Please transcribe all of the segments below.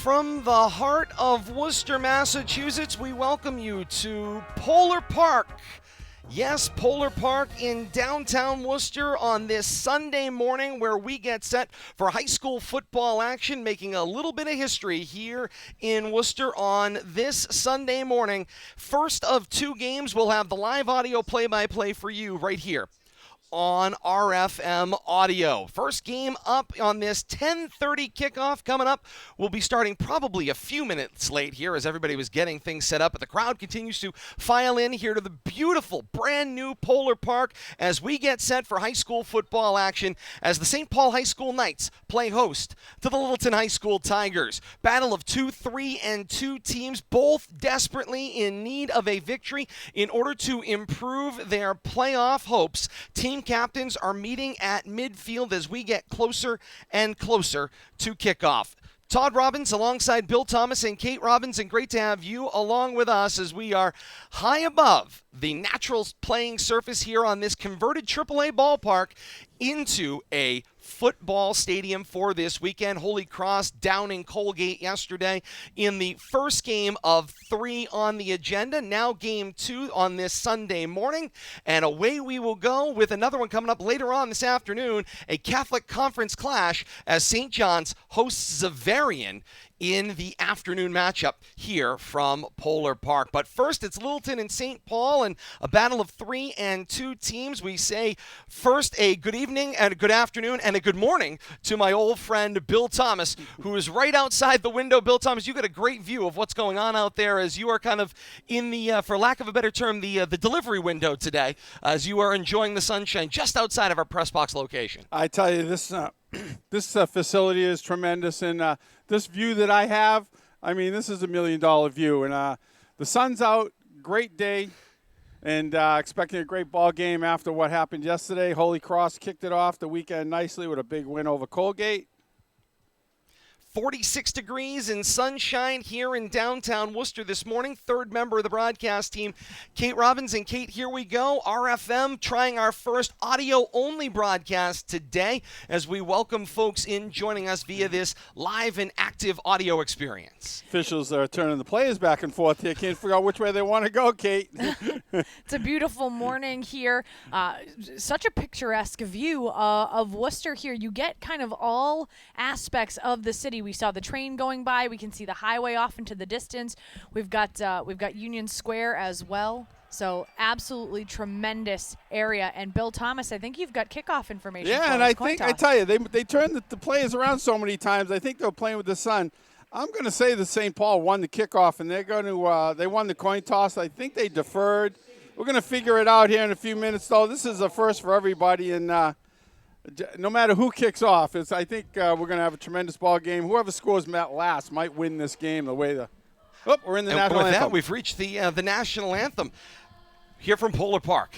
From the heart of Worcester, Massachusetts, we welcome you to Polar Park. Yes, Polar Park in downtown Worcester on this Sunday morning where we get set for high school football action, making a little bit of history here in Worcester on this Sunday morning. First of two games, we'll have the live audio play-by-play for you right here on RFM audio. First game up on this 10:30 kickoff coming up. We'll be starting probably a few minutes late here as everybody was getting things set up, but the crowd continues to file in here to the beautiful brand new Polar Park as we get set for high school football action as the St. Paul High School Knights play host to the Littleton High School Tigers. Battle of 2, 3, and 2 teams, both desperately in need of a victory in order to improve their playoff hopes. Team captains are meeting at midfield as we get closer and closer to kickoff. Todd Robbins alongside Bill Thomas and Kate Robbins, and great to have you along with us as we are high above the natural playing surface here on this converted AAA ballpark into a football stadium for this weekend. Holy Cross down in Colgate yesterday in the first game of 3 on the agenda. Now game 2 on this Sunday morning. And away we will go with another one coming up later on this afternoon, a Catholic Conference clash as St. John's hosts Xaverian in the afternoon matchup here from Polar Park. But first, it's Littleton and St. Paul and a battle of 3 and 2 teams. We say first a good evening and a good afternoon and a good morning to my old friend Bill Thomas, who is right outside the window. Bill Thomas, you got a great view of what's going on out there as you are kind of in the, for lack of a better term, the delivery window today as you are enjoying the sunshine just outside of our press box location. I tell you, this facility is tremendous, and this view that I have, I mean, this is $1 million view, and the sun's out, great day, and expecting a great ball game after what happened yesterday. Holy Cross kicked it off the weekend nicely with a big win over Colgate. 46 degrees and sunshine here in downtown Worcester this morning. Third member of the broadcast team, Kate Robbins. And Kate, here we go. RFM trying our first audio-only broadcast today as we welcome folks in joining us via this live and active audio experience. Officials are turning the players back and forth here. Can't figure out which way they want to go, Kate. It's a beautiful morning here. Such a picturesque view of Worcester here. You get kind of all aspects of the city. We saw the train going by. We can see the highway off into the distance. We've got Union Square as well. So absolutely tremendous area. And Bill Thomas, I think you've got kickoff information. Yeah, and I tell you, they turned the players around so many times. I think they were playing with the sun. I'm going to say that St. Paul won the kickoff, and they're going to they won the coin toss. I think they deferred. We're going to figure it out here in a few minutes, though. This is a first for everybody, and no matter who kicks off, I think we're going to have a tremendous ball game. Whoever scores last might win this game. We're in the national anthem. With that, we've reached the national anthem here from Polar Park.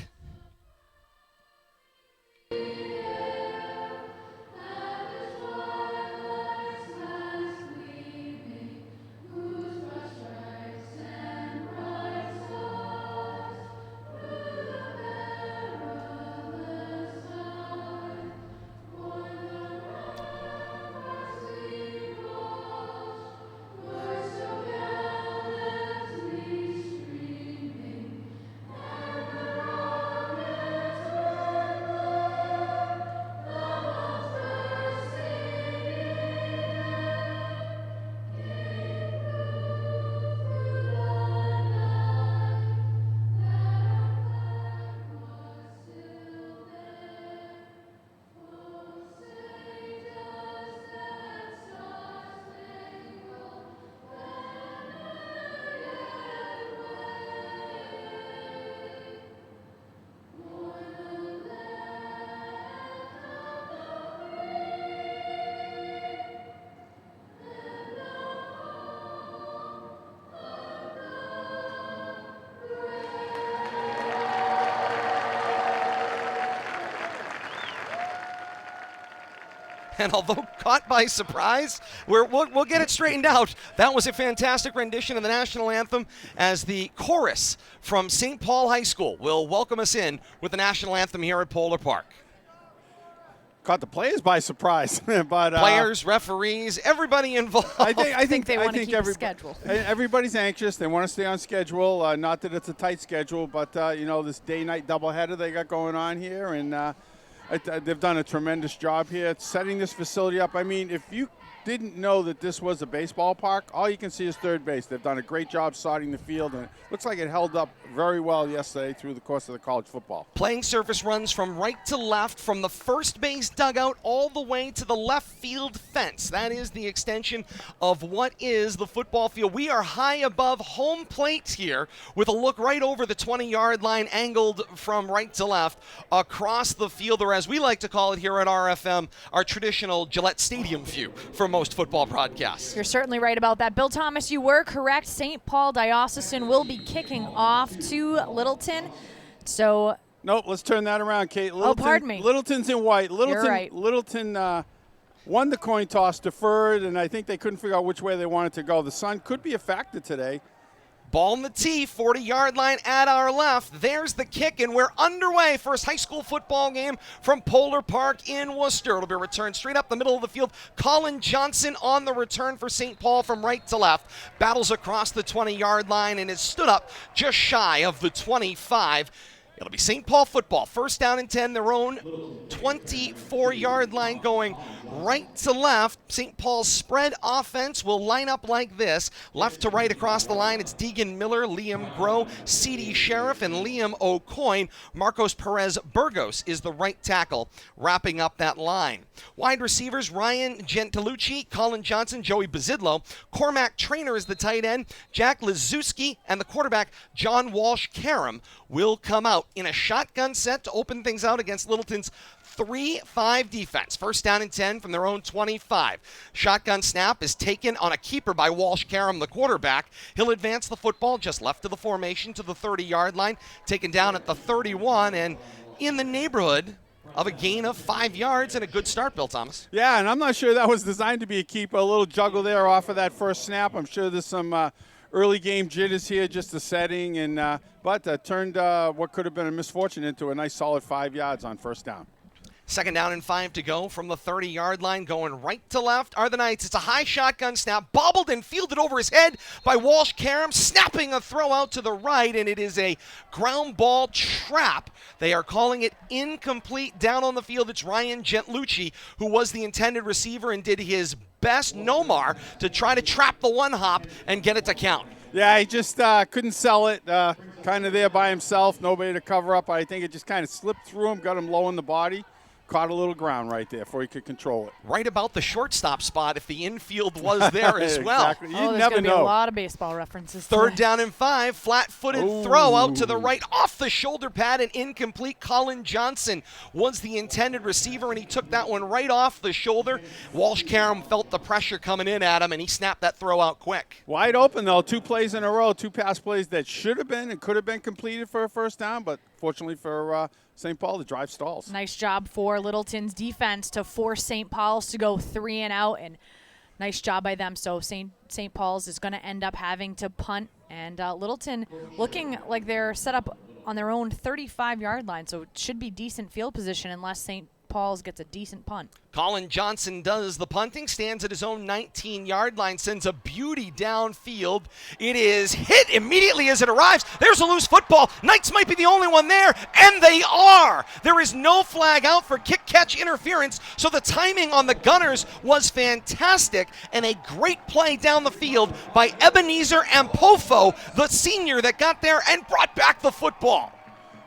And although caught by surprise, we'll get it straightened out. That was a fantastic rendition of the national anthem as the chorus from St. Paul High School will welcome us in with the national anthem here at Polar Park. caught the players by surprise. But Players, referees, everybody involved. I think they want to keep a schedule. Everybody's anxious. They want to stay on schedule. Not that it's a tight schedule, but this day-night doubleheader they got going on here, and they've done a tremendous job here setting this facility up. I mean, if you didn't know that this was a baseball park, all you can see is third base. They've done a great job sodding the field, and it looks like it held up very well yesterday through the course of the college football. Playing surface runs from right to left, from the first base dugout all the way to the left field fence. That is the extension of what is the football field. We are high above home plate here with a look right over the 20-yard line, angled from right to left across the field, or as we like to call it here at RFM, our traditional Gillette Stadium view for most football broadcasts. You're certainly right about that. Bill Thomas, you were correct. St. Paul Diocesan will be kicking off to Littleton. So nope, let's turn that around, Kate. Littleton, pardon me. Littleton's in white. You're right. Littleton won the coin toss, deferred, and I think they couldn't figure out which way they wanted to go. The sun could be a factor today. Ball in the tee, 40-yard line at our left. There's the kick, and we're underway. First high school football game from Polar Park in Worcester. It'll be returned straight up the middle of the field. Colin Johnson on the return for St. Paul from right to left. Battles across the 20-yard line and is stood up just shy of the 25. It'll be St. Paul football. First down and 10, their own 24-yard line going right to left. St. Paul's spread offense will line up like this. Left to right across the line, it's Deegan Miller, Liam Groh, C.D. Sheriff, and Liam O'Coin. Marcos Perez Burgos is the right tackle, wrapping up that line. Wide receivers, Ryan Gentilucci, Colin Johnson, Joey Bazidlo. Cormac Trainer is the tight end. Jack Lizuski and the quarterback, John Walsh-Karam, will come out in a shotgun set to open things out against Littleton's 3-5 defense. First down and 10 from their own 25. Shotgun snap is taken on a keeper by Walsh-Karam, the quarterback. He'll advance the football just left of the formation to the 30-yard line, taken down at the 31, and in the neighborhood of a gain of 5 yards and a good start, Bill Thomas. Yeah, and I'm not sure that was designed to be a keeper. A little juggle there off of that first snap. I'm sure there's some early game jitters here, just the setting, and but turned what could have been a misfortune into a nice solid 5 yards on first down. Second down and 5 to go from the 30-yard line. Going right to left are the Knights. It's a high shotgun snap, bobbled and fielded over his head by Walsh-Karam, snapping a throw out to the right, and it is a ground ball trap. They are calling it incomplete down on the field. It's Ryan Gentlucci, who was the intended receiver and did his best, Nomar, to try to trap the one hop and get it to count. Yeah, he just couldn't sell it, kind of there by himself, nobody to cover up. I think it just kind of slipped through him, got him low in the body. Caught a little ground right there before he could control it. Right about the shortstop spot if the infield was there as well. Exactly. You there's never going to be know. a lot of baseball references Third today. down and 5, flat-footed throw out to the right, off the shoulder pad and incomplete. Colin Johnson was the intended receiver, and he took that one right off the shoulder. Walsh-Karam felt the pressure coming in at him, and he snapped that throw out quick. Wide open, though. 2 plays in a row, 2 pass plays that should have been and could have been completed for a first down, but fortunately for St. Paul, the drive stalls. Nice job for Littleton's defense to force St. Paul's to go 3 and out, and nice job by them. So St. Paul's is going to end up having to punt, and Littleton looking like they're set up on their own 35-yard line, so it should be decent field position unless St. Paul's gets a decent punt. Colin Johnson does the punting, stands at his own 19-yard line, sends a beauty downfield. It is hit immediately as it arrives. There's a loose football. Knights might be the only one there, and they are. There is no flag out for kick-catch interference, so the timing on the Gunners was fantastic, and a great play down the field by Ebenezer Ampofo, the senior that got there and brought back the football.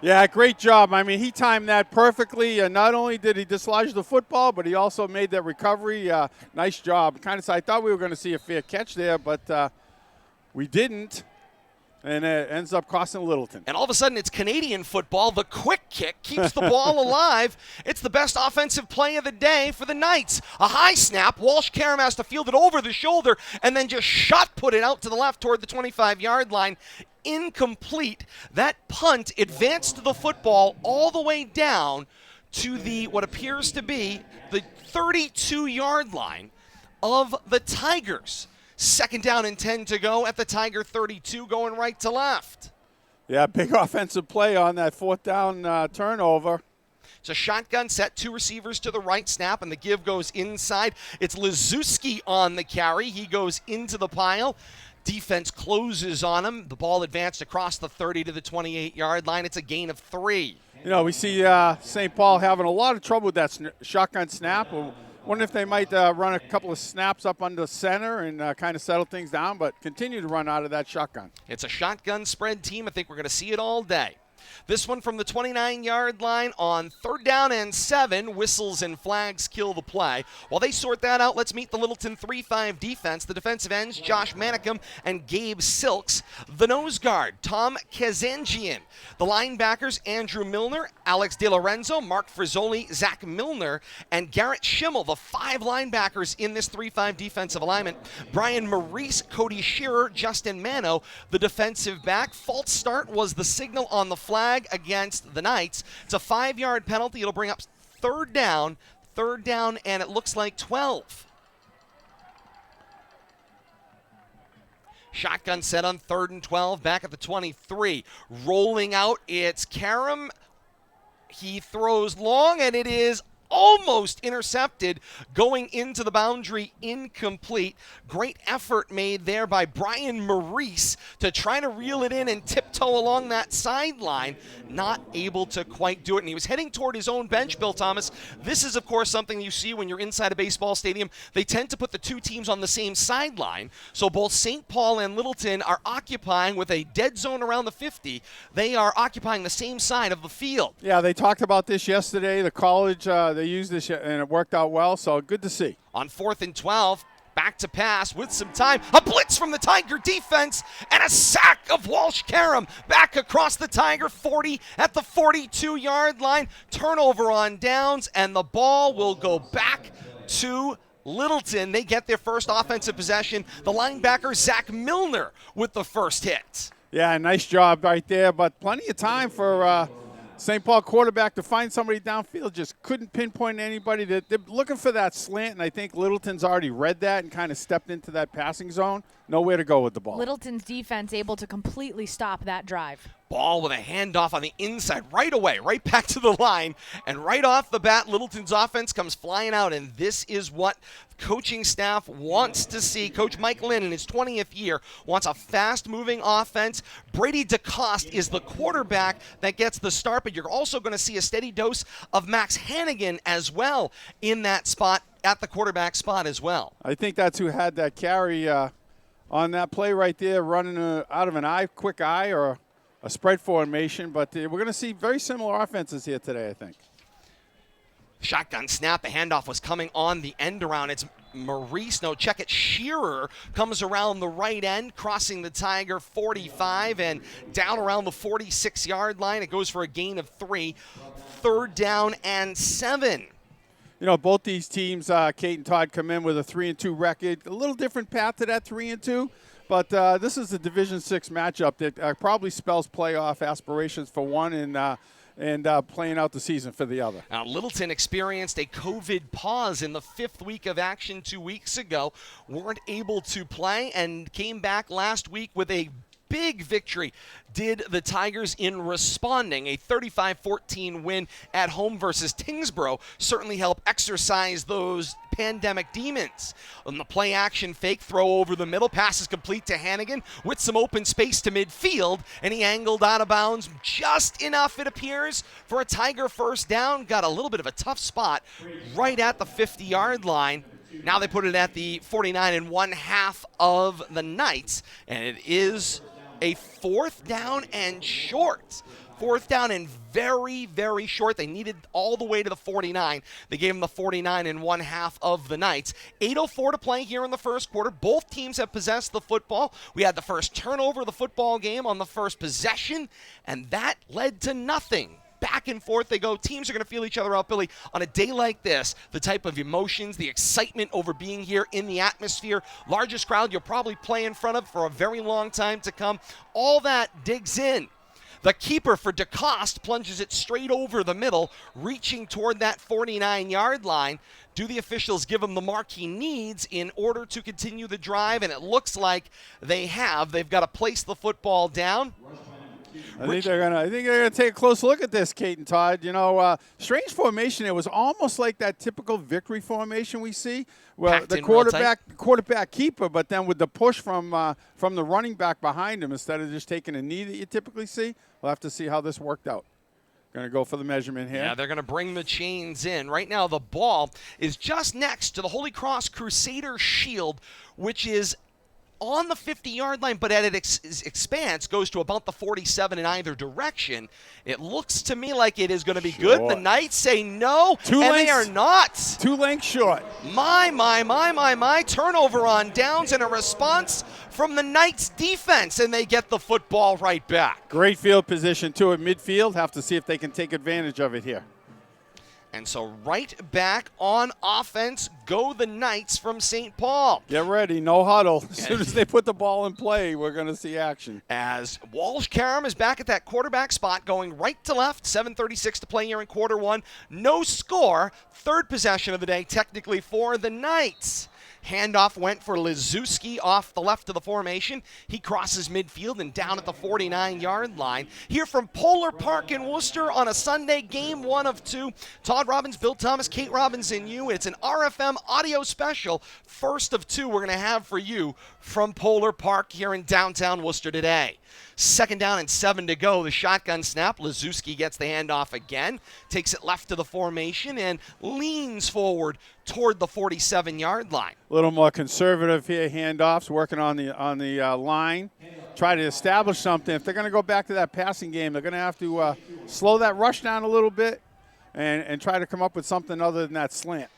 Yeah, great job. I mean, he timed that perfectly. Not only did he dislodge the football, but he also made that recovery. Nice job. I thought we were going to see a fair catch there, but we didn't. And it ends up costing Littleton. And all of a sudden, it's Canadian football. The quick kick keeps the ball alive. It's the best offensive play of the day for the Knights. A high snap. Walsh-Karam has to field it over the shoulder and then just shot put it out to the left toward the 25-yard line. Incomplete. That punt advanced the football all the way down to the what appears to be the 32-yard line of the Tigers. Second down and 10 to go at the Tiger 32, going right to left. Yeah, big offensive play on that fourth down turnover. It's a shotgun set, 2 receivers to the right, snap, and the give goes inside. It's Liszewski on the carry. He goes into the pile. Defense closes on him. The ball advanced across the 30 to the 28-yard line. It's a gain of 3. You know, we see St. Paul having a lot of trouble with that shotgun snap. I wonder if they might run a couple of snaps up under center and kind of settle things down, but continue to run out of that shotgun. It's a shotgun spread team. I think we're going to see it all day. This one from the 29-yard line on 3rd down and 7. Whistles and flags kill the play. While they sort that out, let's meet the Littleton 3-5 defense. The defensive ends, Josh Manicum and Gabe Silks. The nose guard, Tom Kazanjian. The linebackers, Andrew Milner, Alex DeLorenzo, Mark Frizzoli, Zach Milner, and Garrett Schimmel, the 5 linebackers in this 3-5 defensive alignment. Brian Maurice, Cody Shearer, Justin Mano, the defensive back. False start was the signal on the flag against the Knights. It's a 5-yard penalty. It'll bring up 3rd down, and it looks like 12. Shotgun set on 3rd and 12, back at the 23. Rolling out, it's Karam. He throws long, and it is almost intercepted, going into the boundary, incomplete. Great effort made there by Brian Maurice to try to reel it in and tiptoe along that sideline. Not able to quite do it, and he was heading toward his own bench, Bill Thomas. This is, of course, something you see when you're inside a baseball stadium. They tend to put the 2 teams on the same sideline, so both St. Paul and Littleton are occupying with a dead zone around the 50. They are occupying the same side of the field. Yeah, they talked about this yesterday. The college, they used this, and it worked out well, so good to see. On 4th and 12, back to pass with some time. A blitz from the Tiger defense and a sack of Walsh Karam back across the Tiger 40 at the 42-yard line. Turnover on downs, and the ball will go back to Littleton. They get their first offensive possession. The linebacker, Zach Milner, with the first hit. Yeah, nice job right there, but plenty of time for St. Paul quarterback to find somebody downfield. Just couldn't pinpoint anybody. They're looking for that slant, and I think Littleton's already read that and kind of stepped into that passing zone. Nowhere to go with the ball. Littleton's defense able to completely stop that drive. Ball with a handoff on the inside right away, right back to the line. And right off the bat, Littleton's offense comes flying out, and this is what coaching staff wants to see. Coach Mike Lynn, in his 20th year, wants a fast-moving offense. Brady DeCoste is the quarterback that gets the start, but you're also going to see a steady dose of Max Hannigan as well in that spot, at the quarterback spot as well. I think that's who had that carry on that play right there, running out of an quick eye or a spread formation, but we're going to see very similar offenses here today, I think. Shotgun snap. The handoff was coming on the end around. It's Maurice. No, check it. Shearer comes around the right end, crossing the Tiger 45 and down around the 46-yard line. It goes for a gain of 3. 3rd down and 7. You know, both these teams, Kate and Todd, come in with a 3-2 record. A little different path to that 3-2, but this is a Division VI matchup that probably spells playoff aspirations for one and playing out the season for the other. Now, Littleton experienced a COVID pause in the 5th week of action 2 weeks ago. Weren't able to play and came back last week with a big victory. Did the Tigers in responding. A 35-14 win at home versus Tingsboro certainly helped exercise those pandemic demons. On the play action fake, throw over the middle, pass is complete to Hannigan with some open space to midfield, and he angled out of bounds just enough, it appears, for a Tiger first down. Got a little bit of a tough spot right at the 50-yard line. Now they put it at the 49 1/2 of the Knights, and it is a 4th down and short. 4th down and very, very short. They needed all the way to the 49. They gave them the 49 1/2 of the Knights. 8:04 to play here in the first quarter. Both teams have possessed the football. We had the first turnover of the football game on the first possession, and that led to nothing. Back and forth they go. Teams are going to feel each other out, Billy. On a day like this, the type of emotions, the excitement over being here in the atmosphere, largest crowd you'll probably play in front of for a very long time to come, all that digs in. The keeper for DeCoste plunges it straight over the middle, reaching toward that 49-yard line. Do the officials give him the mark he needs in order to continue the drive? And it looks like they have. They've got to place the football down. I think they're gonna take a close look at this, Kate and Todd. You know, strange formation. It was almost like that typical victory formation we see. Well, Packed the in real tight. quarterback keeper, but then with the push from the running back behind him instead of just taking a knee that you typically see. We'll have to see how this worked out. Going to go for the measurement here. Yeah, they're going to bring the chains in. Right now, the ball is just next to the Holy Cross Crusader shield, which is on the 50-yard line, but at its expanse goes to about the 47 in either direction. It looks to me like it is going to be good. The Knights say no, they are not. 2 lengths short. My. Turnover on downs and a response from the Knights defense, and they get the football right back. Great field position, too, at midfield. Have to see if they can take advantage of it here. And so right back on offense go the Knights from St. Paul. Get ready, no huddle. As soon as they put the ball in play, we're going to see action. As Walsh Karam is back at that quarterback spot, going right to left, 7:36 to play here in quarter one. No score, third possession of the day technically for the Knights. Handoff went for Liszewski off the left of the formation. He crosses midfield and down at the 49-yard line. Here from Polar Park in Worcester on a Sunday, game 1 of 2. Todd Robbins, Bill Thomas, Kate Robbins, and you. It's an RFM audio special, first of 2 we're going to have for you from Polar Park here in downtown Worcester today. 2nd down and 7 to go. The shotgun snap. Liszewski gets the handoff again. Takes it left to the formation and leans forward toward the 47-yard line. A little more conservative here, handoffs, working on the line. Try to establish something. If they're going to go back to that passing game, they're going to have to slow that rush down a little bit and try to come up with something other than that slant.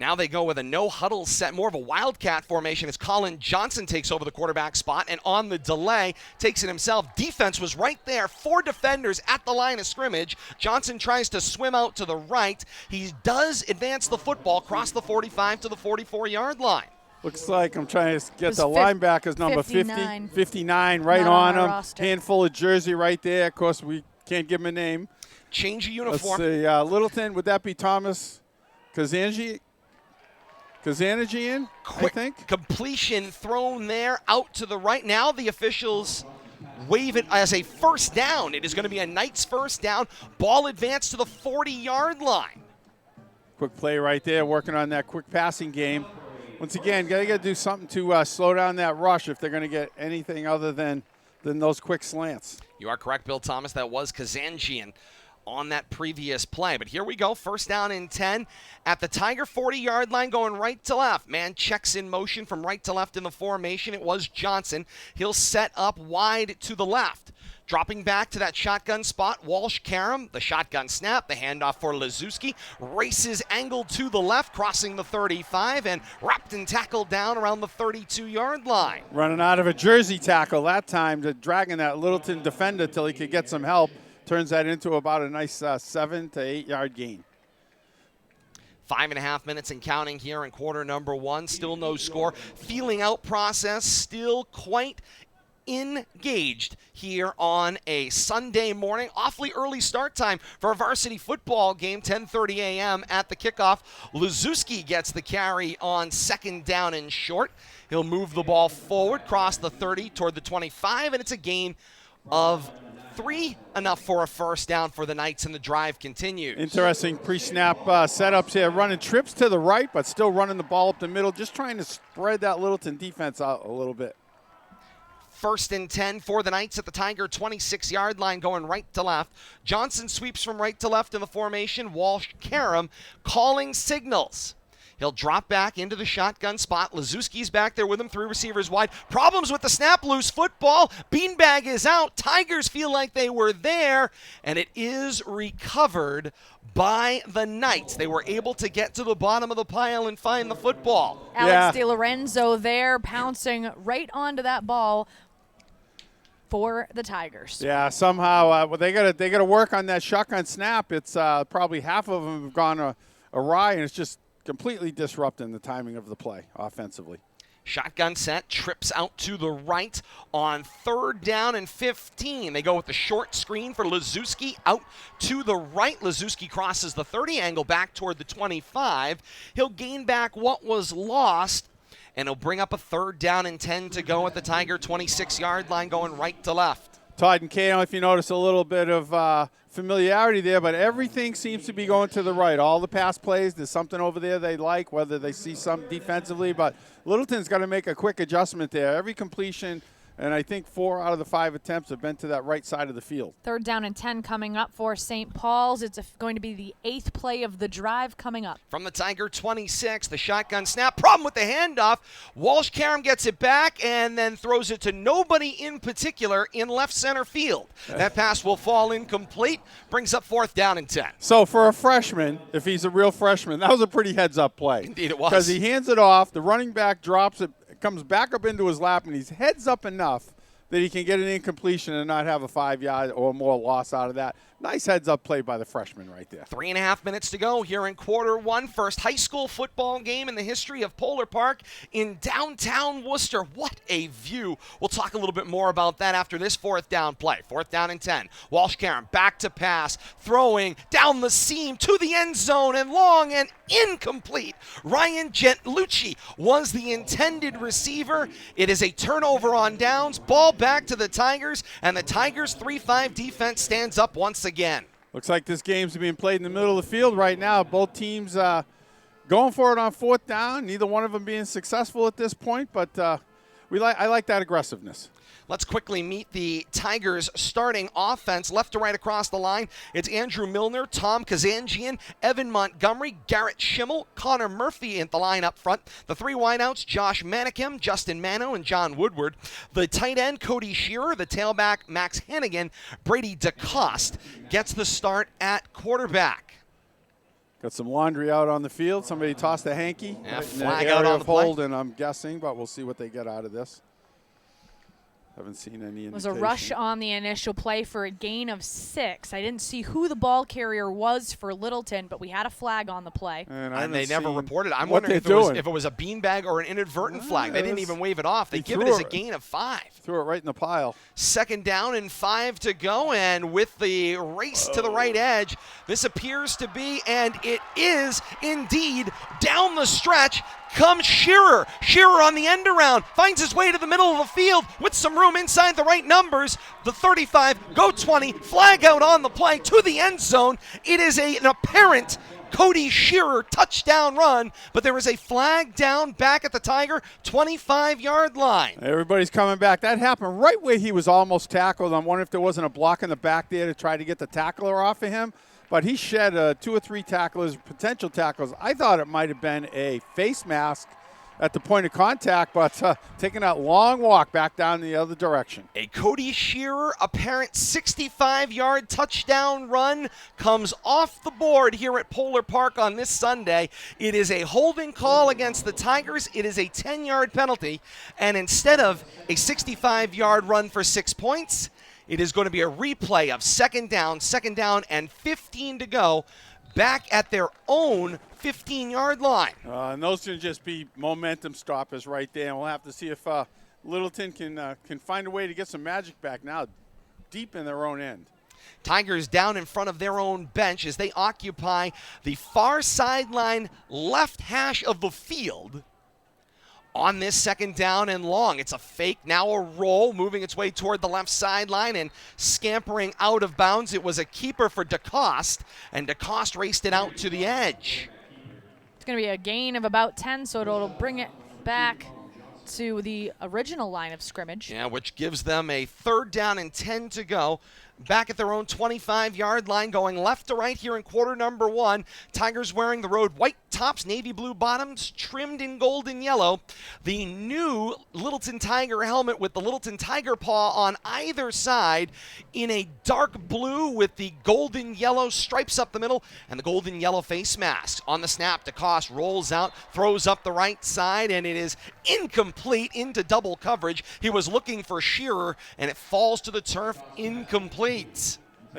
Now they go with a no-huddle set, more of a wildcat formation as Colin Johnson takes over the quarterback spot, and on the delay, takes it himself. Defense was right there, 4 defenders at the line of scrimmage. Johnson tries to swim out to the right. He does advance the football across the 45 to the 44-yard line. Looks like I'm trying to get the linebackers number 59 right on him. Roster. Handful of jersey right there. Of course, we can't give him a name. Change of uniform. Let's see, Littleton, would that be Thomas Kazanjian, I think? Completion thrown there out to the right. Now the officials wave it as a first down. It is going to be a Knights first down. Ball advanced to the 40-yard line. Quick play right there, working on that quick passing game. Once again, got to do something to slow down that rush if they're going to get anything other than those quick slants. You are correct, Bill Thomas. That was Kazanjian on that previous play. But here we go, first down and 10 at the Tiger 40-yard line, going right to left. Man checks in motion from right to left in the formation. It was Johnson. He'll set up wide to the left. Dropping back to that shotgun spot, Walsh Karam, the shotgun snap, the handoff for Liszewski, races angle to the left, crossing the 35, and wrapped and tackled down around the 32-yard line. Running out of a jersey tackle that time, dragging that Littleton defender till he could get some help. Turns that into about a nice 7 to 8 yard gain. 5.5 minutes and counting here in quarter number 1. Still no score. Feeling out process still quite engaged here on a Sunday morning. Awfully early start time for a varsity football game, 10:30 a.m. at the kickoff. Liszewski gets the carry on 2nd down and short. He'll move the ball forward, cross the 30 toward the 25, and it's a gain of 3, enough for a first down for the Knights, and the drive continues. Interesting pre-snap setups here, running trips to the right, but still running the ball up the middle, just trying to spread that Littleton defense out a little bit. 1st and 10 for the Knights at the Tiger 26-yard line, going right to left. Johnson sweeps from right to left in the formation. Walsh Karam calling signals. He'll drop back into the shotgun spot. Liszewski's back there with him, 3 receivers wide. Problems with the snap, loose football. Beanbag is out. Tigers feel like they were there, and it is recovered by the Knights. They were able to get to the bottom of the pile and find the football. Alex De Lorenzo there, pouncing right onto that ball for the Tigers. Yeah, somehow they gotta work on that shotgun snap. It's probably half of them have gone awry, and it's just completely disrupting the timing of the play offensively. Shotgun set, trips out to the right on 3rd down and 15. They go with the short screen for Liszewski out to the right. Liszewski crosses the 30 angle back toward the 25. He'll gain back what was lost, and he'll bring up a 3rd down and 10 to go at the Tiger 26-yard line, going right to left. Todd and Kay, I don't know if you notice a little bit of familiarity there, but everything seems to be going to the right. All the pass plays, there's something over there they like, whether they see some defensively, but Littleton's got to make a quick adjustment there. Every completion, and I think 4 out of the 5 attempts have been to that right side of the field. 3rd down and 10 coming up for St. Paul's. It's going to be the 8th play of the drive coming up. From the Tiger 26, the shotgun snap. Problem with the handoff. Walsh-Karam gets it back and then throws it to nobody in particular in left center field. That pass will fall incomplete. Brings up 4th down and 10. So for a freshman, if he's a real freshman, that was a pretty heads-up play. Indeed it was. Because he hands it off, the running back drops it, comes back up into his lap, and he's heads up enough that he can get an incompletion and not have a 5-yard or more loss out of that. Nice heads-up play by the freshman right there. 3.5 minutes to go here in quarter one. First high school football game in the history of Polar Park in downtown Worcester. What a view. We'll talk a little bit more about that after this 4th down play. 4th down and 10. Walsh-Karam back to pass, throwing down the seam to the end zone and long and incomplete. Ryan Gentlucci was the intended receiver. It is a turnover on downs. Ball back to the Tigers, and the Tigers 3-5 defense stands up once again. Looks like this game's being played in the middle of the field right now. Both teams going for it on 4th down. Neither one of them being successful at this point, but I like that aggressiveness. Let's quickly meet the Tigers' starting offense. Left to right across the line, it's Andrew Milner, Tom Kazanjian, Evan Montgomery, Garrett Schimmel, Connor Murphy in the line up front. The 3 wideouts, Josh Manikim, Justin Mano, and John Woodward. The tight end, Cody Shearer. The tailback, Max Hannigan. Brady DeCoste gets the start at quarterback. Got some laundry out on the field. Somebody tossed a hanky. Yeah, right flag in the out area on of the play. hold, and I'm guessing, but we'll see what they get out of this. Haven't seen any indication. It was a rush on the initial play for a gain of 6. I didn't see who the ball carrier was for Littleton, but we had a flag on the play. And they never reported it. I'm what wondering they're if it was a beanbag or an inadvertent flag. They didn't even wave it off. They He give it threw as a it. gain of 5. Threw it right in the pile. 2nd down and 5 to go, and with the race to the right edge, this appears to be, and it is indeed, down the stretch comes Shearer. Shearer on the end around, finds his way to the middle of the field with some room inside the right numbers. The 35, go 20, flag out on the play to the end zone. It is an apparent Cody Shearer touchdown run, but there is a flag down back at the Tiger 25-yard line. Everybody's coming back. That happened right where he was almost tackled. I'm wondering if there wasn't a block in the back there to try to get the tackler off of him. But he shed 2 or 3 tacklers, potential tacklers. I thought it might have been a face mask at the point of contact, but taking that long walk back down the other direction. A Cody Shearer apparent 65-yard touchdown run comes off the board here at Polar Park on this Sunday. It is a holding call against the Tigers. It is a 10-yard penalty, and instead of a 65-yard run for 6 points, it is going to be a replay of 2nd down, and 15 to go, back at their own 15-yard line. And those can just be momentum stoppers right there. And we'll have to see if Littleton can find a way to get some magic back now, deep in their own end. Tigers down in front of their own bench as they occupy the far sideline left hash of the field. On this 2nd down and long, it's a fake, now a roll, moving its way toward the left sideline and scampering out of bounds. It was a keeper for DeCoste, and DeCoste raced it out to the edge. It's going to be a gain of about 10, so it'll bring it back to the original line of scrimmage. Yeah, which gives them a 3rd down and 10 to go. Back at their own 25-yard line, going left to right here in quarter number 1. Tigers wearing the road white tops, navy blue bottoms, trimmed in gold and yellow. The new Littleton Tiger helmet with the Littleton Tiger paw on either side in a dark blue with the golden yellow stripes up the middle and the golden yellow face mask. On the snap, DeCoste rolls out, throws up the right side, and it is incomplete into double coverage. He was looking for Shearer, and it falls to the turf incomplete. I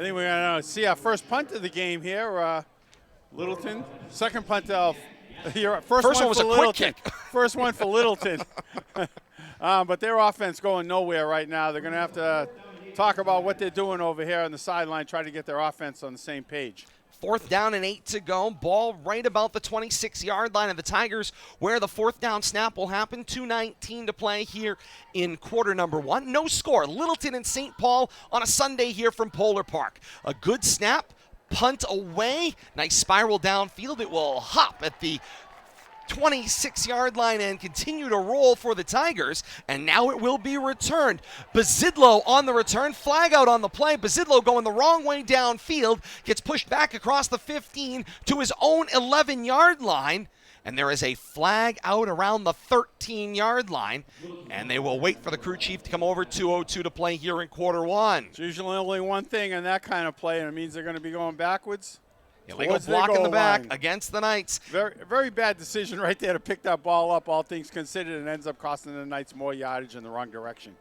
think we're going to see our first punt of the game here. Littleton. Second punt of first one was for a Littleton. quick kick. First one for Littleton. But their offense going nowhere right now. They're going to have to talk about what they're doing over here on the sideline, try to get their offense on the same page. 4th down and 8 to go. Ball right about the 26-yard line of the Tigers, where the 4th down snap will happen. 2:19 to play here in quarter number 1. No score. Littleton and St. Paul on a Sunday here from Polar Park. A good snap. Punt away. Nice spiral downfield. It will hop at the 26-yard line and continue to roll for the Tigers, and now it will be returned. Bazidlo on the return, flag out on the play. Bazidlo going the wrong way downfield, gets pushed back across the 15 to his own 11-yard line, and there is a flag out around the 13-yard line, and they will wait for the crew chief to come over. 2:02 to play here in quarter 1. It's usually only one thing in that kind of play, and it means they're going to be going backwards. Illegal block in the back against the Knights. Very bad decision right there to pick that ball up, all things considered, and ends up costing the Knights more yardage in the wrong direction.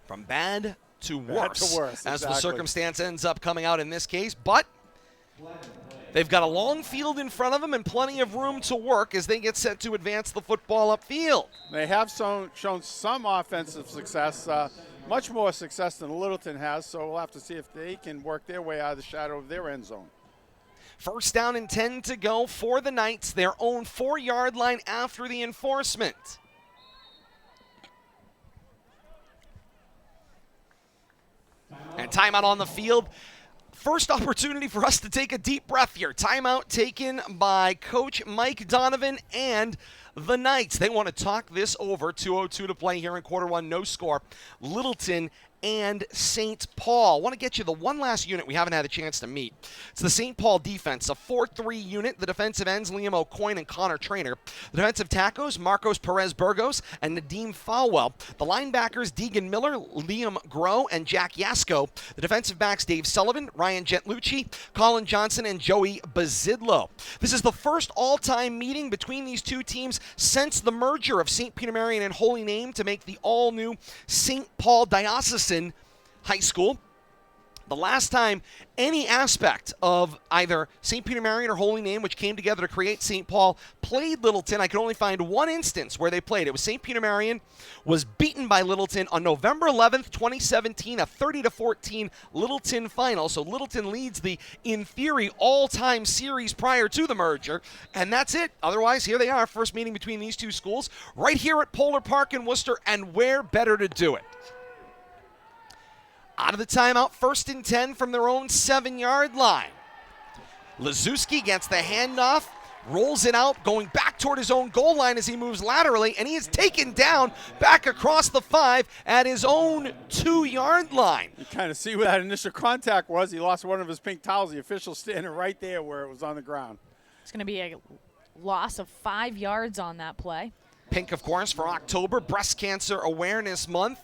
From bad to worse, as the exactly. circumstance ends up coming out in this case. But they've got a long field in front of them and plenty of room to work as they get set to advance the football upfield. They have shown some offensive success, much more success than Littleton has, so we'll have to see if they can work their way out of the shadow of their end zone. 1st down and 10 to go for the Knights, their own 4-yard line after the enforcement. And timeout on the field. First opportunity for us to take a deep breath here. Timeout taken by Coach Mike Donovan and the Knights. They want to talk this over. 2:02 to play here in quarter 1. No score. Littleton and St. Paul. I want to get you the one last unit we haven't had a chance to meet. It's the St. Paul defense, a 4-3 unit. The defensive ends, Liam O'Coin and Connor Trainer. The defensive tackles, Marcos Perez-Burgos and Nadeem Falwell. The linebackers, Deegan Miller, Liam Groh, and Jack Yasko. The defensive backs, Dave Sullivan, Ryan Gentlucci, Colin Johnson, and Joey Bazidlo. This is the first all-time meeting between these two teams since the merger of St. Peter Marian and Holy Name to make the all-new St. Paul Diocesan High School. The last time any aspect of either St. Peter Marian or Holy Name, which came together to create St. Paul, played Littleton, I could only find one instance where they played. It was St. Peter Marian was beaten by Littleton on November 11th, 2017, a 30-14 Littleton final. So Littleton leads the, in theory, all-time series prior to the merger, and that's it. Otherwise, here they are, first meeting between these two schools, right here at Polar Park in Worcester, and where better to do it? Out of the timeout, 1st and 10 from their own 7-yard line. Lazuski gets the handoff, rolls it out, going back toward his own goal line as he moves laterally, and he is taken down back across the 5 at his own 2-yard line. You kind of see where that initial contact was. He lost one of his pink towels. The official standing right there where it was on the ground. It's going to be a loss of 5 yards on that play. Pink, of course, for October, Breast Cancer Awareness Month.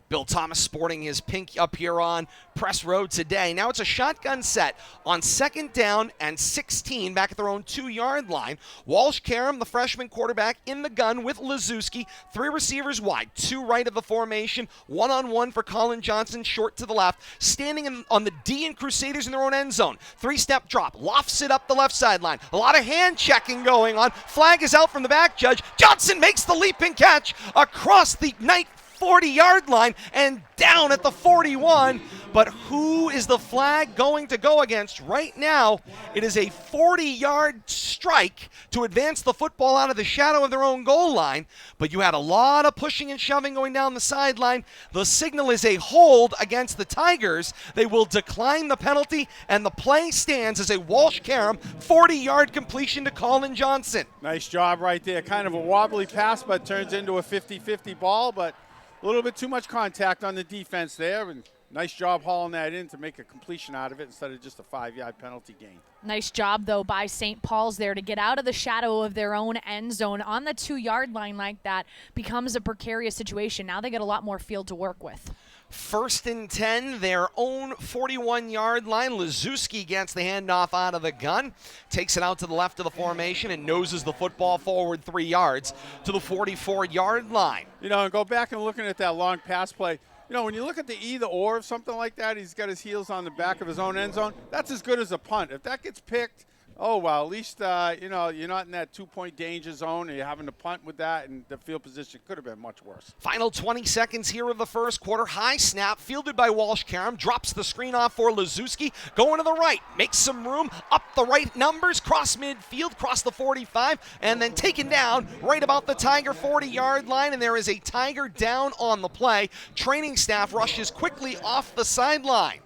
Bill Thomas sporting his pink up here on Press Road today. Now it's a shotgun set on 2nd down and 16 back at their own 2-yard line. Walsh Karam, the freshman quarterback, in the gun with Lazuski. 3 receivers wide, 2 right of the formation. 1-on-1 for Colin Johnson, short to the left. Standing on the D and Crusaders in their own end zone. 3-step drop, lofts it up the left sideline. A lot of hand checking going on. Flag is out from the back judge. Johnson makes the leaping catch across the Knight 40-yard line and down at the 41. But who is the flag going to go against right now? It is a 40-yard strike to advance the football out of the shadow of their own goal line. But you had a lot of pushing and shoving going down the sideline. The signal is a hold against the Tigers. They will decline the penalty, and the play stands as a Walsh Karam 40-yard completion to Colin Johnson. Nice job right there. Kind of a wobbly pass, but turns into a 50-50 ball, but a little bit too much contact on the defense there, and nice job hauling that in to make a completion out of it instead of just a 5-yard penalty gain. Nice job, though, by St. Paul's there to get out of the shadow of their own end zone. On the 2-yard line like that becomes a precarious situation. Now they get a lot more field to work with. 1st and 10, their own 41-yard line. Lazuski gets the handoff out of the gun, takes it out to the left of the formation, and noses the football forward 3 yards to the 44-yard line. You know, and go back and looking at that long pass play. You know, when you look at the either or of something like that, he's got his heels on the back of his own end zone. That's as good as a punt. If that gets picked, Oh, well, at least, you're not in that 2-point danger zone, and you're having to punt with that, and the field position could have been much worse. Final 20 seconds here of the first quarter. High snap, fielded by Walsh-Karam, drops the screen off for Liszewski, going to the right, makes some room, up the right numbers, cross midfield, cross the 45, and then taken down right about the Tiger 40-yard line, and there is a Tiger down on the play. Training staff rushes quickly off the sideline.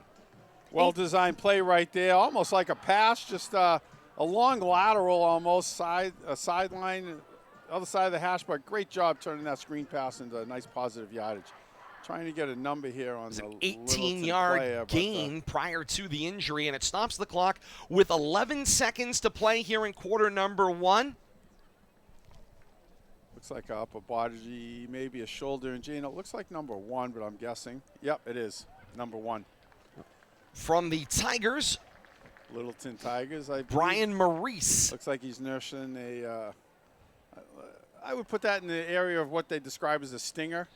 Well-designed play right there, almost like a pass, just a long lateral almost, sideline, other side of the hash, but great job turning that screen pass into a nice positive yardage. Trying to get a number here on the An 18-yard gain prior to the injury, and it stops the clock with 11 seconds to play here in quarter number 1. Looks like a upper body, maybe a shoulder injury. It looks like number 1, but I'm guessing. Yep, it is number 1. From the Tigers, Littleton Tigers, I believe. Brian Maurice. Looks like he's nursing I would put that in the area of what they describe as a stinger.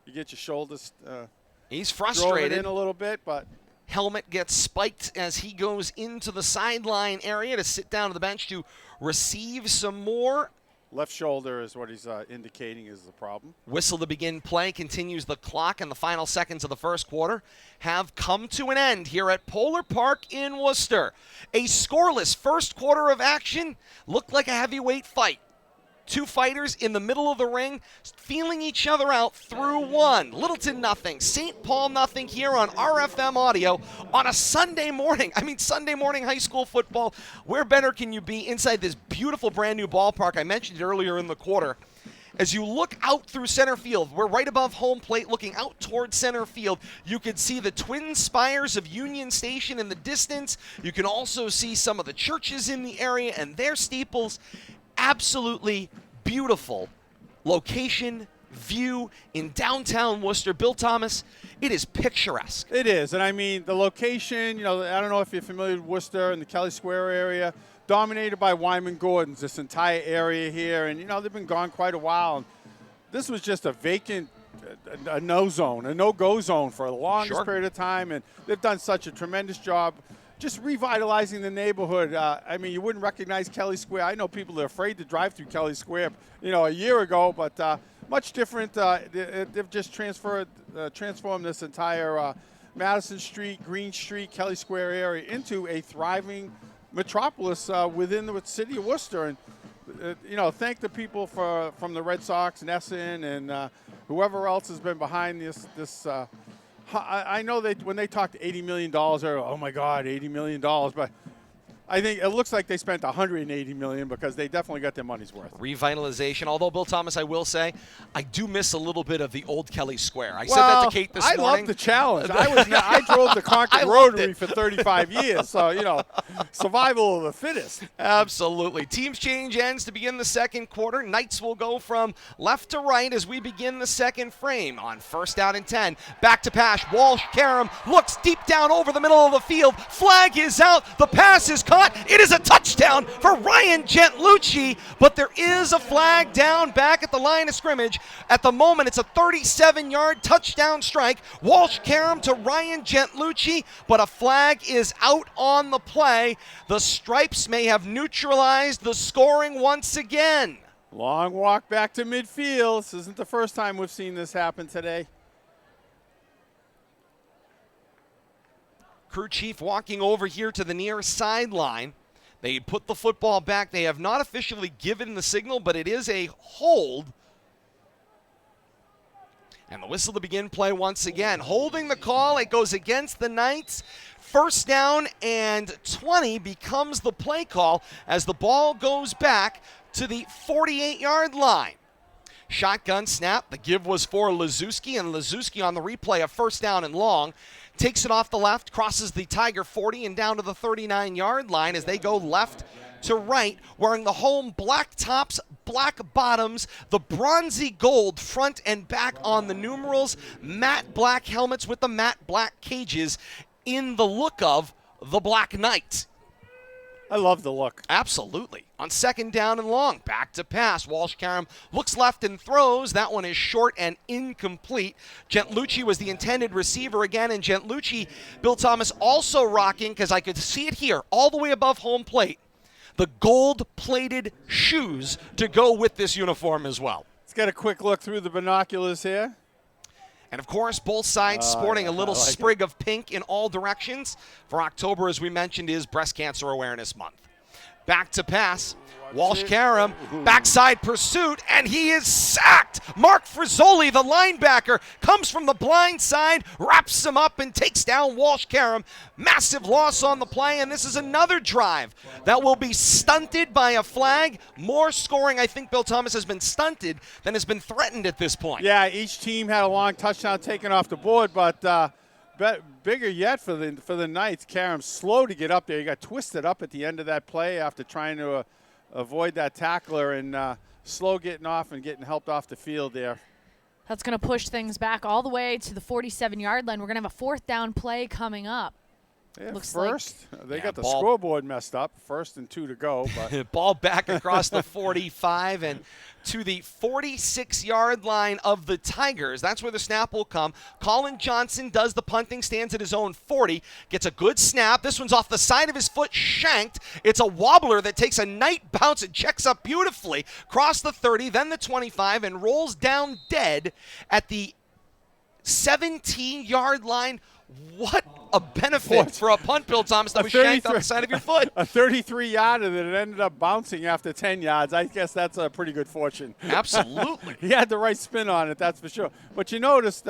You get your shoulders He's frustrated. in a little bit, but helmet gets spiked as he goes into the sideline area to sit down to the bench to receive some more. left shoulder is what he's indicating is the problem. Whistle to begin play continues the clock, and the final seconds of the first quarter have come to an end here at Polar Park in Worcester. A scoreless first quarter of action looked like a heavyweight fight. Two fighters in the middle of the ring feeling each other out through one. Littleton nothing, St. Paul nothing here on RFM audio on a Sunday morning. I mean, Sunday morning high school football. Where better can you be inside this beautiful brand new ballpark? I mentioned it earlier in the quarter. As you look out through center field, we're right above home plate looking out towards center field. You can see the twin spires of Union Station in the distance. You can also see some of the churches in the area and their steeples. Absolutely beautiful location, view in downtown Worcester. Bill Thomas, it is picturesque. It is, and I mean, the location, I don't know if you're familiar with Worcester and the Kelly Square area, dominated by Wyman Gordons, this entire area here, and, they've been gone quite a while. And this was just a vacant, a no-go zone for the longest period of time, and they've done such a tremendous job just revitalizing the neighborhood. I mean, you wouldn't recognize Kelly Square. I know people are afraid to drive through Kelly Square, a year ago, but much different. They've just transformed this entire Madison Street, Green Street, Kelly Square area into a thriving metropolis within the city of Worcester. And, thank the people from the Red Sox and Essen and whoever else has been behind this. I know when they talked $80 million, they're, oh my God, $80 million. But I think it looks like they spent $180 million because they definitely got their money's worth. Revitalization. Although, Bill Thomas, I will say, I do miss a little bit of the old Kelly Square. I said that to Kate this morning. I love the challenge. I drove the Concord Rotary for 35 years, so, survival of the fittest. Absolutely. Teams change ends to begin the second quarter. Knights will go from left to right as we begin the second frame. On first down and 10, back to pass. Walsh-Karam looks deep down over the middle of the field. Flag is out. The pass is caught. It is a touchdown for Ryan Gentlucci, but there is a flag down back at the line of scrimmage. At the moment, it's a 37-yard touchdown strike. Walsh-Karam to Ryan Gentlucci, but a flag is out on the play. The Stripes may have neutralized the scoring once again. Long walk back to midfield. This isn't the first time we've seen this happen today. Crew chief walking over here to the near sideline. They put the football back. They have not officially given the signal, but it is a hold. And the whistle to begin play once again. Holding the call, it goes against the Knights. First down and 20 becomes the play call as the ball goes back to the 48-yard line. Shotgun snap. The give was for Liszewski, and Liszewski on the replay of first down and long takes it off the left, crosses the Tiger 40 and down to the 39-yard line as they go left to right, wearing the home black tops, black bottoms, the bronzy gold front and back on the numerals, matte black helmets with the matte black cages in the look of the Black Knight. I love the look. Absolutely. On second down and long, back to pass. Walsh-Karam looks left and throws. That one is short and incomplete. Gentlucci was the intended receiver again, and Gentlucci, Bill Thomas, also rocking, because I could see it here, all the way above home plate. the gold-plated shoes to go with this uniform as well. Let's get a quick look through the binoculars here. And, of course, both sides sporting a little sprig of pink in all directions. For October, as we mentioned, is Breast Cancer Awareness Month. Back to pass. Walsh Karam, backside pursuit, and he is sacked. Mark Frizzoli, the linebacker, comes from the blind side, wraps him up, and takes down Walsh Karam. Massive loss on the play, and this is another drive that will be stunted by a flag. More scoring. I think Bill Thomas has been stunted than has been threatened at this point. Yeah, each team had a long touchdown taken off the board, but bigger yet for the Knights. Karam's slow to get up there. He got twisted up at the end of that play after trying to avoid that tackler, and slow getting off and getting helped off the field there. That's going to push things back all the way to the 47-yard line. We're going to have a fourth down play coming up. Yeah, Looks first, like they got the scoreboard messed up. 1st and 2 to go. But ball back across the 45 and to the 46-yard line of the Tigers. That's where the snap will come. Colin Johnson does the punting, stands at his own 40, gets a good snap. This one's off the side of his foot, shanked. It's a wobbler that takes a night bounce. It checks up beautifully, across the 30, then the 25, and rolls down dead at the 17-yard line. What a benefit for a punt, Bill Thomas, that was shanked off the side of your foot. A 33-yarder that ended up bouncing after 10 yards. I guess that's a pretty good fortune. Absolutely. He had the right spin on it, that's for sure. But you noticed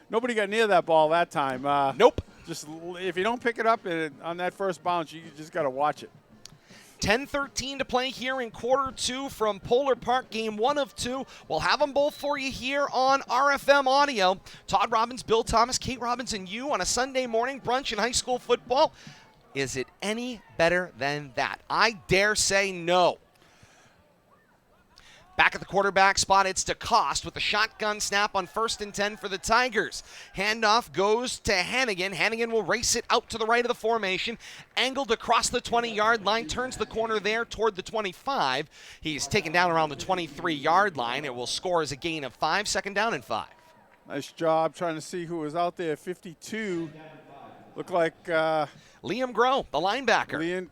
nobody got near that ball that time. Nope. Just if you don't pick it up on that first bounce, you just got to watch it. 10-13 to play here in quarter 2 from Polar Park, game 1 of 2. We'll have them both for you here on RFM Audio. Todd Robbins, Bill Thomas, Kate Robbins, and you on a Sunday morning brunch in high school football. Is it any better than that? I dare say no. Back at the quarterback spot, it's DeCoste with the shotgun snap on 1st and 10 for the Tigers. Handoff goes to Hannigan. Hannigan will race it out to the right of the formation. Angled across the 20-yard line, turns the corner there toward the 25. He's taken down around the 23-yard line. It will score as a gain of 5, 2nd down and 5. Nice job trying to see who was out there. 52. Looked like Liam Groh, the linebacker.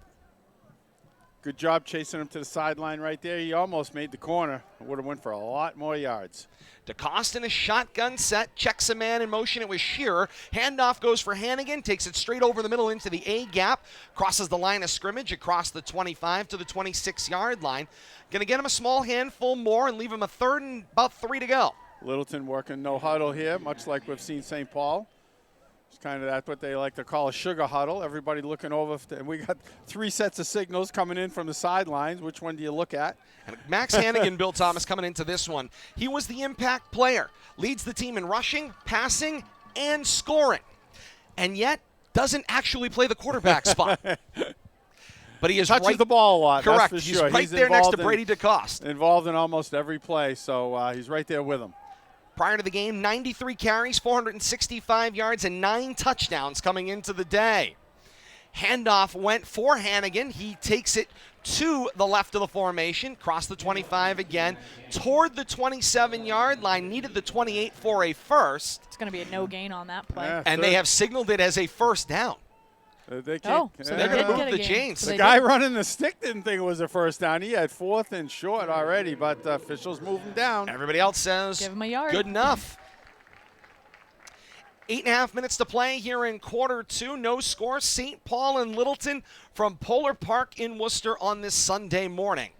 Good job chasing him to the sideline right there. He almost made the corner. Would have went for a lot more yards. DeCoste in a shotgun set, checks a man in motion. It was Shearer. Handoff goes for Hannigan, takes it straight over the middle into the A gap, crosses the line of scrimmage across the 25 to the 26-yard line. Going to get him a small handful more and leave him a 3rd and about 3 to go. Littleton working no huddle here, much like we've seen St. Paul. It's kind of that's what they like to call a sugar huddle. Everybody looking over. And we got 3 sets of signals coming in from the sidelines. Which one do you look at? And Max Hannigan, Bill Thomas, coming into this one. He was the impact player. Leads the team in rushing, passing, and scoring. And yet doesn't actually play the quarterback spot. But he is touches the ball a lot. Correct. That's for He's sure. right there next to Brady DeCoste. Involved in almost every play, so he's right there with him. Prior to the game, 93 carries, 465 yards, and 9 touchdowns coming into the day. Handoff went for Hannigan. He takes it to the left of the formation, crossed the 25 again, toward the 27-yard line, needed the 28 for a first. It's going to be a no gain on that play. Yeah, and they have signaled it as a 1st down. They so they're going to move the chains. So the guy running the stick didn't think it was a 1st down. He had 4th and short already, but the officials moved him down. Everybody else says give him a yard. Good enough. 8.5 minutes to play here in quarter 2. No score. St. Paul and Littleton from Polar Park in Worcester on this Sunday morning.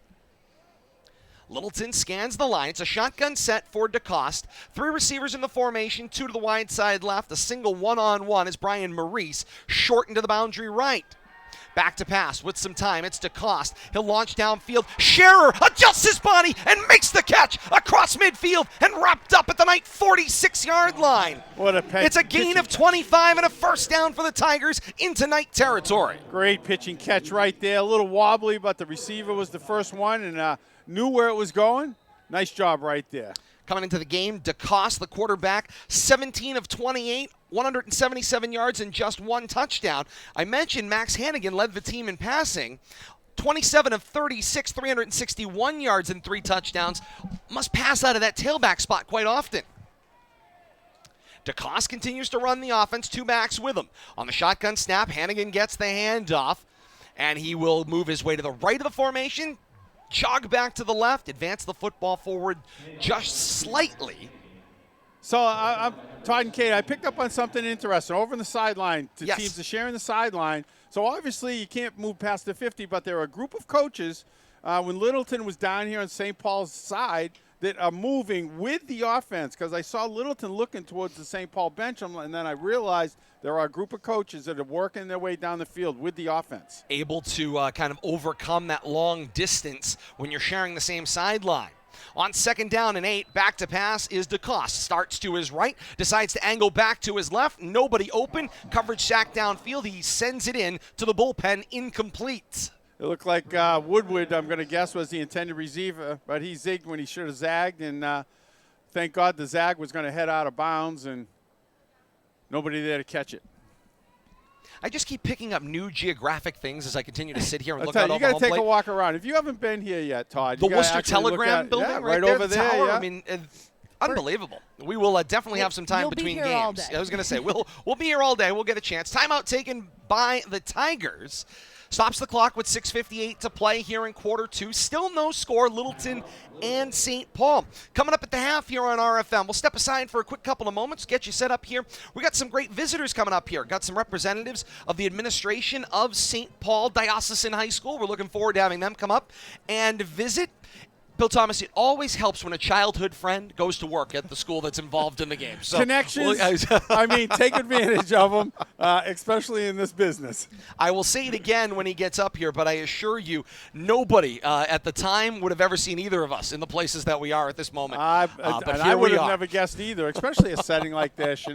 Littleton scans the line. It's a shotgun set for DeCoste. 3 receivers in the formation, 2 to the wide side left. A single one-on-one is Brian Maurice, short into the boundary right. Back to pass with some time. It's DeCoste. He'll launch downfield. Shearer adjusts his body and makes the catch across midfield and wrapped up at the Knight 46-yard line. What a It's a gain of 25 and a 1st down for the Tigers into Knight territory. Great pitching catch right there. A little wobbly, but the receiver was the first one and knew where it was going. Nice job right there. Coming into the game, DeCoste, the quarterback, 17 of 28, 177 yards and just 1 touchdown. I mentioned Max Hannigan led the team in passing. 27 of 36, 361 yards and 3 touchdowns. Must pass out of that tailback spot quite often. DeCoste continues to run the offense, 2 backs with him. On the shotgun snap, Hannigan gets the handoff. And he will move his way to the right of the formation, jog back to the left, advance the football forward just slightly. So, I'm Todd and Kate, I picked up on something interesting. Over on the sideline, Yes. teams are sharing the sideline. So, obviously, you can't move past the 50, but there are a group of coaches, when Littleton was down here on St. Paul's side, that are moving with the offense, because I saw Littleton looking towards the St. Paul bench, and then I realized there are a group of coaches that are working their way down the field with the offense. Able to kind of overcome that long distance when you're sharing the same sideline. On 2nd down and 8, back to pass is DeCoste. Starts to his right, decides to angle back to his left. Nobody open. Coverage sack downfield. He sends it in to the bullpen, incomplete. It looked like Woodward, I'm going to guess, was the intended receiver, but he zigged when he should have zagged, and thank God the zag was going to head out of bounds, and nobody there to catch it. I just keep picking up new geographic things as I continue to sit here and look You out over got to home take plate. a walk around. If you haven't been here yet, Todd, The you gotta Worcester actually look Telegram at, building yeah, right over the there. tower. Yeah. I mean, unbelievable. We will definitely have some time You'll be between here all games. day. I was going to say, we'll be here all day. We'll get a chance. Timeout taken by the Tigers. Stops the clock with 6:58 to play here in quarter 2. Still no score, Littleton and St. Paul. Coming up at the half here on RFM. We'll step aside for a quick couple of moments, get you set up here. We got some great visitors coming up here. Got some representatives of the administration of St. Paul Diocesan High School. We're looking forward to having them come up and visit. Bill Thomas, it always helps when a childhood friend goes to work at the school that's involved in the game. So, Connections, I mean, take advantage of them, especially in this business. I will say it again when he gets up here, but I assure you, nobody at the time would have ever seen either of us in the places that we are at this moment. But And here I would we have are. never guessed either, especially a setting like this.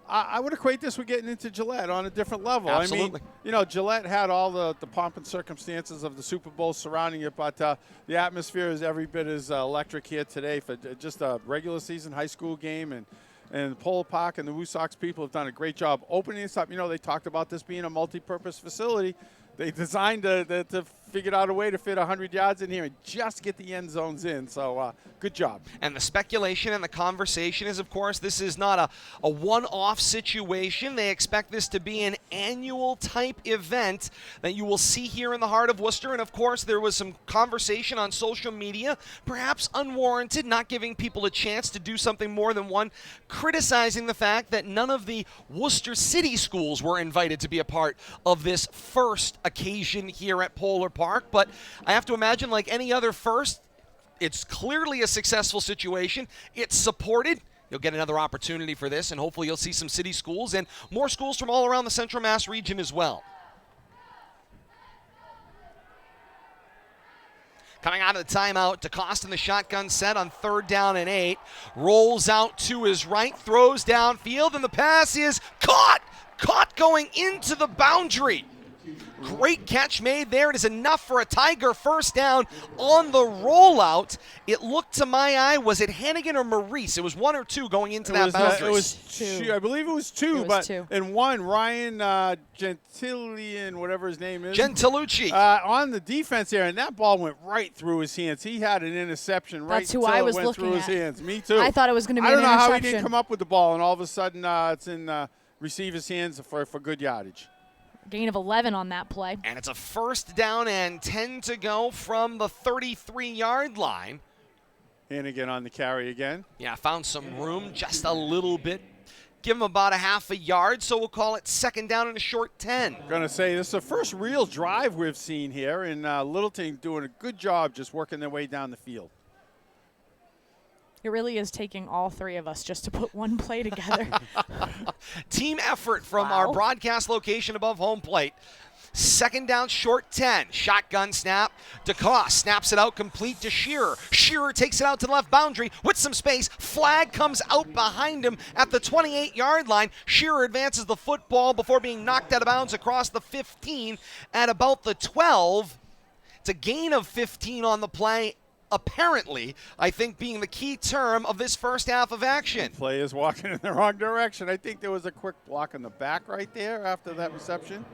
I would equate this with getting into Gillette on a different level. Absolutely. I mean, Gillette had all the pomp and circumstances of the Super Bowl surrounding it, but the atmosphere is every bit as electric here today for just a regular season high school game. And Polo Park and the Woo Sox people have done a great job opening this up. They talked about this being a multi-purpose facility. They designed to figure out a way to fit 100 yards in here and just get the end zones in. So, good job. And the speculation and the conversation is, of course, this is not a one-off situation. They expect this to be an annual type event that you will see here in the heart of Worcester. And, of course, there was some conversation on social media, perhaps unwarranted, not giving people a chance to do something more than one, criticizing the fact that none of the Worcester City schools were invited to be a part of this first occasion here at Polar Park. But I have to imagine, like any other first, it's clearly a successful situation. It's supported. You'll get another opportunity for this, and hopefully you'll see some city schools and more schools from all around the Central Mass region as well. Coming out of the timeout, DeCoste in the shotgun set on 3rd down and 8. Rolls out to his right, throws downfield, and the pass is caught! Caught going into the boundary. Great catch made there. It is enough for a Tiger first down on the rollout. It looked to my eye, was it Hannigan or Maurice? It was 1 or 2 going into that boundary. It was two. I believe it was two. It was two. And one, Ryan Gentilian, whatever his name is. Gentilucci. On the defense here, and that ball went right through his hands. He had an interception right That's who until I it was went looking through his at. hands. Me too. I thought it was going to be I an don't know how he interception. didn't come up with the ball, and all of a sudden it's in receiver's hands for good yardage. Gain of 11 on that play. And it's a 1st down and 10 to go from the 33-yard line. Hannigan on the carry again. Yeah, found some room just a little bit. Give him about a half a yard, so we'll call it 2nd down and a short 10. Going to say this is the first real drive we've seen here, and Littleton doing a good job just working their way down the field. It really is taking all three of us just to put one play together. Team effort from our broadcast location above home plate. 2nd down, short 10. Shotgun snap. DeCoste snaps it out complete to Shearer. Shearer takes it out to the left boundary with some space. Flag comes out behind him at the 28-yard line. Shearer advances the football before being knocked out of bounds across the 15 at about the 12. It's a gain of 15 on the play. Apparently, I think being the key term of this first half of action. Play is walking in the wrong direction. I think there was a quick block in the back right there after that reception.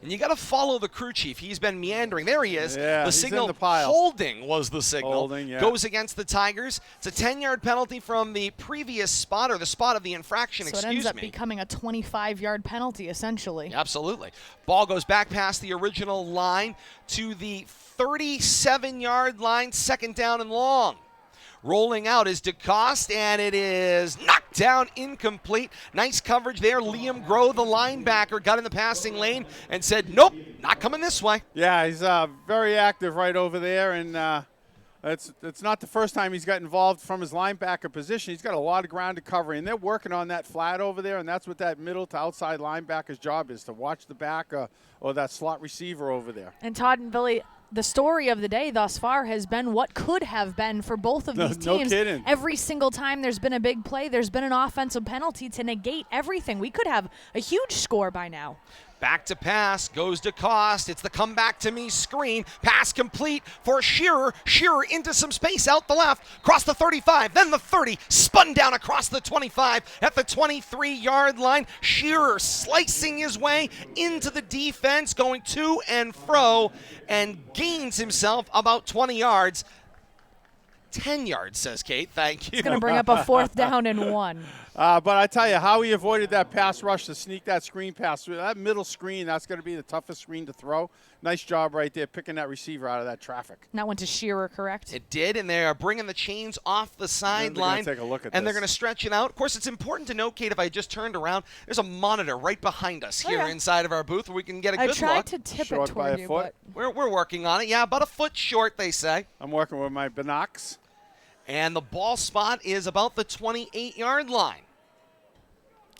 And you got to follow the crew chief. He's been meandering. There he is. Yeah, the he's signal in the pile. holding was the signal. Holding, yeah. Goes against the Tigers. It's a 10-yard penalty from the previous spot, or the spot of the infraction, So it ends up becoming a 25-yard penalty, essentially. Absolutely. Ball goes back past the original line to the 37-yard line, second down and long. Rolling out is DeCoste, and it is knocked down, incomplete. Nice coverage there. Liam Groh, the linebacker, got in the passing lane and said, nope, not coming this way. Yeah, he's very active right over there, and it's not the first time he's got involved from his linebacker position. He's got a lot of ground to cover, and they're working on that flat over there, and that's what that middle to outside linebacker's job is, to watch the back or that slot receiver over there. And Todd and Billy, the story of the day thus far has been what could have been for both of these teams. No kidding. Every single time there's been a big play, there's been an offensive penalty to negate everything. We could have a huge score by now. Back to pass, goes to Cost. It's the come back to me screen. Pass complete for Shearer. Shearer into some space out the left, across the 35, then the 30, spun down across the 25 at the 23-yard line. Shearer slicing his way into the defense, going to and fro, and gains himself about 20 yards. 10 yards, says Kate. Thank you. It's going to bring up a 4th down and 1. But I tell you, how he avoided that pass rush to sneak that screen pass through. That middle screen, that's going to be the toughest screen to throw. Nice job right there, picking that receiver out of that traffic. And that went to Shearer, correct? It did, and they are bringing the chains off the sideline. Take a look at and they're this. going to stretch it out. Of course, it's important to note, Kate, if I just turned around, there's a monitor right behind us here inside of our booth where we can get a good look. I tried to tip Short it by toward a you, foot. but We're working on it. Yeah, about a foot short, they say. I'm working with my binocs. And the ball spot is about the 28-yard line.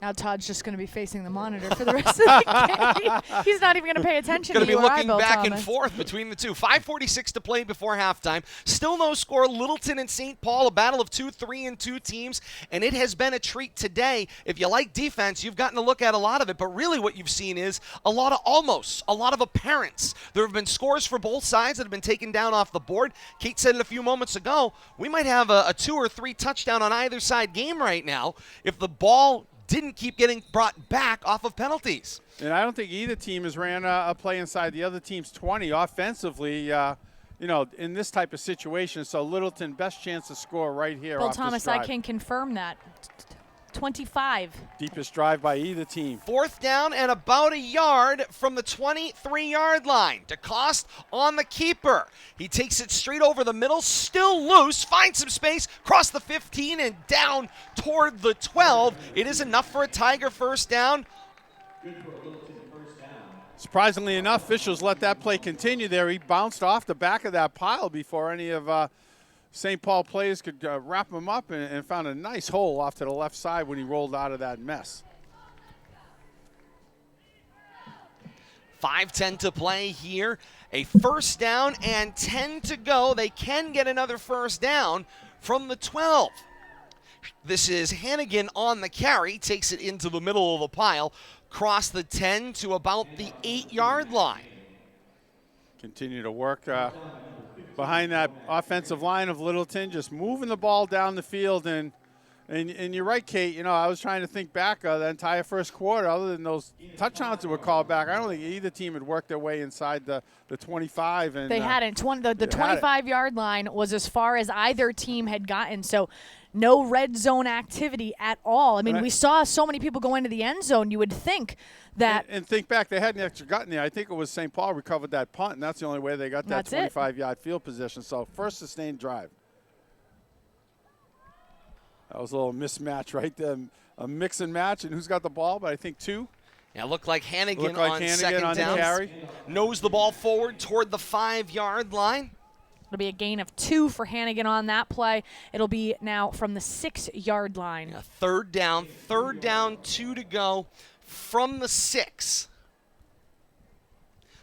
now Todd's just going to be facing the monitor for the rest of the game. He's not even going to pay attention to Going to you be or looking I, Bill back Thomas. and forth between the two. 5:46 to play before halftime. Still no score. Littleton and St. Paul, a battle of 2 3-2 teams, and it has been a treat today. If you like defense, you've gotten to look at a lot of it, but really what you've seen is a lot of almosts, a lot of apparents. There have been scores for both sides that have been taken down off the board. Kate said it a few moments ago, we might have a 2 or 3 touchdown on either side game right now if the ball didn't keep getting brought back off of penalties. And I don't think either team has ran a play inside the other team's 20 offensively, in this type of situation. So Littleton, best chance to score right here. Bill off Thomas, this drive. I can confirm that. 25. Deepest drive by either team. 4th down and about a yard from the 23-yard line. DeCoste on the keeper. He takes it straight over the middle, still loose, finds some space, cross the 15 and down toward the 12. It is enough for a Tiger first down. Surprisingly enough, officials let that play continue there. He bounced off the back of that pile before any of St. Paul players could wrap him up and found a nice hole off to the left side when he rolled out of that mess. 5:10 to play here. A first down and 10 to go. They can get another first down from the 12. This is Hannigan on the carry, takes it into the middle of the pile, cross the 10 to about the 8-yard line. Continue to work behind that offensive line of Littleton, just moving the ball down the field. And you're right, Kate. I was trying to think back the entire first quarter. Other than those touchdowns that were called back, I don't think either team had worked their way inside the 25. And They hadn't. The they had it. 25-yard line was as far as either team had gotten. So no red zone activity at all. I mean, Right. we saw so many people go into the end zone. You would think that And think back, they hadn't actually gotten there. I think it was St. Paul recovered that punt, and that's the only way they got that That's it. 25-yard field position. So first sustained drive. That was a little mismatch right there, a mix and match. And who's got the ball? But I think 2. Yeah, looked like Hannigan Looked like on Hannigan second on the down. carry. Knows the ball forward toward the 5-yard line. it'll be a gain of 2 for Hannigan on that play. It'll be now from the 6-yard line. A third down, 2 to go from the 6.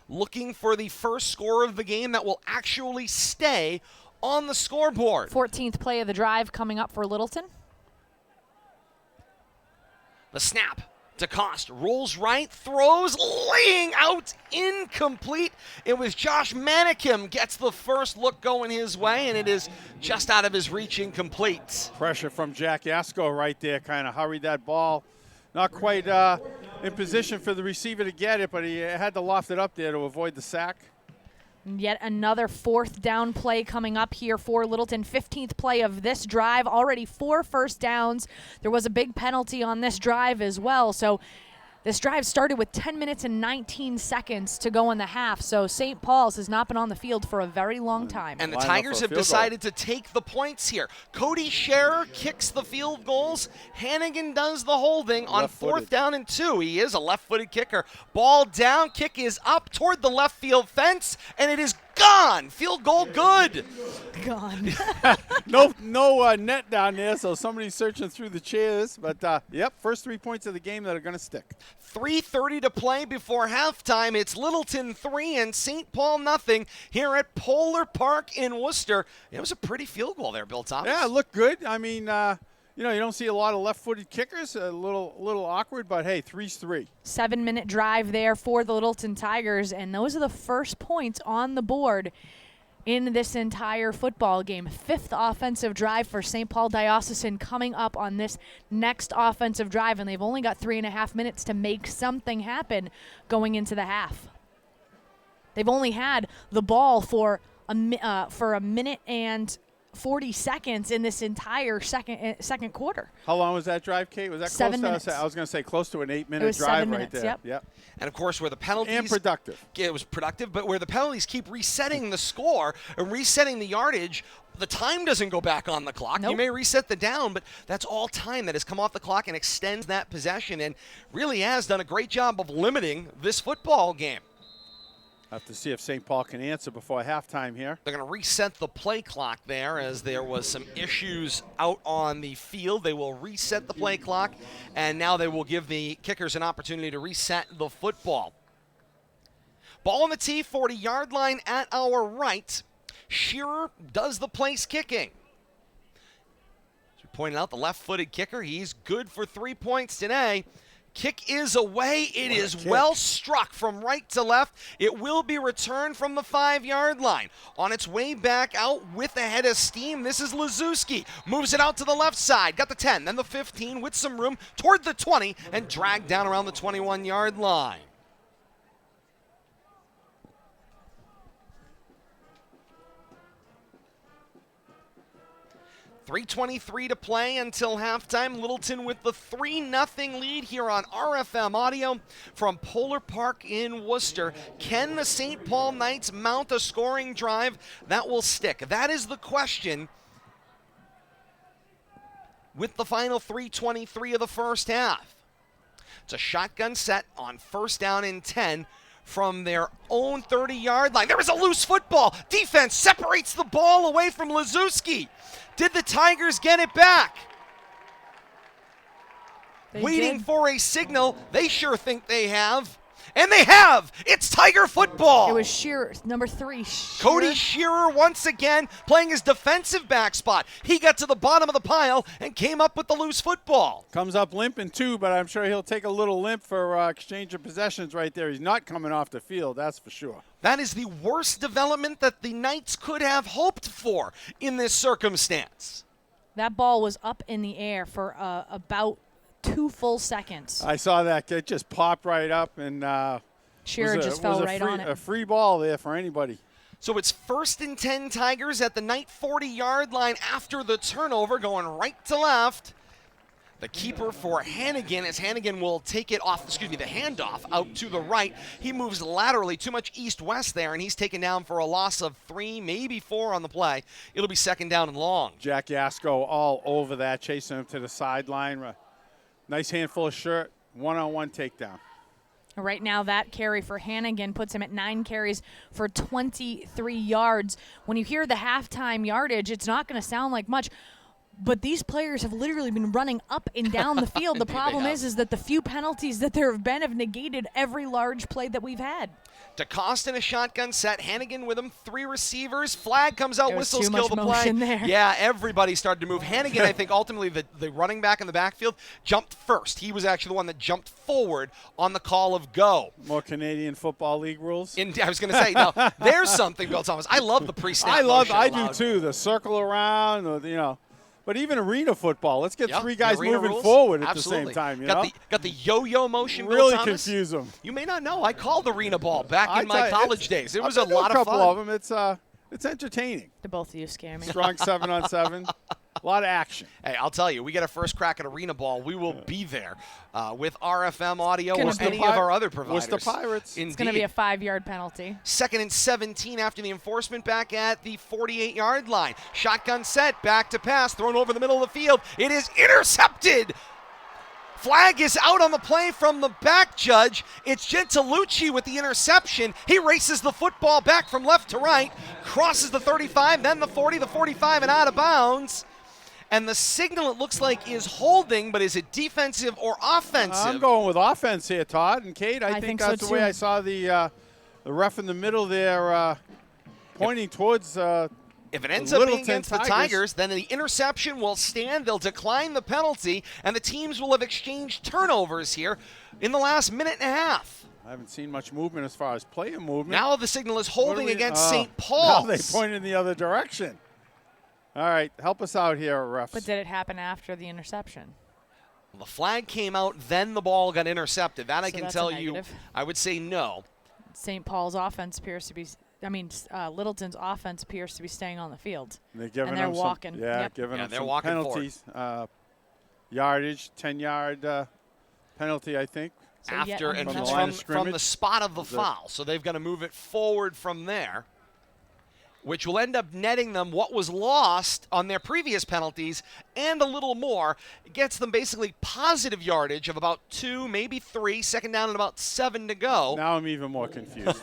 Looking for the first score of the game that will actually stay on the scoreboard. 14th play of the drive coming up for Littleton. The snap. DeCoste rolls right, throws, laying out, incomplete. It was Josh Manikim gets the first look going his way, and it is just out of his reach, incomplete. Pressure from Jack Yasko right there kind of hurried that ball. Not quite in position for the receiver to get it, but he had to loft it up there to avoid the sack. Yet another 4th down play coming up here for Littleton. 15th play of this drive. Already 4 first downs. There was a big penalty on this drive as well. So this drive started with 10 minutes and 19 seconds to go in the half. So St. Paul's has not been on the field for a very long time. And the Tigers have decided to take the points here. Cody Scherer kicks the field goals. Hannigan does the holding on 4th down and 2. He is a left-footed kicker. Ball down, kick is up toward the left field fence, and it is gone. Field goal good. Gone. No net down there, so somebody's searching through the chairs. But, yep, first 3 points of the game that are going to stick. 3:30 to play before halftime. It's Littleton 3 and St. Paul nothing here at Polar Park in Worcester. It was a pretty field goal there, Bill Thomas. Yeah, it looked good. I mean, you don't see a lot of left-footed kickers. A little awkward, but, hey, 3's 3. 7-minute drive there for the Littleton Tigers, and those are the first points on the board in this entire football game. 5th offensive drive for St. Paul Diocesan coming up on this next offensive drive, and they've only got 3.5 minutes to make something happen going into the half. They've only had the ball for a minute and 40 seconds in this entire second quarter. How long was that drive, Kate? Was that 7 close minutes. I was going to say close to an 8-minute drive right there. Yep. And, of course, where the penalties... And productive. It was productive, but where the penalties keep resetting the score and resetting the yardage, the time doesn't go back on the clock. Nope. You may reset the down, but that's all time that has come off the clock and extends that possession and really has done a great job of limiting this football game. Have to see if St. Paul can answer before halftime here. They're going to reset the play clock there as there was some issues out on the field. They will reset the play clock, and now they will give the kickers an opportunity to reset the football. Ball on the tee, 40-yard line at our right. Shearer does the place kicking. As we pointed out, the left-footed kicker, he's good for 3 points today. Kick is away. It is well struck from right to left. It will be returned from the 5-yard line. On its way back out with a head of steam, this is Lazewski. Moves it out to the left side. Got the 10, then the 15 with some room toward the 20 and dragged down around the 21-yard line. 3:23 to play until halftime. Littleton with the 3-0 lead here on RFM Audio from Polar Park in Worcester. Can the St. Paul Knights mount a scoring drive that will stick? That is the question with the final 3:23 of the first half. It's a shotgun set on 1st down and 10 from their own 30-yard line. There is a loose football. Defense separates the ball away from Lazewski. Did the Tigers get it back? Waiting for a signal. They sure think they have. And they have. It's Tiger football. It was Shearer, number 3. Cody Shearer once again playing his defensive back spot. He got to the bottom of the pile and came up with the loose football. Comes up limping too, but I'm sure he'll take a little limp for exchange of possessions right there. He's not coming off the field, that's for sure. That is the worst development that the Knights could have hoped for in this circumstance. That ball was up in the air for about 2 full seconds. I saw that. It just popped right up, and Shearer just fell right on it. A free ball there for anybody. So it's 1st and 10 Tigers at the Knight 40-yard line after the turnover, going right to left. The keeper for Hannigan, as Hannigan will take it off, the handoff out to the right. He moves laterally too much east-west there, and he's taken down for a loss of 3, maybe 4 on the play. It'll be 2nd down and long. Jack Yasko all over that, chasing him to the sideline. Nice handful of shirt, one-on-one takedown. Right now, that carry for Hannigan puts him at 9 carries for 23 yards. When you hear the halftime yardage, it's not going to sound like much, but these players have literally been running up and down the field. The problem is that the few penalties that there have been have negated every large play that we've had. DeCosta in a shotgun set. Hannigan with him. 3 receivers. Flag comes out. Whistles kill the play. Motion there. Yeah, everybody started to move. Hannigan, I think, ultimately the running back in the backfield jumped first. He was actually the one that jumped forward on the call of go. More Canadian Football League rules. I was going to say, no, there's something, Bill Thomas. I love the pre-snap motion I do allowed. too. The circle around, But even arena football, let's get Yep, three the guys arena moving rules. forward at Absolutely. the same time. You got know? got the yo-yo motion. Bill Really Thomas. confuse them. You may not know. I called arena ball back in my college days. It was a I've been to lot of a couple fun. of them. It's entertaining. The both of you scare me. Strong 7-on-7. A lot of action. Hey, I'll tell you, we get a first crack at arena ball. We will be there with RFM audio or any of our other providers. Worcester Pirates. It's going to be a 5-yard penalty. 2nd and 17 after the enforcement back at the 48-yard line. Shotgun set, back to pass, thrown over the middle of the field. It is intercepted. Flag is out on the play from the back judge. It's Gentilucci with the interception. He races the football back from left to right, crosses the 35, then the 40, the 45, and out of bounds. And the signal, it looks like, is holding, but is it defensive or offensive? I'm going with offense here, Todd and Kate. I think so that's the way too. I saw the ref in the middle there pointing towards If it ends up being Littleton against the Tigers, then the interception will stand. They'll decline the penalty, and the teams will have exchanged turnovers here in the last minute and a half. I haven't seen much movement as far as player movement. Now the signal is holding against St. Now Paul's. they point in the other direction. All right, help us out here, refs. But did it happen after the interception? The flag came out, then the ball got intercepted. That I So can that's tell a you. negative. I would say no. St. Paul's offense appears to be Littleton's offense appears to be staying on the field. They're giving and they're them walking. Some, Yep. giving them they're some walking penalties. Yardage, 10-yard penalty, I think. So After yet and From the it's line of from scrimmage? the spot of the Is it- foul. So they've got to move it forward from there, which will end up netting them what was lost on their previous penalties and a little more. It gets them basically positive yardage of about 2, maybe 3, second down and about 7 to go. Now I'm even more confused.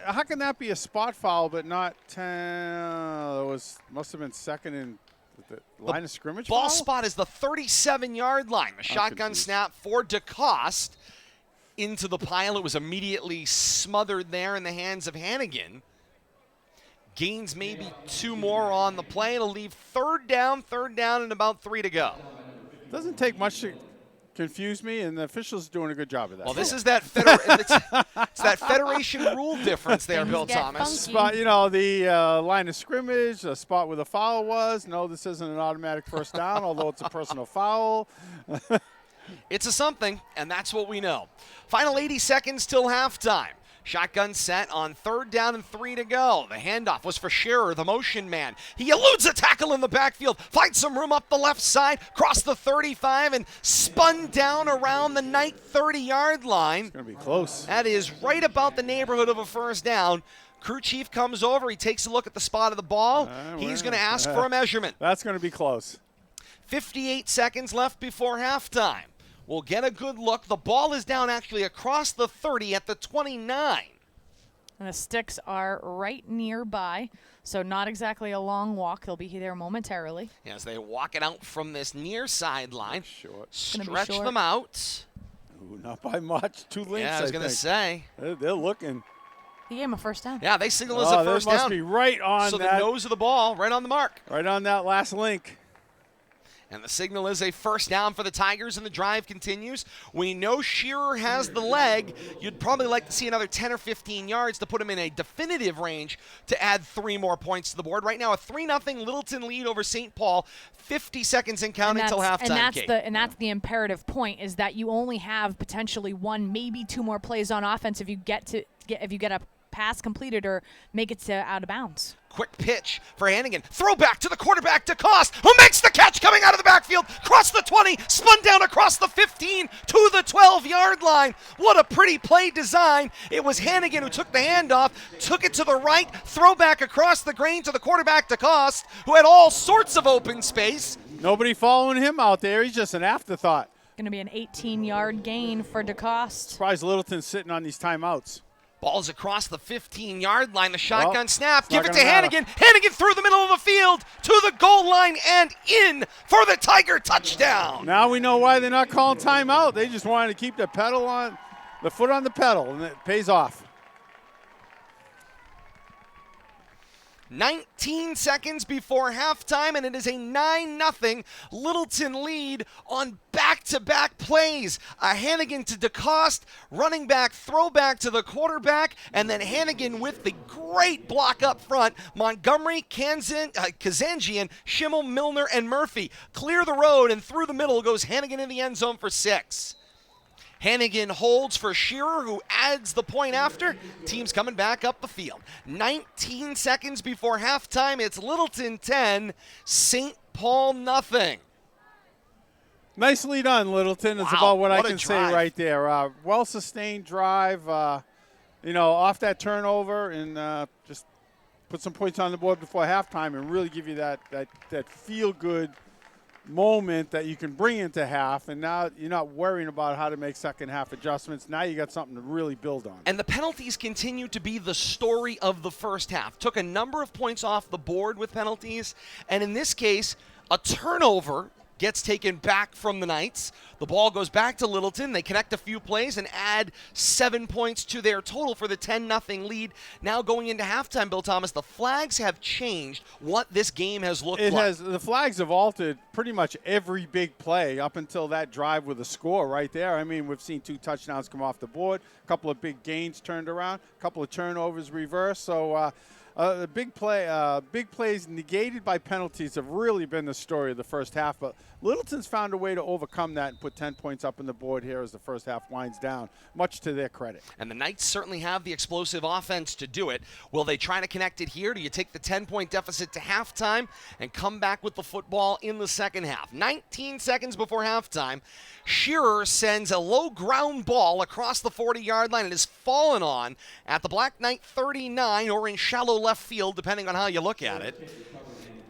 How can that be a spot foul but not 10? Must have been second and the line of scrimmage Ball foul? spot is the 37-yard line. The shotgun confused. snap for DeCoste into the pile. It was immediately smothered there in the hands of Hannigan. Gains maybe 2 more on the play. It'll leave third down, and about 3 to go. Doesn't take much to confuse me, and the officials are doing a good job of that. Well, this is that it's that federation rule difference there, Things Bill get Thomas. funky. spot, the line of scrimmage, the spot where the foul was. No, this isn't an automatic first down, although it's a personal foul. It's a something, and that's what we know. Final 80 seconds till halftime. Shotgun set on 3rd down and 3 to go. The handoff was for Scherer, the motion man. He eludes a tackle in the backfield, finds some room up the left side, crossed the 35, and spun down around the night 30-yard line. It's going to be close. That is right about the neighborhood of a first down. Crew chief comes over. He takes a look at the spot of the ball. He's going to ask for a measurement. That's going to be close. 58 seconds left before halftime. We'll get a good look. The ball is down actually across the 30 at the 29. And the sticks are right nearby, so not exactly a long walk. They'll be there momentarily. As they walk it out from this near sideline. Short. gonna be Stretch short. them out. Ooh, not by much. 2 lengths, Yeah, I was going to think. say. They're looking. He gave him a first down. Yeah, they signal as a first they must down. be right on So that. the nose of the ball, right on the mark. Right on that last link. And the signal is a first down for the Tigers, and the drive continues. We know Shearer has the leg. You'd probably like to see another 10 or 15 yards to put him in a definitive range to add 3 more points to the board. Right now, a 3-0 Littleton lead over St. Paul. 50 seconds and counting until halftime. And that's the imperative point, is that you only have potentially 1, maybe 2 more plays on offense if you get a pass completed or make it to out of bounds. Quick pitch for Hannigan. Throw back to the quarterback, DeCoste, who makes the catch coming out of the backfield. Cross the 20, spun down across the 15 to the 12-yard line. What a pretty play design. It was Hannigan who took the handoff, took it to the right, throw back across the grain to the quarterback, DeCoste, who had all sorts of open space. Nobody following him out there. He's just an afterthought. Going to be an 18-yard gain for DeCoste. Surprised Littleton's sitting on these timeouts. Ball's across the 15-yard line. The shotgun snap. it's Give not it to gonna matter. Hannigan. Hannigan through the middle of the field to the goal line and in for the Tiger touchdown. Now we know why they're not calling timeout. They just wanted to keep the foot on the pedal, and it pays off. 19 seconds before halftime, and it is a 9-0 Littleton lead on back-to-back plays. A Hannigan to DeCoste, running back, throwback to the quarterback, and then Hannigan with the great block up front. Montgomery, Kazanjian, Schimmel, Milner, and Murphy clear the road, and through the middle goes Hannigan in the end zone for 6. Hannigan holds for Shearer, who adds the point after. Team's coming back up the field. 19 seconds before halftime, it's Littleton 10, St. Paul nothing. Nicely done, Littleton. It's Wow, about what I what a can say drive. right there. Well-sustained drive, off that turnover, and just put some points on the board before halftime and really give you that feel-good moment that you can bring into half, and now you're not worrying about how to make second half adjustments. Now you got something to really build on. And the penalties continue to be the story of the first half. Took a number of points off the board with penalties, and in this case, a turnover gets taken back from the Knights. The ball goes back to Littleton. They connect a few plays and add 7 points to their total for the 10-0 lead. Now going into halftime, Bill Thomas, the flags have changed what this game has looked like. The flags have altered pretty much every big play up until that drive with a score right there. I mean, we've seen 2 touchdowns come off the board, a couple of big gains turned around, a couple of turnovers reversed. So the big plays negated by penalties have really been the story of the first half. But Littleton's found a way to overcome that and put 10 points up on the board here as the first half winds down, much to their credit. And the Knights certainly have the explosive offense to do it. Will they try to connect it here? Do you take the 10-point deficit to halftime and come back with the football in the second half? 19 seconds before halftime, Shearer sends a low ground ball across the 40-yard line. It is fallen on at the Black Knight 39 or in shallow left field, depending on how you look at it.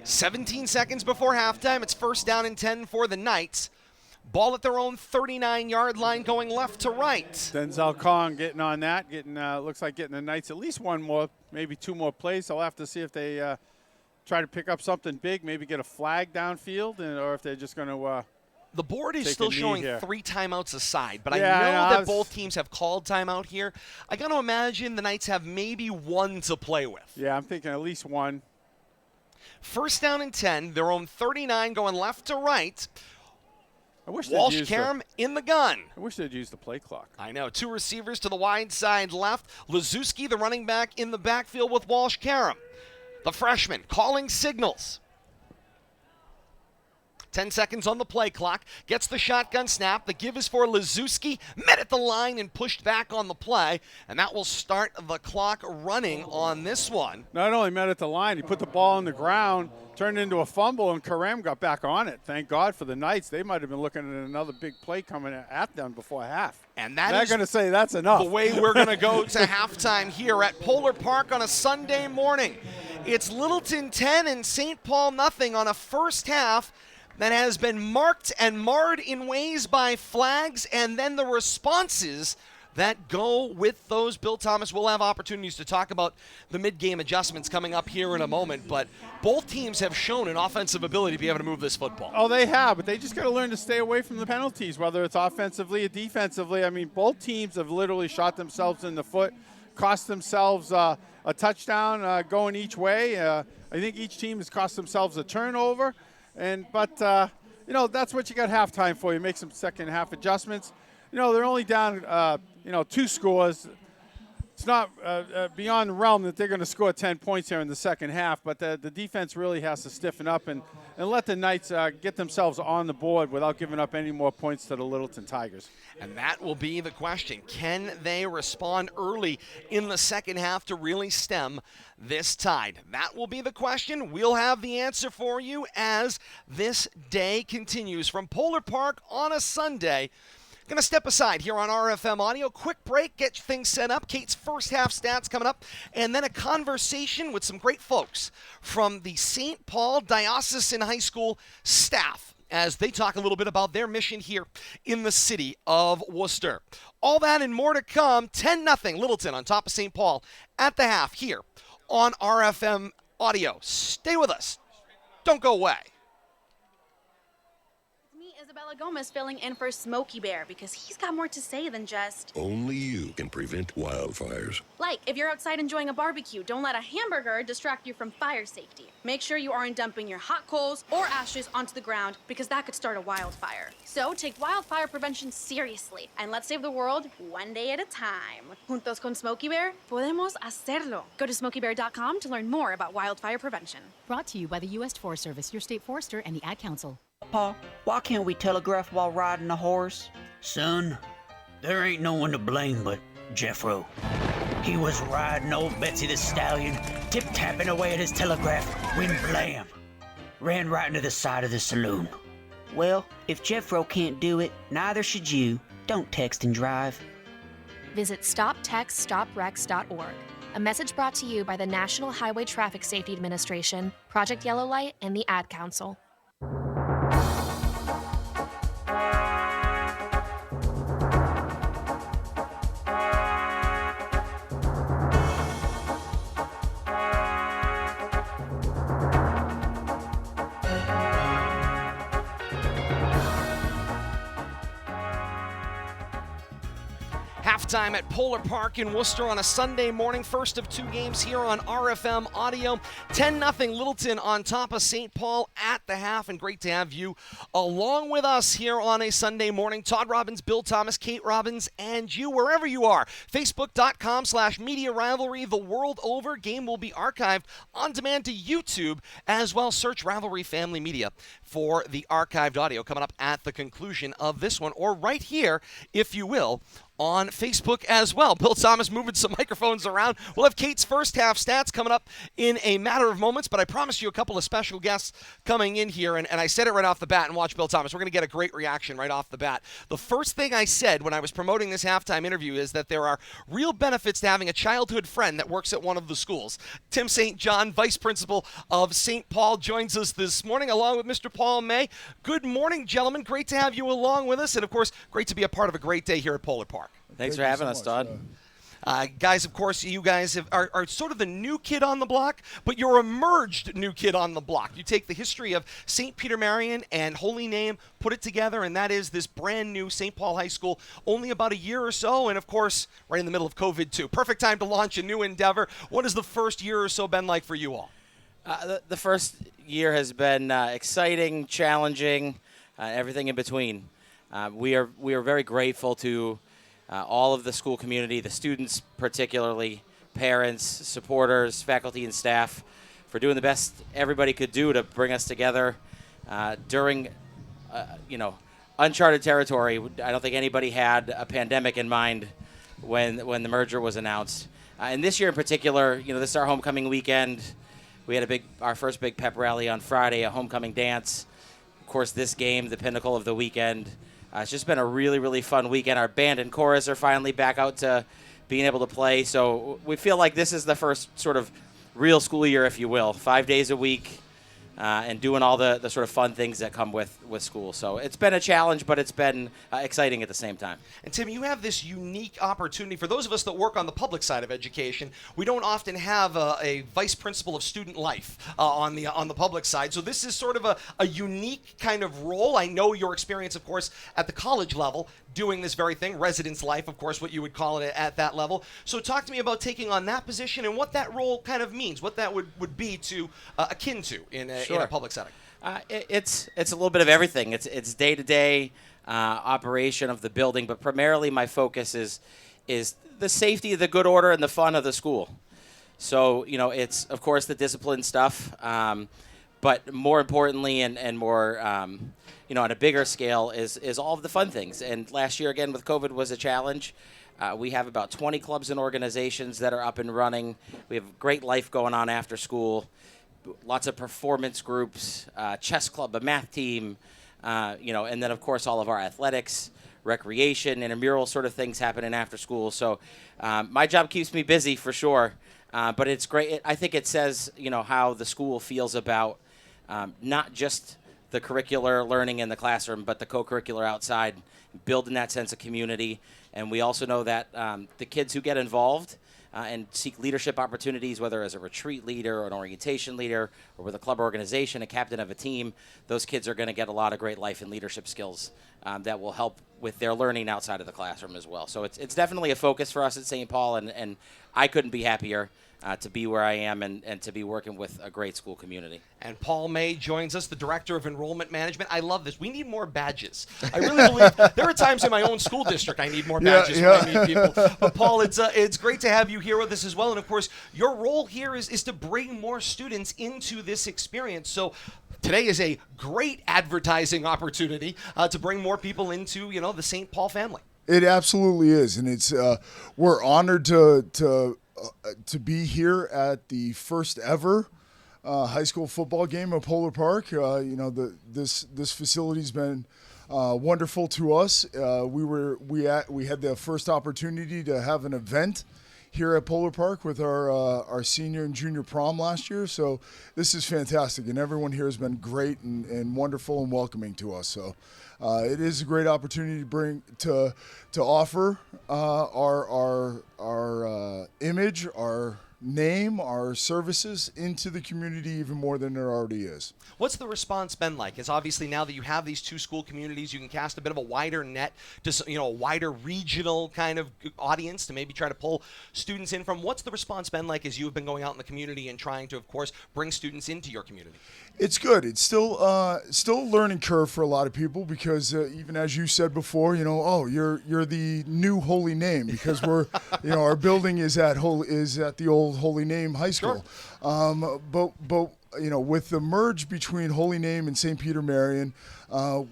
17 seconds before halftime, it's first down and 10 for the Knights. Ball at their own 39-yard line going left to right. Denzel Kong getting on that, looks like getting the Knights at least one more, maybe 2 more plays. I'll have to see if they try to pick up something big, maybe get a flag downfield, or if they're just going to the board is still showing here. 3 timeouts aside, but Yeah, I know I that was- both teams have called timeout here. I got to imagine the Knights have maybe 1 to play with. Yeah, I'm thinking at least 1. First down and 10, their own 39 going left to right. I wish they'd Walsh use Karam in the gun. I wish they'd use the play clock. I know. 2 receivers to the wide side left. Lazuski, the running back, in the backfield with Walsh Karam. The freshman calling signals. 10 seconds on the play clock. Gets the shotgun snap. The give is for Lazuski. Met at the line and pushed back on the play. And that will start the clock running on this one. Not only met at the line, he put the ball on the ground, turned into a fumble, and Karam got back on it. Thank God for the Knights. They might have been looking at another big play coming at them before half. And that They're is going to say that's enough. the way we're going to go to halftime here at Polar Park on a Sunday morning. It's Littleton 10 and St. Paul nothing on a first half that has been marked and marred in ways by flags and then the responses that go with those. Bill Thomas will have opportunities to talk about the mid-game adjustments coming up here in a moment, but both teams have shown an offensive ability to be able to move this football. Oh, they have, but they just got to learn to stay away from the penalties, whether it's offensively or defensively. I mean, both teams have literally shot themselves in the foot, cost themselves a touchdown going each way. I think each team has cost themselves a turnover. But that's what you got halftime for. You make some second half adjustments. They're only down, 2 scores. It's not beyond the realm that they're going to score 10 points here in the second half, but the defense really has to stiffen up and let the Knights get themselves on the board without giving up any more points to the Littleton Tigers. And that will be the question. Can they respond early in the second half to really stem this tide? That will be the question. We'll have the answer for you as this day continues. From Polar Park on a Sunday, going to step aside here on RFM Audio. Quick break, get things set up. Kate's first half stats coming up. And then a conversation with some great folks from the St. Paul Diocesan High School staff as they talk a little bit about their mission here in the city of Worcester. All that and more to come. 10-0 Littleton on top of St. Paul at the half here on RFM Audio. Stay with us. Don't go away. Me as a Isabella Gomez filling in for Smokey Bear because he's got more to say than just... Only you can prevent wildfires. Like, if you're outside enjoying a barbecue, don't let a hamburger distract you from fire safety. Make sure you aren't dumping your hot coals or ashes onto the ground because that could start a wildfire. So take wildfire prevention seriously and let's save the world one day at a time. Juntos con Smokey Bear, podemos hacerlo. Go to smokeybear.com to learn more about wildfire prevention. Brought to you by the U.S. Forest Service, your state forester, and the Ad Council. Pa, why can't we telegraph while riding a horse? Son, there ain't no one to blame but Jeffro. He was riding old Betsy the Stallion, tip-tapping away at his telegraph, when blam! Ran right into the side of the saloon. Well, if Jeffro can't do it, neither should you. Don't text and drive. Visit StopTextStopWrecks.org. A message brought to you by the National Highway Traffic Safety Administration, Project Yellow Light, and the Ad Council. Halftime at Polar Park in Worcester on a Sunday morning. First of 2 games here on RFM Audio. 10-0 Littleton on top of St. Paul at the half. And great to have you along with us here on a Sunday morning. Todd Robbins, Bill Thomas, Kate Robbins, and you, wherever you are. Facebook.com/Media Rivalry the world over. Game will be archived on demand to YouTube as well. Search Rivalry Family Media for the archived audio coming up at the conclusion of this one, or right here, if you will, on Facebook as well. Bill Thomas moving some microphones around. We'll have Kate's first half stats coming up in a matter of moments, but I promised you a couple of special guests coming in here, and I said it right off the bat, and watch Bill Thomas. We're going to get a great reaction right off the bat. The first thing I said when I was promoting this halftime interview is that there are real benefits to having a childhood friend that works at one of the schools. Tim St. John, Vice Principal of St. Paul, joins us this morning along with Mr. Paul May. Good morning, gentlemen. Great to have you along with us, and of course, great to be a part of a great day here at Polar Park. Thanks for having us, Todd. Guys, of course, you guys are sort of the new kid on the block, but you're a merged new kid on the block. You take the history of St. Peter Marion and Holy Name, put it together, and that is this brand new St. Paul High School, only about a year or so, and of course, right in the middle of COVID too. Perfect time to launch a new endeavor. What has the first year or so been like for you all? The first year has been exciting, challenging, everything in between. We are very grateful to all of the school community, the students particularly, parents, supporters, faculty, and staff for doing the best everybody could do to bring us together during, uncharted territory. I don't think anybody had a pandemic in mind when the merger was announced. And this year in particular, this is our homecoming weekend. We had our first big pep rally on Friday, a homecoming dance. Of course, this game, the pinnacle of the weekend. It's just been a really, really fun weekend. Our band and chorus are finally back out to being able to play. So we feel like this is the first sort of real school year, if you will. 5 days a week and doing all the sort of fun things that come with school. So it's been a challenge, but it's been exciting at the same time. And Tim, you have this unique opportunity. For those of us that work on the public side of education, we don't often have a vice principal of student life on the public side. So this is sort of a unique kind of role. I know your experience, of course, at the college level, doing this very thing, residence life, of course, what you would call it at that level. So talk to me about taking on that position and what that role kind of means, what that would be to akin to in a public setting. It's a little bit of everything. It's day-to-day operation of the building, but primarily my focus is the safety, the good order, and the fun of the school. So, it's, of course, the discipline stuff, but more importantly and more, on a bigger scale is all of the fun things. And last year, again, with COVID was a challenge. We have about 20 clubs and organizations that are up and running. We have great life going on after school. Lots of performance groups, chess club, a math team, and then, of course, all of our athletics, recreation, intramural sort of things happening after school. So my job keeps me busy for sure, but it's great. I think it says, how the school feels about not just the curricular learning in the classroom, but the co-curricular outside, building that sense of community. And we also know that the kids who get involved, and seek leadership opportunities, whether as a retreat leader or an orientation leader or with a club organization, a captain of a team, those kids are going to get a lot of great life and leadership skills that will help with their learning outside of the classroom as well. So it's definitely a focus for us at St. Paul, and I couldn't be happier to be where I am and to be working with a great school community. And Paul May joins us, the Director of Enrollment Management. I love this. We need more badges. I really believe there are times in my own school district I need more badges when I meet people. But Paul, it's great to have you here with us as well. And of course, your role here is to bring more students into this experience. So today is a great advertising opportunity to bring more people into, the St. Paul family. It absolutely is, and it's we're honored to be here at the first ever high school football game at Polar Park. This facility's been wonderful to us. We had the first opportunity to have an event here at Polar Park with our senior and junior prom last year. So this is fantastic, and everyone here has been great and wonderful and welcoming to us. So it is a great opportunity to offer our image, our name, our services into the community even more than there already is. What's the response been like? It's obviously now that you have these two school communities, you can cast a bit of a wider net to a wider regional kind of audience to maybe try to pull students in from. What's the response been like as you have been going out in the community and trying to, of course, bring students into your community? It's good. It's still a learning curve for a lot of people because even as you said before, you're the new Holy Name because we're our building is at the old Holy Name High School. Sure. But with the merge between Holy Name and St. Peter Marian,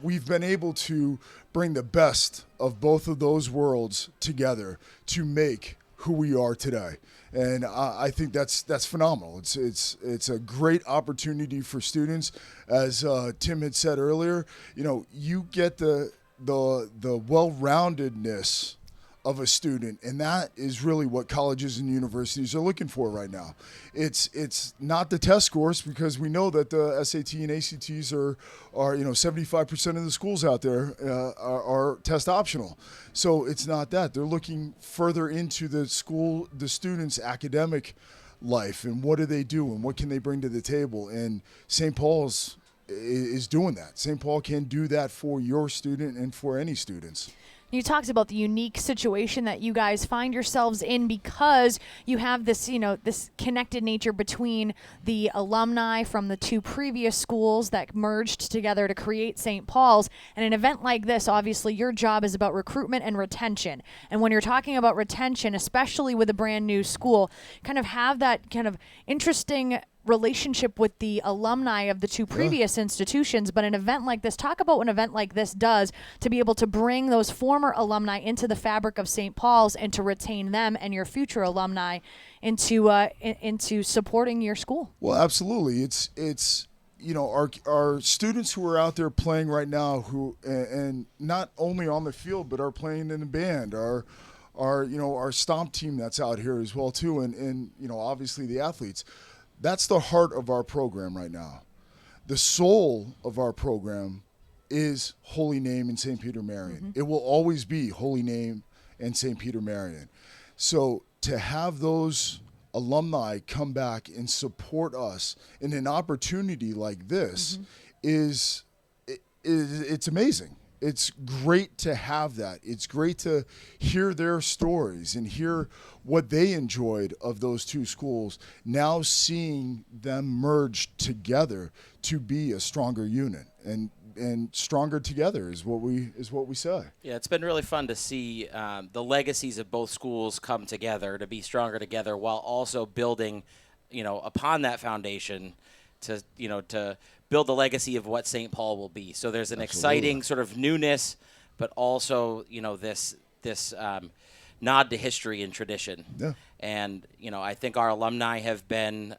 we've been able to bring the best of both of those worlds together to make who we are today. And I think that's phenomenal. It's a great opportunity for students. As Tim had said earlier, you get the well-roundedness of a student, and that is really what colleges and universities are looking for right now. It's not the test scores because we know that the SAT and ACTs are 75% of the schools out there are test optional. So it's not that. They're looking further into the student's academic life and what do they do and what can they bring to the table. And St. Paul's is doing that. St. Paul can do that for your student and for any students. You talked about the unique situation that you guys find yourselves in because you have this, this connected nature between the alumni from the two previous schools that merged together to create St. Paul's. And an event like this, obviously, your job is about recruitment and retention. And when you're talking about retention, especially with a brand new school, kind of have that kind of interesting relationship with the alumni of the two previous institutions. But an event like this, talk about what an event like this does to be able to bring those former alumni into the fabric of St. Paul's and to retain them and your future alumni into supporting your school. Well, absolutely. It's our students who are out there playing right now who and not only on the field but are playing in the band, our stomp team that's out here as well too, and obviously the athletes. That's the heart of our program right now. The soul of our program is Holy Name and St. Peter Marian. Mm-hmm. It will always be Holy Name and St. Peter Marian. So to have those alumni come back and support us in an opportunity like this it's amazing. It's great to have that. It's great to hear their stories and hear what they enjoyed of those two schools. Now seeing them merge together to be a stronger unit, and stronger together is what we say. Yeah, it's been really fun to see the legacies of both schools come together to be stronger together while also building, upon that foundation to build the legacy of what St. Paul will be. So there's an exciting sort of newness, but also, this nod to history and tradition. Yeah. And, I think our alumni have been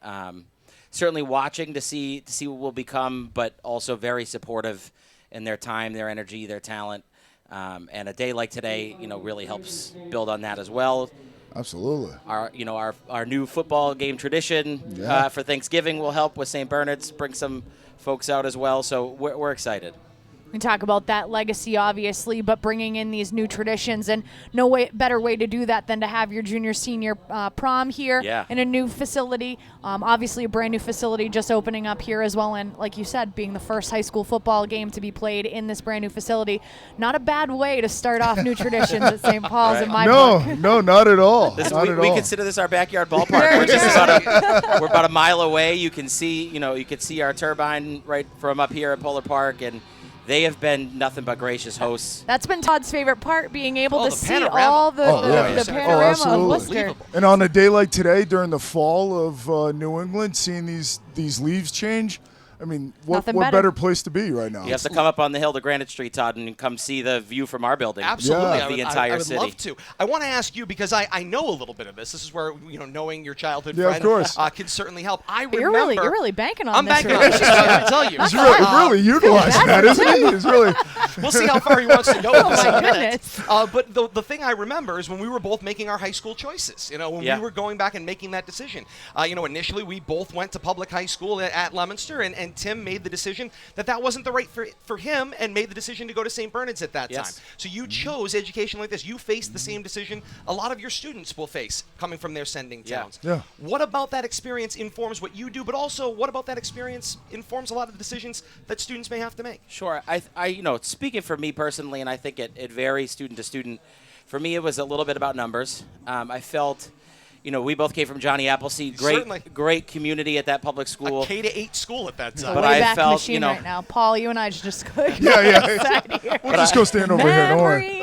certainly watching to see what will become, but also very supportive in their time, their energy, their talent. And a day like today, really helps build on that as well. Absolutely. Our new football game tradition for Thanksgiving will help with St. Bernard's, bring some folks out as well. So we're excited. We talk about that legacy, obviously, but bringing in these new traditions, and no better way to do that than to have your junior-senior prom here in a new facility. Obviously, a brand new facility just opening up here as well, and like you said, being the first high school football game to be played in this brand new facility. Not a bad way to start off new traditions at St. Paul's in my book. No, not at all. We consider this our backyard ballpark. We're about a mile away. You can see our turbine right from up here at Polar Park, and they have been nothing but gracious hosts. That's been Todd's favorite part, being able to see panorama. all the panorama of Worcester. And on a day like today, during the fall of New England, seeing these leaves change, I mean, what better place to be right now? You have to come up on the hill to Granite Street, Todd, and come see the view from our building. Absolutely. Of the entire city. I would love to. I want to ask you, because I know a little bit of this. This is where, knowing your childhood of friend course. Can certainly help. I remember. You're really banking on I'm this. banking on this. I tell you. He's really utilizing that, isn't he? He's really. We'll see how far he wants to go. Oh, my goodness. But the thing I remember is when we were both making our high school choices. When we were going back and making that decision. Initially we both went to public high school at Leominster, and Tim made the decision that wasn't the right for him, and made the decision to go to St. Bernard's at that time. So you chose education like this. You faced the same decision a lot of your students will face coming from their sending towns. Yeah. What about that experience informs what you do, but also what about that experience informs a lot of the decisions that students may have to make? Sure. I speaking for me personally, and I think it varies student to student. For me, it was a little bit about numbers. I felt, we both came from Johnny Appleseed. Great community at that public school. A K-8 school at that time. But Way I back felt, machine right now. Paul, you and I should just go. We'll just go stand over here. Don't worry.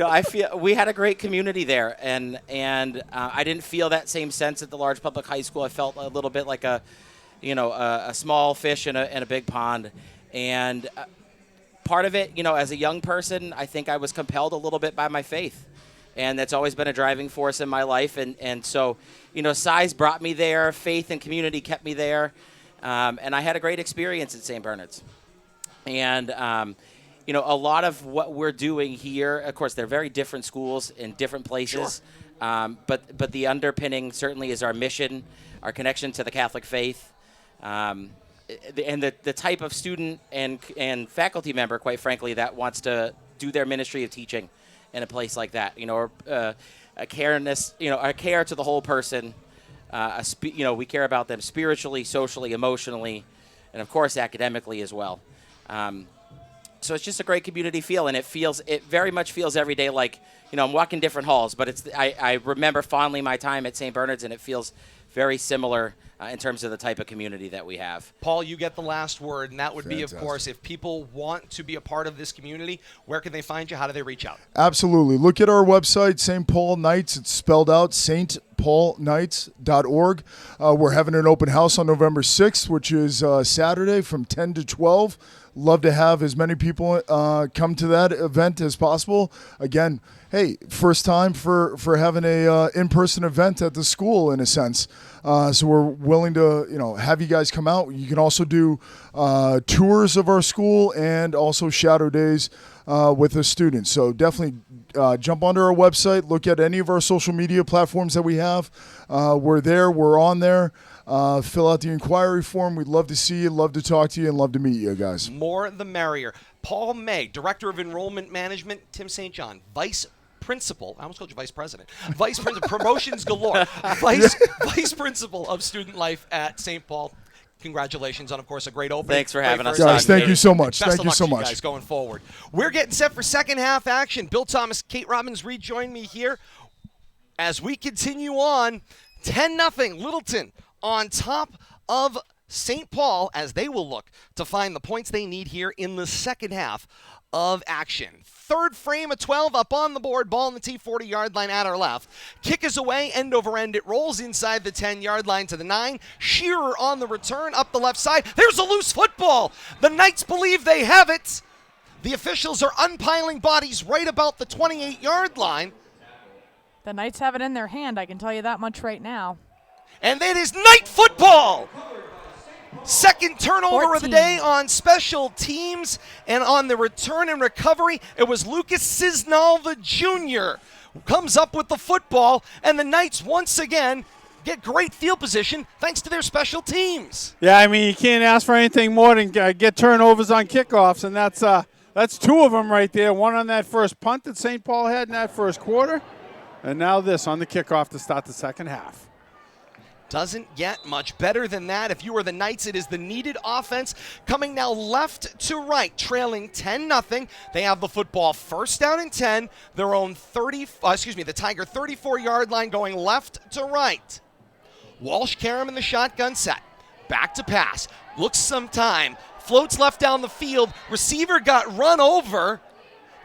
I feel we had a great community there, and I didn't feel that same sense at the large public high school. I felt a little bit like a small fish in a big pond, and part of it, as a young person, I think I was compelled a little bit by my faith. And that's always been a driving force in my life. And so, size brought me there. Faith and community kept me there. And I had a great experience at St. Bernard's. And, a lot of what we're doing here, of course, they're very different schools in different places. Sure. But the underpinning certainly is our mission, our connection to the Catholic faith, and the type of student and faculty member, quite frankly, that wants to do their ministry of teaching in a place like that, a careness, a care to the whole person. We care about them spiritually, socially, emotionally, and of course academically as well. So it's just a great community feel, and it very much feels every day like, I'm walking different halls, but I remember fondly my time at St. Bernard's, and it feels very similar in terms of the type of community that we have. Paul, you get the last word, and that would be, of course, if people want to be a part of this community, where can they find you? How do they reach out? Absolutely. Look at our website, St. Paul Knights. It's spelled out, stpaulknights.org. We're having an open house on November 6th, which is Saturday from 10 to 12. Love to have as many people come to that event as possible. Again, hey, first time for having a in-person event at the school, in a sense. So we're willing to have you guys come out. You can also do tours of our school and also shadow days with the students. So definitely jump onto our website, look at any of our social media platforms that we have. We're there. We're on there. Fill out the inquiry form. We'd love to see you, love to talk to you, and love to meet you guys. More the merrier. Paul May, Director of Enrollment Management. Tim St. John, Vice Principal. I almost called you Vice President. Vice Principal, promotions galore. Vice Principal of Student Life at St. Paul. Congratulations on, of course, a great opening. Thanks for having us. Guys, thank you so much. Best Thank of you luck so to much. guys going forward. We're getting set for second half action. Bill Thomas, Kate Robbins rejoin me here as we continue on. 10-0 Littleton on top of St. Paul as they will look to find the points they need here in the second half of action. Third frame of 12 up on the board. Ball in the T40-yard line at our left. Kick is away, end over end. It rolls inside the 10-yard line to the 9. Shearer on the return up the left side. There's a loose football. The Knights believe they have it. The officials are unpiling bodies right about the 28-yard line. The Knights have it in their hand, I can tell you that much right now. And it is Knight football. Second turnover 14. of the day on special teams, and on the return and recovery, it was Lucas Cisnalva Jr. who comes up with the football, and the Knights once again get great field position thanks to their special teams. Yeah, I mean, you can't ask for anything more than get turnovers on kickoffs, and that's two of them right there. One on that first punt that St. Paul had in that first quarter, and now this on the kickoff to start the second half. Doesn't get much better than that. If you are the Knights, it is the needed offense coming now left to right, trailing 10-0. They have the football first down and 10, their own the Tiger 34-yard line going left to right. Walsh Karam in the shotgun set. Back to pass. Looks some time. Floats left down the field. Receiver got run over.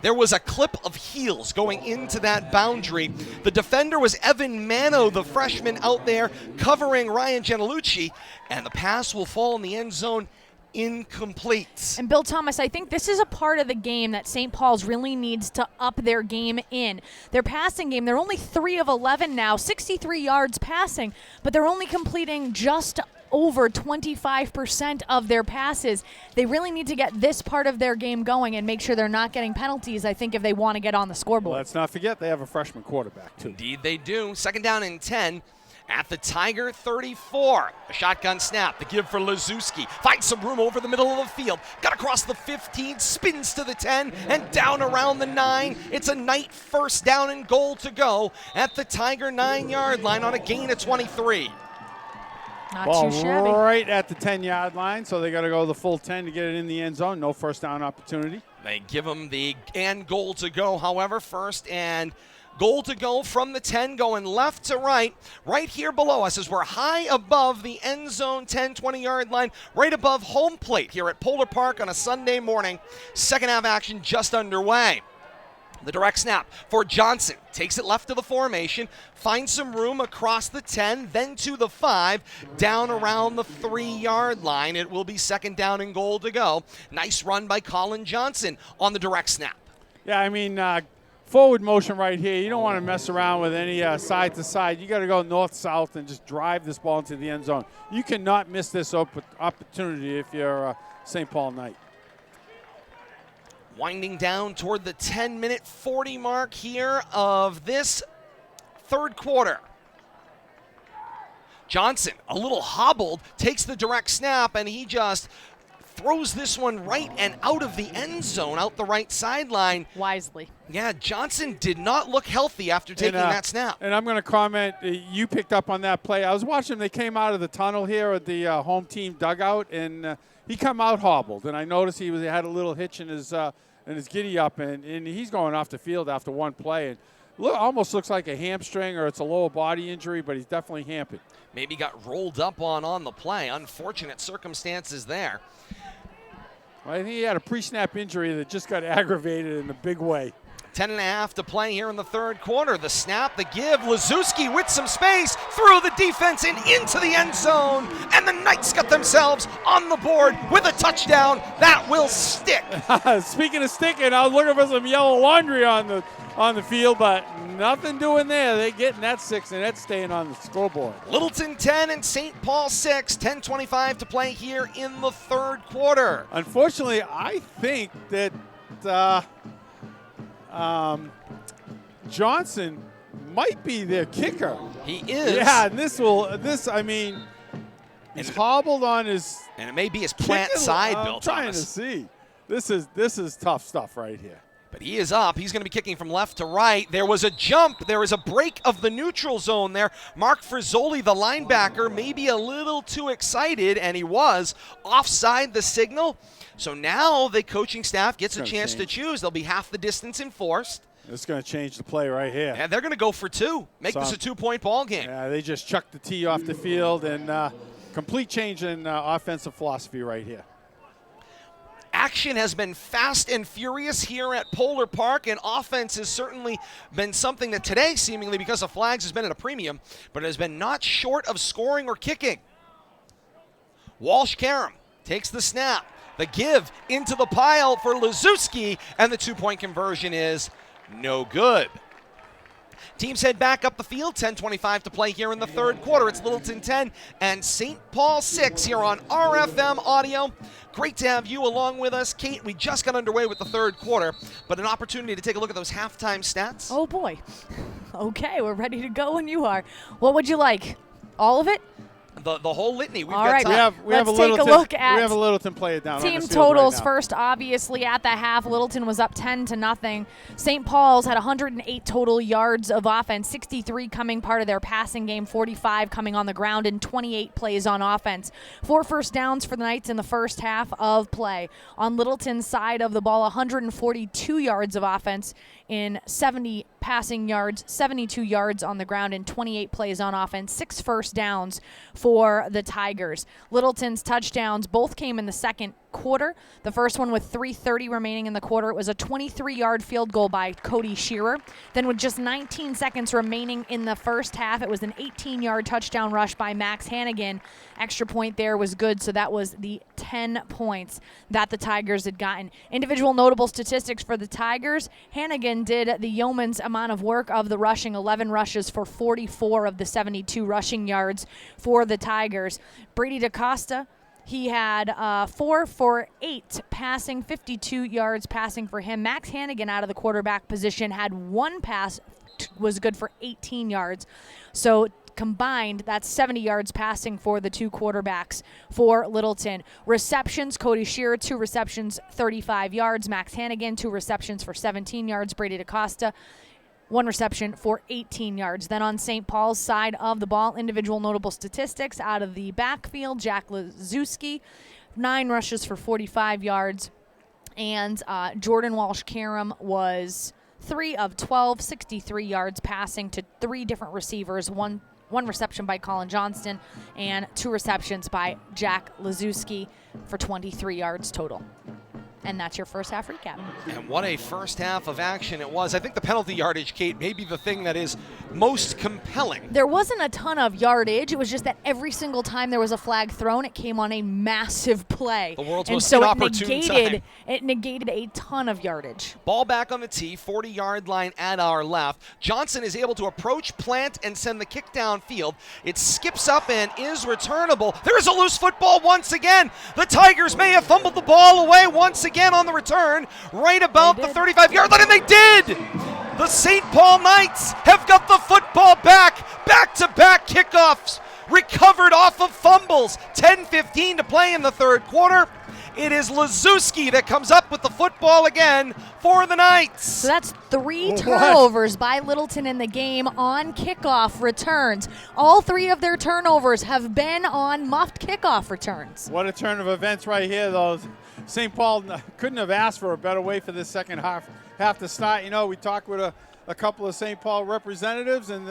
There was a clip of heels going into that boundary. The defender was Evan Mano, the freshman out there covering Ryan Gianlucci, and the pass will fall in the end zone incomplete. And Bill Thomas, I think this is a part of the game that St. Paul's really needs to up their game in. Their passing game, they're only 3 of 11 now, 63 yards passing, but they're only completing just over 25% of their passes. They really need to get this part of their game going and make sure they're not getting penalties, I think, if they want to get on the scoreboard. Well, let's not forget they have a freshman quarterback, too. Indeed they do. Second down and 10 at the Tiger 34. A shotgun snap. The give for Lazuski. Finds some room over the middle of the field. Got across the 15, spins to the 10, and down around the 9. It's a Knight first down and goal to go at the Tiger 9-yard line on a gain of 23. Not Ball too shabby. right at the 10-yard line, so they got to go the full 10 to get it in the end zone. No first down opportunity. They give them the and goal to go, however, first and goal to go from the 10 going left to right. Right here below us as we're high above the end zone 10, 20-yard line, right above home plate here at Polar Park on a Sunday morning. Second half action just underway. The direct snap for Johnson. Takes it left to the formation, finds some room across the 10, then to the 5, down around the 3-yard line. It will be second down and goal to go. Nice run by Colin Johnson on the direct snap. Yeah, I mean, forward motion right here. You don't want to mess around with any side to side. You got to go north-south and just drive this ball into the end zone. You cannot miss this opportunity if you're St. Paul Knight. Winding down toward the 10-minute 40 mark here of this third quarter. Johnson, a little hobbled, takes the direct snap, and he just throws this one right and out of the end zone, out the right sideline. Wisely. Yeah, Johnson did not look healthy after taking that snap. And I'm going to comment, you picked up on that play. I was watching, they came out of the tunnel here at the home team dugout, and he come out hobbled. And I noticed he had a little hitch in his giddy up, and he's going off the field after one play. And almost looks like a hamstring or it's a lower body injury, but he's definitely hampered. Maybe got rolled up on the play. Unfortunate circumstances there. Well, I think he had a pre-snap injury that just got aggravated in a big way. 10.5 to play here in the third quarter. The snap, the give, Lazuski with some space, through the defense and into the end zone. And the Knights got themselves on the board with a touchdown. That will stick. Speaking of sticking, I was looking for some yellow laundry on the field, but nothing doing there. They're getting that 6, and that's staying on the scoreboard. Littleton 10 and St. Paul 6. 10:25 to play here in the third quarter. Unfortunately, I think that Johnson might be their kicker. He is. Yeah, and I mean, he's hobbled on his. And it may be his plant side, Bill Thomas. I'm trying to see. This is tough stuff right here. But he is up. He's going to be kicking from left to right. There was a jump. There was a break of the neutral zone there. Mark Frizzoli, the linebacker, maybe a little too excited, and he was offside the signal. So now the coaching staff gets a chance to choose. They'll be half the distance enforced. This is going to change the play right here. And they're going to go for 2. Make this a 2-point ball game. Yeah, they just chucked the tee off the field, and complete change in offensive philosophy right here. Action has been fast and furious here at Polar Park, and offense has certainly been something that today, seemingly because of flags, has been at a premium, but it has been not short of scoring or kicking. Walsh Karam takes the snap. The give into the pile for Lazuski, and the 2-point conversion is no good. Teams head back up the field. 10:25 to play here in the third quarter. It's Littleton 10 and St. Paul 6 here on RFM Audio. Great to have you along with us, Kate. We just got underway with the third quarter, but an opportunity to take a look at those halftime stats. Oh, boy. Okay, we're ready to go when you are. What would you like? All of it? The whole litany. We've All got right, time. let's take a look at we have a Littleton play it down. team on the field totals right now. first. Obviously, at the half, Littleton was up 10-0. St. Paul's had 108 total yards of offense, 63 coming part of their passing game, 45 coming on the ground, and 28 plays on offense. 4 first downs for the Knights in the first half of play. On Littleton's side of the ball, 142 yards of offense in 70 passing yards, 72 yards on the ground, and 28 plays on offense, 6 first downs for the Tigers. Littleton's touchdowns both came in the second quarter. The first one with 3:30 remaining in the quarter. It was a 23-yard field goal by Cody Shearer. Then with just 19 seconds remaining in the first half, it was an 18-yard touchdown rush by Max Hannigan. Extra point there was good, so that was the 10 points that the Tigers had gotten. Individual notable statistics for the Tigers. Hannigan did the yeoman's amount of work of the rushing, 11 rushes for 44 of the 72 rushing yards for the Tigers. Brady DaCosta, he had 4 for 8 passing, 52 yards passing for him. Max Hannigan out of the quarterback position had 1 pass, was good for 18 yards. So combined, that's 70 yards passing for the 2 quarterbacks for Littleton. Receptions, Cody Shearer, 2 receptions, 35 yards. Max Hannigan, 2 receptions for 17 yards. Brady DaCosta, 1 reception for 18 yards. Then on St. Paul's side of the ball, individual notable statistics out of the backfield. Jack Lazewski, 9 rushes for 45 yards. And Jordan Walsh-Karam was 3 of 12, 63 yards passing to 3 different receivers, one reception by Colin Johnston, and 2 receptions by Jack Lazewski for 23 yards total. And that's your first half recap. And what a first half of action it was. I think the penalty yardage, Kate, may be the thing that is most compelling. There wasn't a ton of yardage. It was just that every single time there was a flag thrown, it came on a massive play. The world's and most so inopportune time. It negated a ton of yardage. Ball back on the tee, 40-yard line at our left. Johnson is able to approach, plant, and send the kick downfield. It skips up and is returnable. There's a loose football once again. The Tigers may have fumbled the ball away once again on the return, right about the 35-yard line, and they did! The St. Paul Knights have got the football back-to-back kickoffs, recovered off of fumbles. 10:15 to play in the third quarter. It is Lazewski that comes up with the football again for the Knights. So that's 3 turnovers by Littleton in the game on kickoff returns. All 3 of their turnovers have been on muffed kickoff returns. What a turn of events right here, though. St. Paul couldn't have asked for a better way for this second half to start. You know, we talked with a couple of St. Paul representatives, and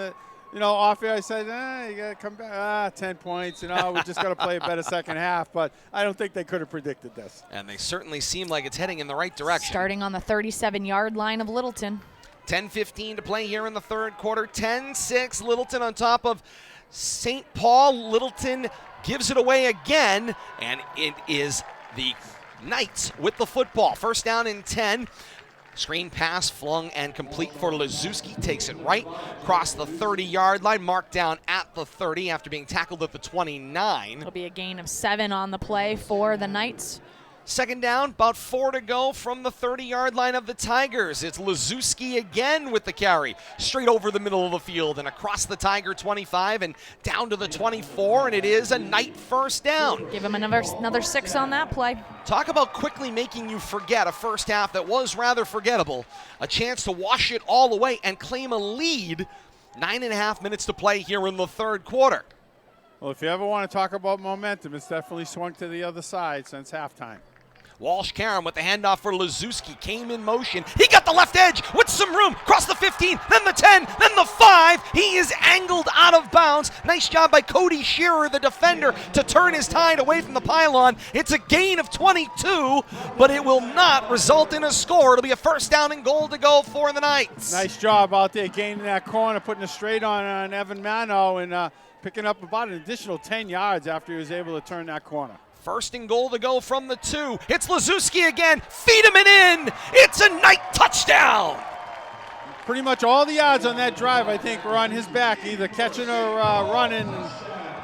off air I said, you got to come back. 10 points, we just got to play a better second half. But I don't think they could have predicted this. And they certainly seem like it's heading in the right direction. Starting on the 37-yard line of Littleton. 10:15 to play here in the third quarter. 10-6, Littleton on top of St. Paul. Littleton gives it away again, and it is the Knights with the football. First down and 10. Screen pass flung and complete for Lazewski. Takes it right across the 30-yard line. Marked down at the 30 after being tackled at the 29. It'll be a gain of 7 on the play for the Knights. Second down, about 4 to go from the 30-yard line of the Tigers. It's Lazewski again with the carry. Straight over the middle of the field and across the Tiger 25 and down to the 24, and it is a Knight first down. Give him another 6 on that play. Talk about quickly making you forget a first half that was rather forgettable. A chance to wash it all away and claim a lead. 9.5 minutes to play here in the third quarter. Well, if you ever want to talk about momentum, it's definitely swung to the other side since halftime. Walsh-Karam with the handoff for Lazewski. Came in motion. He got the left edge with some room. Crossed the 15, then the 10, then the 5. He is angled out of bounds. Nice job by Cody Shearer, the defender, to turn his tide away from the pylon. It's a gain of 22, but it will not result in a score. It'll be a first down and goal to go for the Knights. Nice job out there gaining that corner, putting it straight on Evan Mano, and picking up about an additional 10 yards after he was able to turn that corner. First and goal to go from the 2. It's Lazewski again. Feed him and in. It's a Knight touchdown. Pretty much all the yards on that drive, I think, were on his back, either catching or running.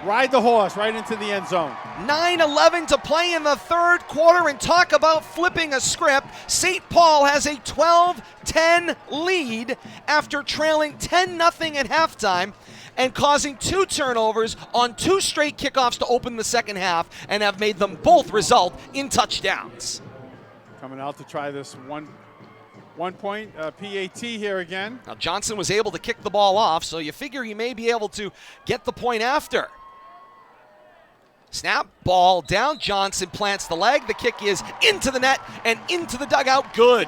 Ride the horse right into the end zone. 9:11 to play in the third quarter, and talk about flipping a script. St. Paul has a 12-10 lead after trailing 10-0 at halftime. and causing 2 turnovers on 2 straight kickoffs to open the second half and have made them both result in touchdowns. Coming out to try this one point PAT here again. Now Johnson was able to kick the ball off, so you figure he may be able to get the point after. Snap, ball down, Johnson plants the leg, the kick is into the net and into the dugout, good.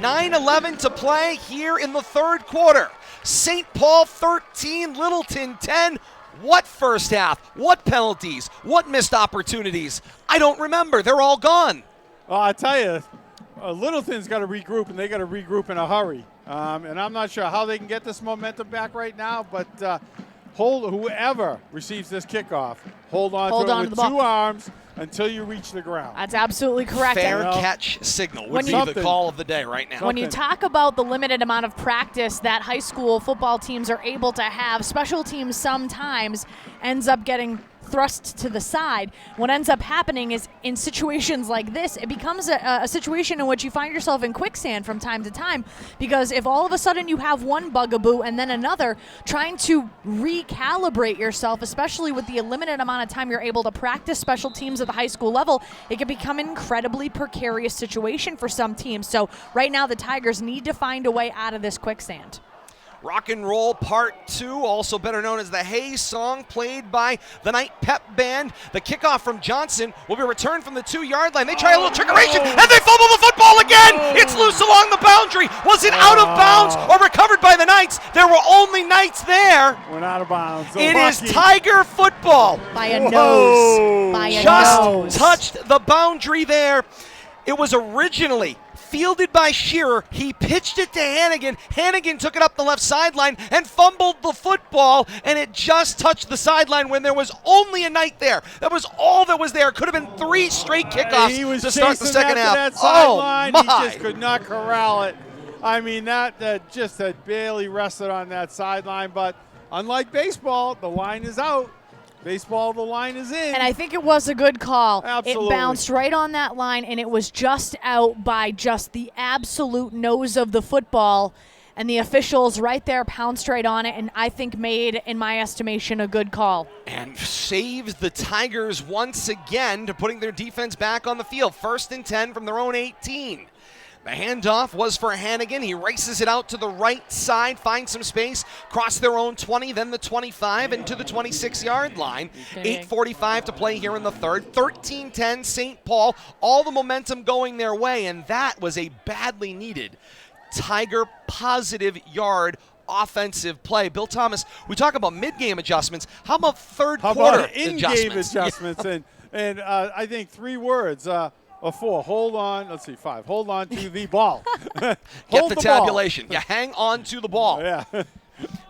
9:11 to play here in the third quarter. St. Paul 13, Littleton 10. What first half? What penalties? What missed opportunities? I don't remember, they're all gone. Well, I tell you, Littleton's got to regroup, and they got to regroup in a hurry. And I'm not sure how they can get this momentum back right now, but whoever receives this kickoff, hold on to it with 2 arms until you reach the ground. That's absolutely correct. Fair catch signal would be the call of the day right now. When you talk about the limited amount of practice that high school football teams are able to have, special teams sometimes ends up getting thrust to the side. What ends up happening is in situations like this, it becomes a situation in which you find yourself in quicksand from time to time, because if all of a sudden you have one bugaboo and then another, trying to recalibrate yourself, especially with the limited amount of time you're able to practice special teams at the high school level, it can become an incredibly precarious situation for some teams. So right now the Tigers need to find a way out of this quicksand. Rock and Roll Part 2, also better known as the Hay Song, played by the Night Pep Band. The kickoff from Johnson will be returned from the 2-yard line. They try a little trickeration, and they fumble the football again! It's loose along the boundary. Was it out of bounds or recovered by the Knights? There were only Knights there. Went out of bounds. It is Tiger football. By a nose. By a nose. Just touched the boundary there. It was originally fielded by Shearer. He pitched it to Hannigan. Hannigan took it up the left sideline and fumbled the football, and it just touched the sideline when there was only a Knight there. That was all that was there. Could have been 3 straight kickoffs to start the second half. That sideline. My. He just could not corral it. I mean, that just had barely rested on that sideline, but unlike baseball, the line is out. Baseball, the line is in. And I think it was a good call. Absolutely. It bounced right on that line, and it was just out by just the absolute nose of the football. And the officials right there pounced right on it, and I think made, in my estimation, a good call. And saves the Tigers once again to putting their defense back on the field. 1st and 10 from their own 18. The handoff was for Hannigan. He races it out to the right side, finds some space, cross their own 20, then the 25, and to the 26-yard line. 8:45 to play here in the third. 13-10 St. Paul. All the momentum going their way, and that was a badly needed Tiger positive yard offensive play. Bill Thomas, we talk about mid-game adjustments. How about third quarter in-game adjustments? And I think 3 words. 4. Hold on. Let's see. 5. Hold on to the ball. Get the tabulation. You hang on to the ball. Yeah.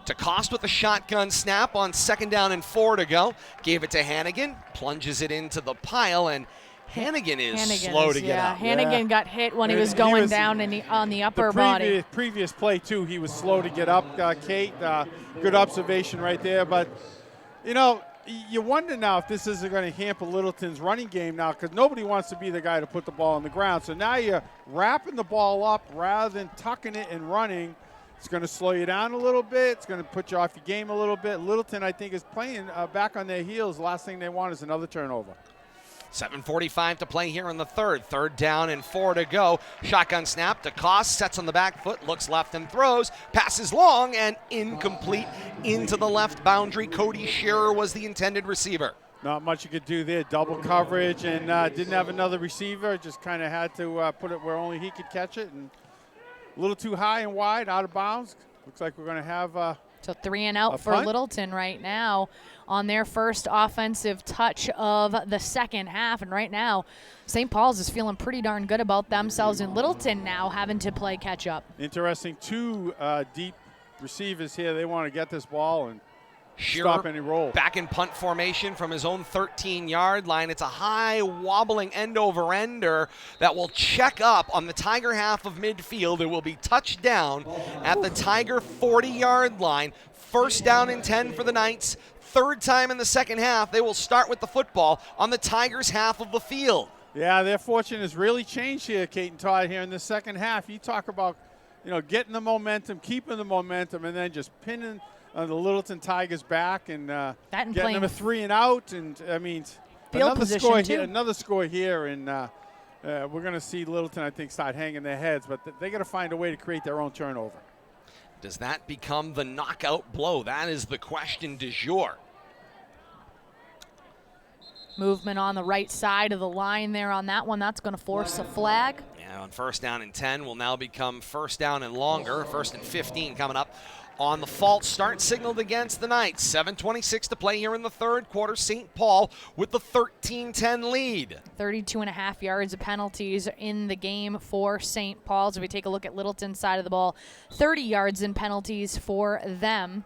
DeCoste with a shotgun snap on 2nd down and 4 to go. Gave it to Hannigan. Plunges it into the pile, and Hannigan is slow to get up. Hannigan got hit when he was going down on the upper body. Previous play, too, he was slow to get up, Kate. Good observation right there. But, you know, you wonder now if this isn't going to hamper Littleton's running game now, because nobody wants to be the guy to put the ball on the ground. So now you're wrapping the ball up rather than tucking it and running. It's going to slow you down a little bit. It's going to put you off your game a little bit. Littleton, I think, is playing back on their heels. Last thing they want is another turnover. 7:45 to play here in the third. 3rd down and 4 to go. Shotgun snap. DeCoste sets on the back foot, looks left and throws. Passes long and incomplete into the left boundary. Cody Shearer was the intended receiver. Not much you could do there. Double coverage and didn't have another receiver. Just kind of had to put it where only he could catch it. And a little too high and wide, out of bounds. Looks like we're going to have so 3 and out for Littleton right now on their first offensive touch of the second half. And right now, St. Paul's is feeling pretty darn good about themselves, and Littleton now having to play catch up. Interesting. 2 deep receivers here. They want to get this ball and Shearer stop any roll. Back in punt formation from his own 13-yard line. It's a high wobbling end-over-ender that will check up on the Tiger half of midfield. It will be touched down at the Tiger 40-yard line. 1st down and 10 for the Knights. 3rd time in the second half, they will start with the football on the Tigers half of the field. Yeah, their fortune has really changed here, Kate and Todd, here in the second half. You talk about, getting the momentum, keeping the momentum, and then just pinning the Littleton Tigers back and and getting them a 3 and out. And I mean, Field another score here, and we're going to see Littleton, I think, start hanging their heads. But they got to find a way to create their own turnover. Does that become the knockout blow? That is the question du jour. Movement on the right side of the line there on that one. That's going to force a flag. Yeah, on 1st down and 10 will now become 1st down and longer. 1st and 15 coming up on the false start signaled against the Knights. 7:26 to play here in the 3rd quarter. St. Paul with the 13-10 lead. 32.5 yards of penalties in the game for St. Paul's. If we take a look at Littleton's side of the ball, 30 yards in penalties for them.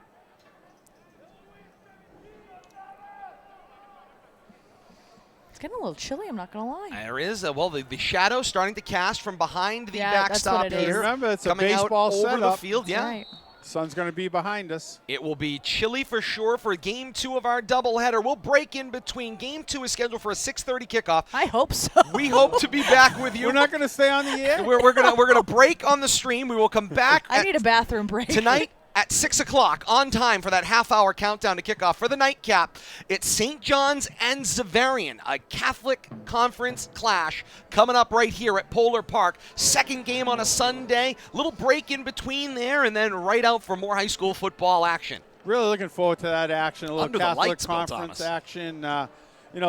It's getting a little chilly, I'm not going to lie. There is. The shadow starting to cast from behind the that's backstop what it is. here. Remember, it's a coming baseball out over setup. the field. That's Yeah. right. Sun's going to be behind us. It will be chilly for sure for Game 2 of our doubleheader. We'll break in between. Game 2 is scheduled for a 6:30 kickoff. I hope so. We hope to be back with you. We're not going to stay on the air. We're gonna break on the stream. We will come back. I need a bathroom break. Tonight at 6 o'clock on time for that half-hour countdown to kickoff for the nightcap. It's St. John's and Xaverian, a Catholic conference clash coming up right here at Polar Park. 2nd game on a Sunday. Little break in between there, and then right out for more high school football action. Really looking forward to that action. A little Under the Catholic lights, Bill conference Thomas. action.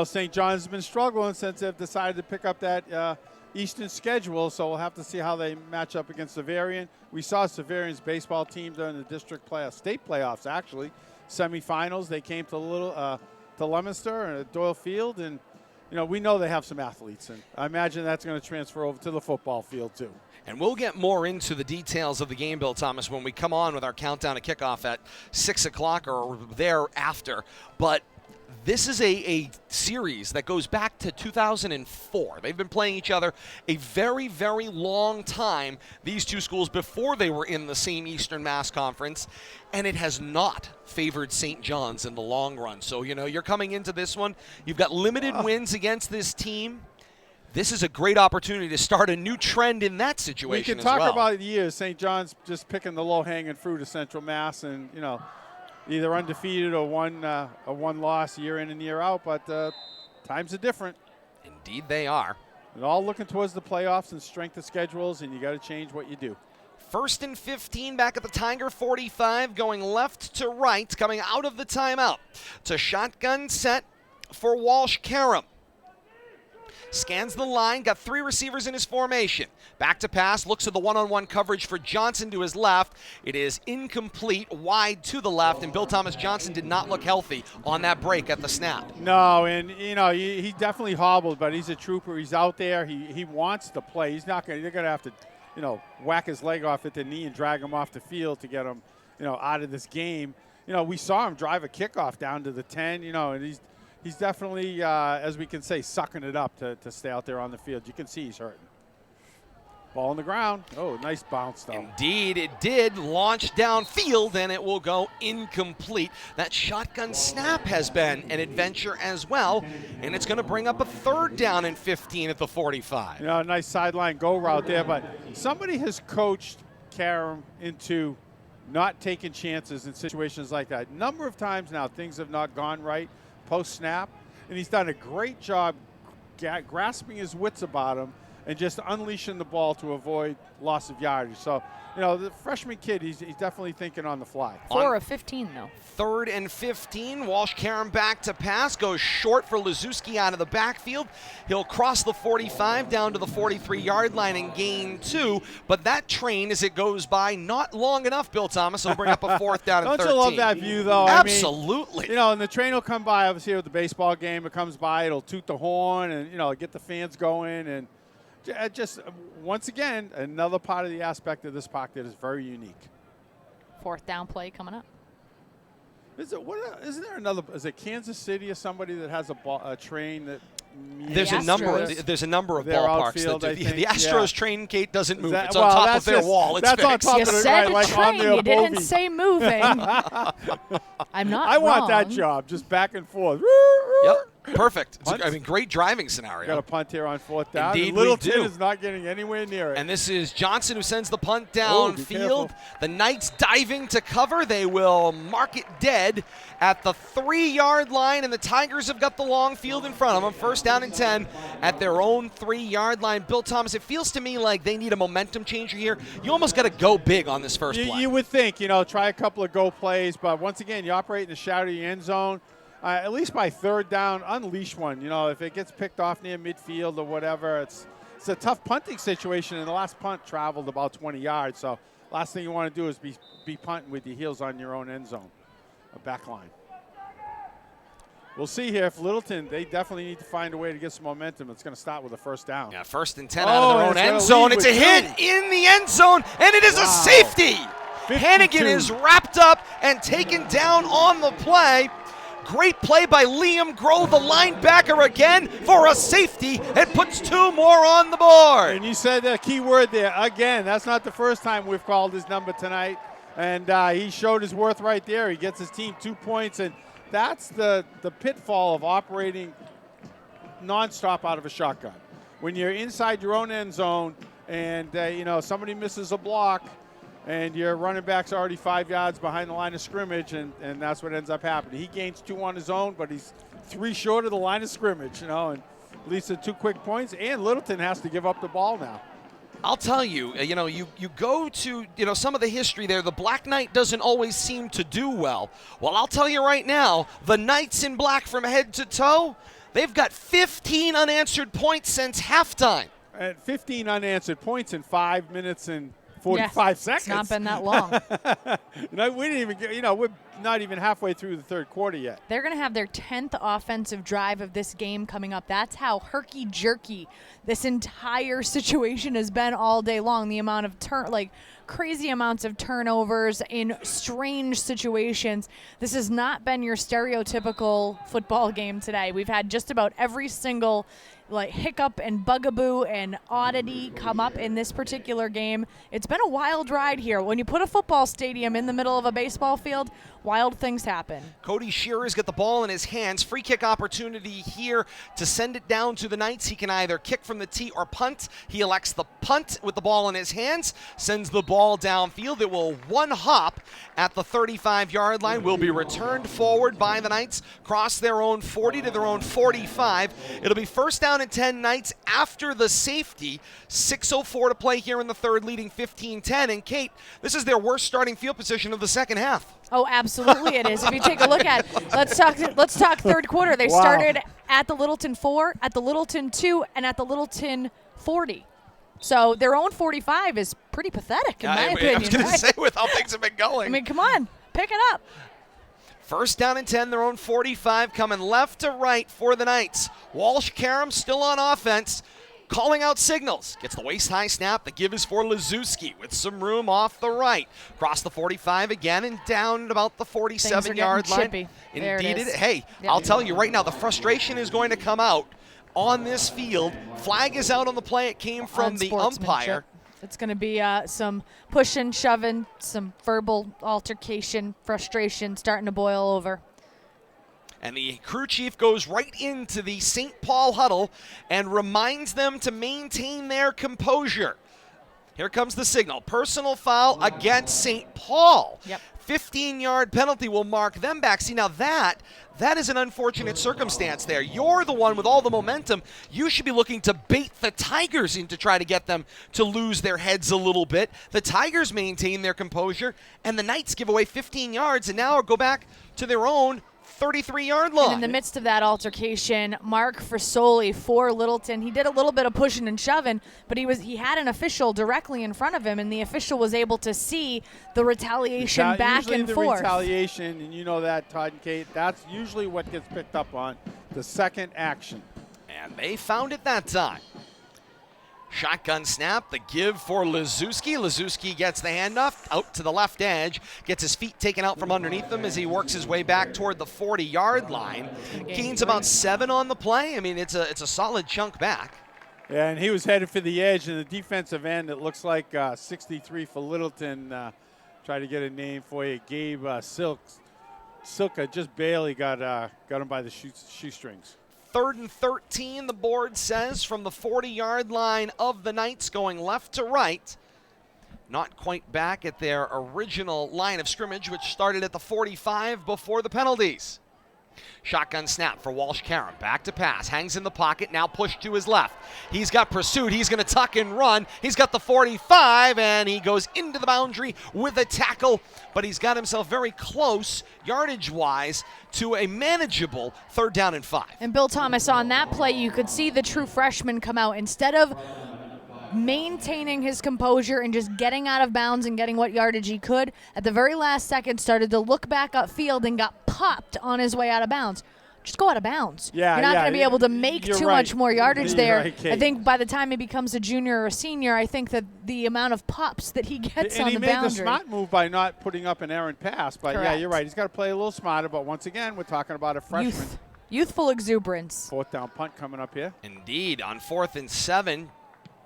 St. John's has been struggling since they've decided to pick up that Eastern schedule, so we'll have to see how they match up against Xaverian. We saw Xaverian's baseball team during the district state playoffs, actually. Semifinals, they came to Leominster and at Doyle Field, and we know they have some athletes, and I imagine that's going to transfer over to the football field too. And we'll get more into the details of the game, Bill Thomas, when we come on with our countdown to kickoff at 6 o'clock or thereafter. But this is a series that goes back to 2004. They've been playing each other a very, very long time, these two schools, before they were in the same Eastern Mass Conference, and it has not favored St. John's in the long run. So, you're coming into this one. You've got limited wins against this team. This is a great opportunity to start a new trend in that situation We can as talk well. about years. St. John's just picking the low-hanging fruit of Central Mass, and either undefeated or a one-loss year in and year out. But times are different. Indeed, they are. And all looking towards the playoffs and strength of schedules, and you got to change what you do. 1st and 15 back at the Tiger 45, going left to right, coming out of the timeout. It's a shotgun set for Walsh Karam. Scans the line, got 3 receivers in his formation. Back to pass, looks at the one-on-one coverage for Johnson to his left. It is incomplete, wide to the left, and Bill Thomas Johnson did not look healthy on that break at the snap. No, and he definitely hobbled, but he's a trooper. He's out there. He wants to play. He's not going. They're going to have to, whack his leg off at the knee and drag him off the field to get him, out of this game. We saw him drive a kickoff down to the 10. And he's definitely, as we can say, sucking it up to stay out there on the field. You can see he's hurting. Ball on the ground. Oh, nice bounce, though. Indeed, it did launch downfield, and it will go incomplete. That shotgun snap has been an adventure as well, and it's going to bring up a 3rd down and 15 at the 45. Nice sideline go route there, but somebody has coached Karam into not taking chances in situations like that. Number of times now, things have not gone right post-snap, and he's done a great job grasping his wits about him and just unleashing the ball to avoid loss of yardage. So, the freshman kid, he's definitely thinking on the fly. 4 of 15, though. 3rd and 15. Walsh Karam back to pass. Goes short for Lazewski out of the backfield. He'll cross the 45 down to the 43-yard line and gain 2. But that train, as it goes by, not long enough, Bill Thomas. It'll bring up a 4th down and 13. Don't you love that view, though? Absolutely. And the train will come by, obviously, with the baseball game. It comes by. It'll toot the horn and, get the fans going. And just, once again, another part of the aspect of this park that is very unique. 4th down play coming up. Isn't there another? Is it Kansas City or somebody that has a train that? There's a number of ballparks outfield, that do. I think. The Astros train, Kate, doesn't move. It's well, on top of their wall. It's that's fixed. on top You of it, said right, like train. on their You didn't bogey. say moving. I'm not I want that wrong. job, just back and forth. Yep. Perfect. Punt? Great driving scenario. Got a punt here on 4th down. Indeed, and we Littleton do. is not getting anywhere near it. And this is Johnson who sends the punt Be downfield. careful. The Knights diving to cover. They will mark it dead at the 3-yard line, and the Tigers have got the long field in front of them. 1st down and 10 at their own 3-yard line. Bill Thomas, it feels to me like they need a momentum changer here. You almost got to go big on this first play. You would think, try a couple of go plays, but once again, you operate in the shadow of the end zone. At least by 3rd down, unleash one. If it gets picked off near midfield or whatever, it's a tough punting situation, and the last punt traveled about 20 yards. So last thing you want to do is be punting with your heels on your own end zone, a back line. We'll see here if Littleton, they definitely need to find a way to get some momentum. It's going to start with a 1st down. Yeah, 1st and 10 out of their own end zone. It's a hit two. in the end zone, and it is a safety. 52. Hannigan is wrapped up and taken down on the play. Great play by Liam Groh, the linebacker, again for a safety, and puts 2 more on the board. And you said a key word there. Again, that's not the first time we've called his number tonight. And he showed his worth right there. He gets his team 2 points, and that's the pitfall of operating nonstop out of a shotgun. When you're inside your own end zone and, somebody misses a block, and your running back's already 5 yards behind the line of scrimmage, and that's what ends up happening. He gains 2 on his own, but he's 3 short of the line of scrimmage, and leads to 2 quick points, and Littleton has to give up the ball now. I'll tell you, you go to, some of the history there. The Black Knight doesn't always seem to do well. Well, I'll tell you right now, the Knights in black from head to toe, they've got 15 unanswered points since halftime. At 15 unanswered points in 5 minutes and 45 seconds. It's not been that long. We didn't even get, we're not even halfway through the 3rd quarter yet. They're going to have their 10th offensive drive of this game coming up. That's how herky-jerky this entire situation has been all day long. The amount of crazy amounts of turnovers in strange situations. This has not been your stereotypical football game today. We've had just about every single hiccup and bugaboo and oddity come up in this particular game. It's been a wild ride here. When you put a football stadium in the middle of a baseball field, wild things happen. Cody Shearer's got the ball in his hands. Free kick opportunity here to send it down to the Knights. He can either kick from the tee or punt. He elects the punt with the ball in his hands, sends the ball downfield. It will one hop at the 35-yard line, will be returned forward by the Knights, cross their own 40 to their own 45. It'll be 1st down and 10 Knights after the safety. 6:04 to play here in the 3rd, leading 15-10. And Kate, this is their worst starting field position of the 2nd half. Oh, absolutely it is. If you take a look at, let's talk 3rd quarter. They started at the Littleton 4, at the Littleton 2, and at the Littleton 40. So their own 45 is pretty pathetic, in my opinion. I was going to say, with how things have been going. I mean, come on, pick it up. 1st down and 10, their own 45, coming left to right for the Knights. Walsh Karam still on offense, calling out signals. Gets the waist-high snap. The give is for Liszewski with some room off the right. Cross the 45 again and down at about the 47-yard line. Chippy. Indeed it is. Hey, Yep. I'll tell you right now, the frustration is going to come out on this field. Flag is out on the play. It came from the umpire. It's going to be some pushing, shoving, some verbal altercation, frustration starting to boil over. And the crew chief goes right into the St. Paul huddle and reminds them to maintain their composure. Here comes the signal. Personal foul against St. Paul. Yep. 15-yard penalty will mark them back. See, now that is an unfortunate circumstance there. You're the one with all the momentum. You should be looking to bait the Tigers in to try to get them to lose their heads a little bit. The Tigers maintain their composure, and the Knights give away 15 yards and now go back to their own 33-yard line. And in the midst of that altercation, Mark Frisoli for Littleton, he did a little bit of pushing and shoving, but he had an official directly in front of him, and the official was able to see the retaliation back and forth. Usually the retaliation, and you know that, Todd and Kate, that's usually what gets picked up on, the second action. And they found it that time. Shotgun snap, the give for Liszewski. Liszewski gets the handoff out to the left edge, gets his feet taken out from underneath him as he works his way back toward the 40-yard line. Gains about 7 on the play. I mean, it's a solid chunk back. Yeah, and he was headed for the edge, and the defensive end, it looks like 63 for Littleton. Try to get a name for you. Gabe Silka just barely got him by the shoestrings. 3rd and 13, the board says, from the 40-yard line of the Knights, going left to right. Not quite back at their original line of scrimmage, which started at the 45 before the penalties. Shotgun snap for Walsh Karam. Back to pass. Hangs in the pocket. Now pushed to his left. He's got pursuit. He's going to tuck and run. He's got the 45, and he goes into the boundary with a tackle. But he's got himself very close, yardage-wise, to a manageable 3rd down and 5. And Bill Thomas, on that play, you could see the true freshman come out. Instead of maintaining his composure and just getting out of bounds and getting what yardage he could, at the very last second started to look back upfield and got popped on his way out of bounds. Just go out of bounds. You're not going to be able to make too much more yardage there. Right, I think by the time he becomes a junior or a senior, I think that the amount of pops that he gets on the boundary. And he made the smart move by not putting up an errant pass. But, Correct. yeah, you're right. He's got to play a little smarter. But, once again, we're talking about a freshman. Youthful exuberance. 4th down punt coming up here. Indeed, on 4th and 7,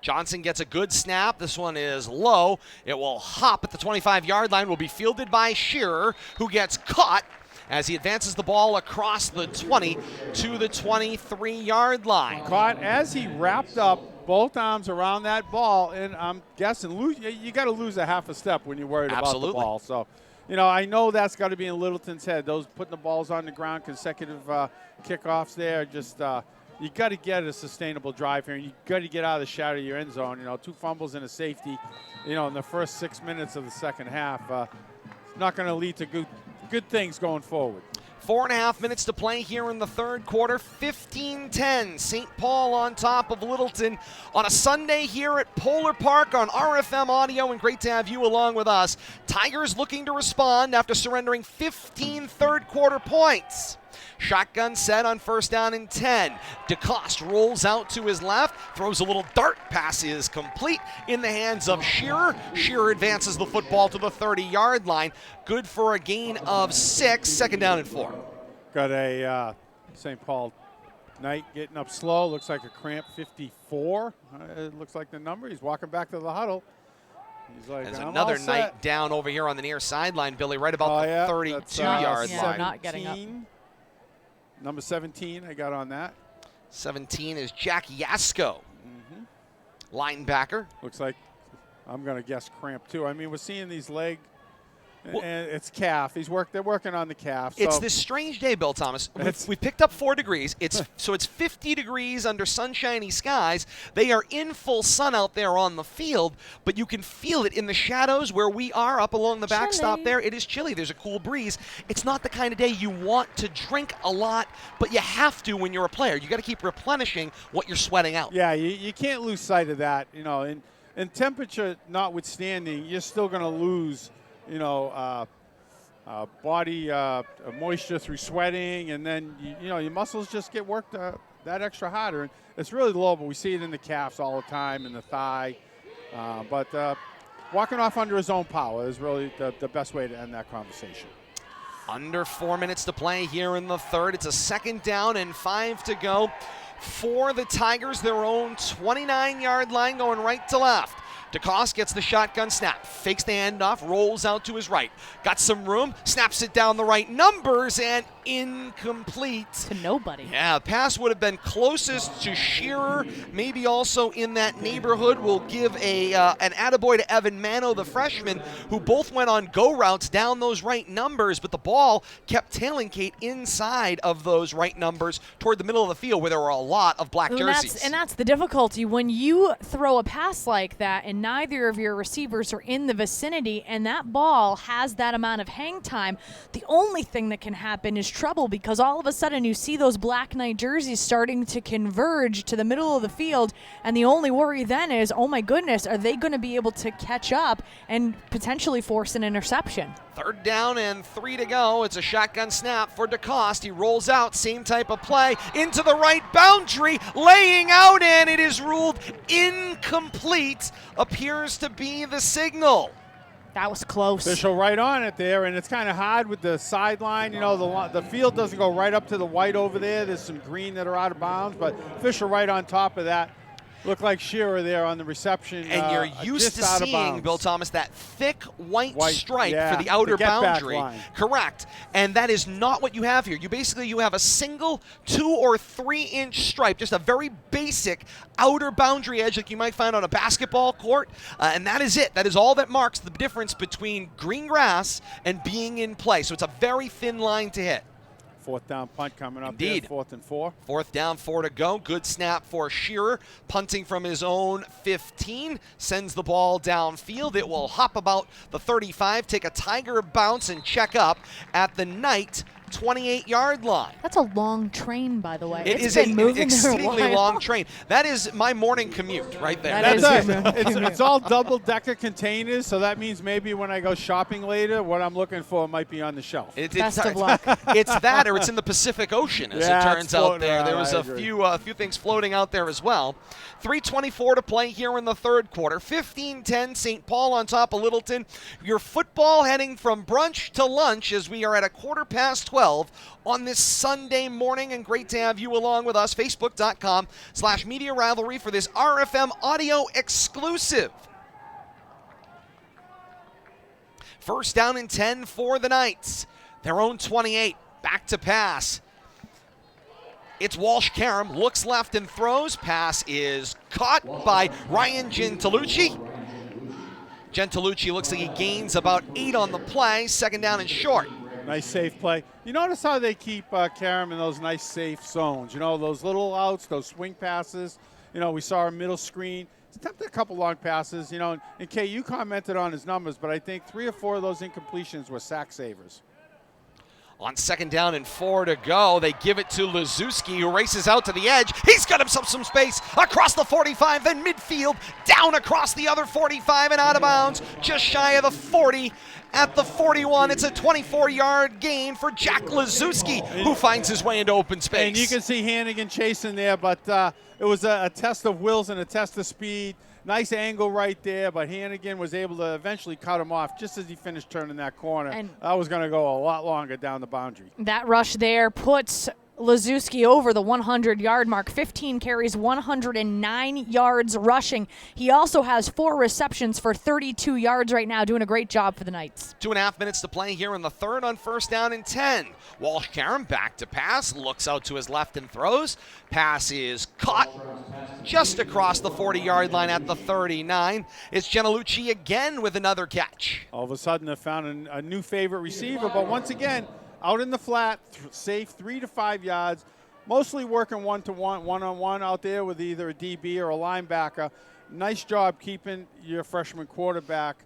Johnson gets a good snap. This one is low. It will hop at the 25-yard line, will be fielded by Shearer, who gets caught as he advances the ball across the 20 to the 23-yard line. Caught as he wrapped up both arms around that ball, and I'm guessing you got to lose a half a step when you're worried about the ball. So, I know that's got to be in Littleton's head. Those putting the balls on the ground, consecutive kickoffs there, just you got to get a sustainable drive here, and you got to get out of the shadow of your end zone. 2 fumbles and a safety, in the first 6 minutes of the second half. It's not going to lead to good things going forward. 4.5 minutes to play here in the 3rd quarter. 15-10. St. Paul on top of Littleton on a Sunday here at Polar Park on RFM Audio, and great to have you along with us. Tigers looking to respond after surrendering 15 third quarter points. Shotgun set on 1st down and 10. DeCoste rolls out to his left, throws a little dart. Pass is complete in the hands of Shearer. Shearer advances the football to the 30-yard line. Good for a gain of 6. 2nd down and 4. Got a St. Paul Knight getting up slow. Looks like a cramp 54. It looks like the number. He's walking back to the huddle. He's like, there's another Knight down over here on the near sideline, Billy, right about the 32-yard line. Not getting up. Number 17, I got on that. 17 is Jack Yasko, linebacker. Looks like, I'm going to guess cramp too. I mean, we're seeing these leg, and it's calf. They're working on the calf. It's this strange day, Bill Thomas. We picked up 4 degrees. So it's 50 degrees under sunshiny skies. They are in full sun out there on the field, but you can feel it in the shadows where we are up along the backstop there. It is chilly. There's a cool breeze. It's not the kind of day you want to drink a lot, but you have to when you're a player. You got to keep replenishing what you're sweating out. Yeah, you can't lose sight of that. And temperature notwithstanding, you're still going to lose body moisture through sweating, and then your muscles just get worked that extra harder. And it's really low, but we see it in the calves all the time, in the thigh. But walking off under his own power is really the best way to end that conversation. Under 4 minutes to play here in the 3rd. It's a 2nd down and 5 to go for the Tigers. Their own 29-yard line, going right to left. DeCoste gets the shotgun snap, fakes the handoff, rolls out to his right. Got some room, snaps it down the right numbers, and incomplete. To nobody. Yeah, pass would have been closest to Shearer, maybe also in that neighborhood. We'll give an attaboy to Evan Mano, the freshman, who both went on go routes down those right numbers, but the ball kept tailing Kate inside of those right numbers toward the middle of the field where there were a lot of black jerseys. And that's the difficulty. When you throw a pass like that and neither of your receivers are in the vicinity and that ball has that amount of hang time, the only thing that can happen is trouble, because all of a sudden you see those Black Knight jerseys starting to converge to the middle of the field, and the only worry then is, oh my goodness, are they going to be able to catch up and potentially force an interception? 3rd down and 3 to go. It's a shotgun snap for DeCoste. He rolls out, same type of play, into the right boundary, laying out, and it is ruled incomplete. Appears to be the signal. That was close. Official right on it there, and it's kind of hard with the sideline. The field doesn't go right up to the white over there. There's some green that are out of bounds, but official right on top of that. Looked like Shearer there on the reception. And you're used to seeing, Bill Thomas, that thick white stripe yeah, for the outer the get-back boundary. line. Correct. And that is not what you have here. You have a single 2 or 3 inch stripe, just a very basic outer boundary edge like you might find on a basketball court. And that is it. That is all that marks the difference between green grass and being in play. So it's a very thin line to hit. 4th down punt coming up. Indeed. There, 4th and 4. 4th down, 4 to go. Good snap for Shearer. Punting from his own 15. Sends the ball downfield. It will hop about the 35, take a tiger bounce, and check up at the Knight 28-yard line. That's a long train, by the way. It It's is been an moving extremely there a while. long train. That is my morning commute right there. It's all double-decker containers, so that means maybe when I go shopping later, what I'm looking for might be on the shelf. Best of luck. It's that, or it's in the Pacific Ocean, as it turns out there. There was I a agree. few things floating out there as well. 3:24 to play here in the third quarter. 15-10, St. Paul on top of Littleton. Your football heading from brunch to lunch as we are at 12:15 on this Sunday morning, and great to have you along with us. Facebook.com/Media Rivalry for this RFM audio exclusive. First down and 10 for the Knights. Their own 28. Back to pass. It's Walsh-Karam, looks left and throws. Pass is caught by Ryan Gentilucci. Gentilucci looks like he gains about 8 on the play. Second down and short. Nice safe play. You notice how they keep Karam in those nice safe zones. You know, those little outs, those swing passes. You know, we saw a middle screen. He's attempted a couple long passes. You know, and Kay, you commented on his numbers, but I think 3 or 4 of those incompletions were sack savers. On second down and 4 to go, they give it to Liszewski, who races out to the edge. He's got himself some space across the 45, then midfield, down across the other 45 and out of bounds, just shy of the 40 at the 41. It's a 24-yard gain for Jack Liszewski, who finds his way into open space. And you can see Hannigan chasing there, but it was a test of wills and a test of speed. Nice angle right there, but Hannigan was able to eventually cut him off just as he finished turning that corner. And that was going to go a lot longer down the boundary. That rush there puts Liszewski over the 100-yard mark. 15 carries, 109 yards rushing. He also has 4 receptions for 32 yards right now, doing a great job for the Knights. 2.5 minutes to play here in the third on first down and 10. Walsh-Karam back to pass, looks out to his left and throws. Pass is caught just across the 40-yard line at the 39. It's Gentilucci again with another catch. All of a sudden, they found a new favorite receiver, but once again, out in the flat, safe 3 to 5 yards, mostly working one-to-one, one-on-one out there with either a DB or a linebacker. Nice job keeping your freshman quarterback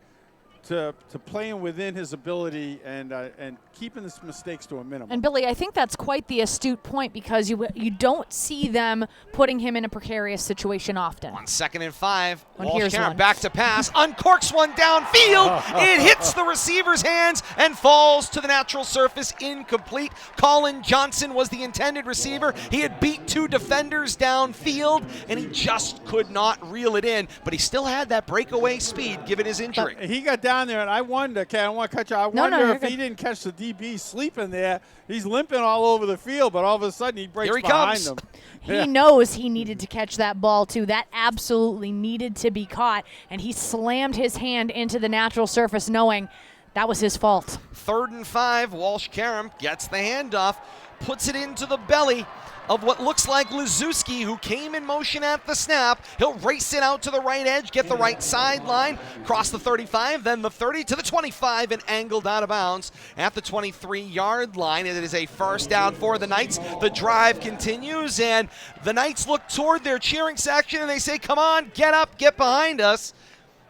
to playing within his ability and keeping his mistakes to a minimum. And Billy, I think that's quite the astute point because you don't see them putting him in a precarious situation often. On second and 5, And here's Walsh-Karam one. back to pass, uncorks one downfield. It hits the receiver's hands and falls to the natural surface, incomplete. Colin Johnson was the intended receiver. He had beat 2 defenders downfield, and he just could not reel it in, but he still had that breakaway speed given his injury. He got down there, and I wonder, okay, I don't want to cut you. I No, wonder you're if good. he didn't catch the DB sleeping there. He's limping all over the field, but all of a sudden he breaks Here he behind comes. him. He knows he needed to catch that ball, too. That absolutely needed to be caught, and he slammed his hand into the natural surface knowing that was his fault. 3rd and 5, Walsh-Karam gets the handoff, puts it into the belly of what looks like Liszewski, who came in motion at the snap. He'll race it out to the right edge, get the right sideline, cross the 35, then the 30 to the 25, and angled out of bounds at the 23-yard line. It is a first down for the Knights. The drive continues, and the Knights look toward their cheering section, and they say, come on, get up, get behind us,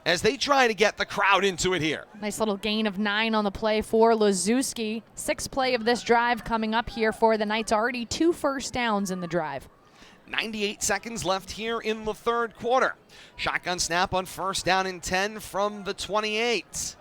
as they try to get the crowd into it here. Nice little gain of 9 on the play for Liszewski. 6th play of this drive coming up here for the Knights. Already 2 first downs in the drive. 98 seconds left here in the third quarter. Shotgun snap on first down and 10 from the 28.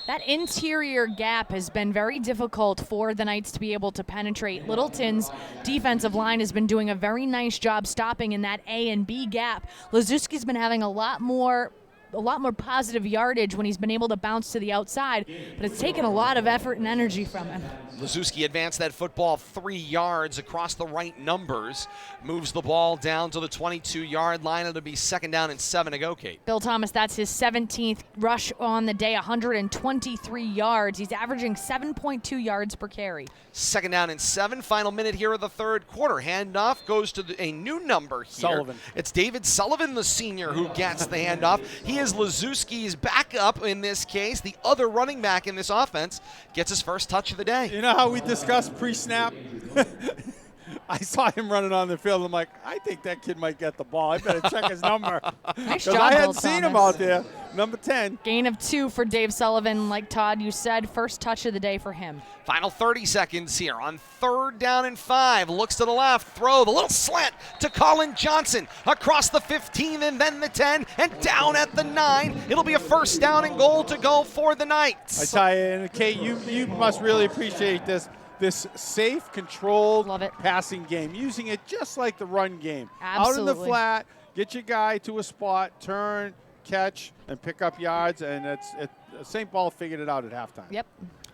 That interior gap has been very difficult for the Knights to be able to penetrate. Littleton's defensive line has been doing a very nice job stopping in that A and B gap. Liszewski's been having a lot more a lot more positive yardage when he's been able to bounce to the outside, but it's taken a lot of effort and energy from him. Liszewski advanced that football 3 yards across the right numbers, moves the ball down to the 22-yard line. It'll be 2nd down and 7 to go, Kate. Bill Thomas, that's his 17th rush on the day, 123 yards. He's averaging 7.2 yards per carry. 2nd down and 7, final minute here of the third quarter. Handoff goes to a new number here. Sullivan. It's David Sullivan, the senior, who gets the handoff. He is Liszewski's backup in this case. The other running back in this offense gets his first touch of the day. You know how we discussed pre-snap? I saw him running on the field. I'm like, I think that kid might get the ball. I better check his number. Nice Because job, I Bill hadn't seen him Thomas. out there. Number 10. Gain of 2 for Dave Sullivan. Like Todd, you said, first touch of the day for him. Final 30 seconds here on 3rd down and 5. Looks to the left, throw, the little slant to Colin Johnson across the 15 and then the 10 and down at the 9. It'll be a 1st down and goal to go for the Knights. I tell you, and Kate, you must really appreciate this safe, controlled Love it. passing game, using it just like the run game. Absolutely. Out in the flat, get your guy to a spot, turn, catch, and pick up yards, and St. Paul figured it out at halftime. Yep.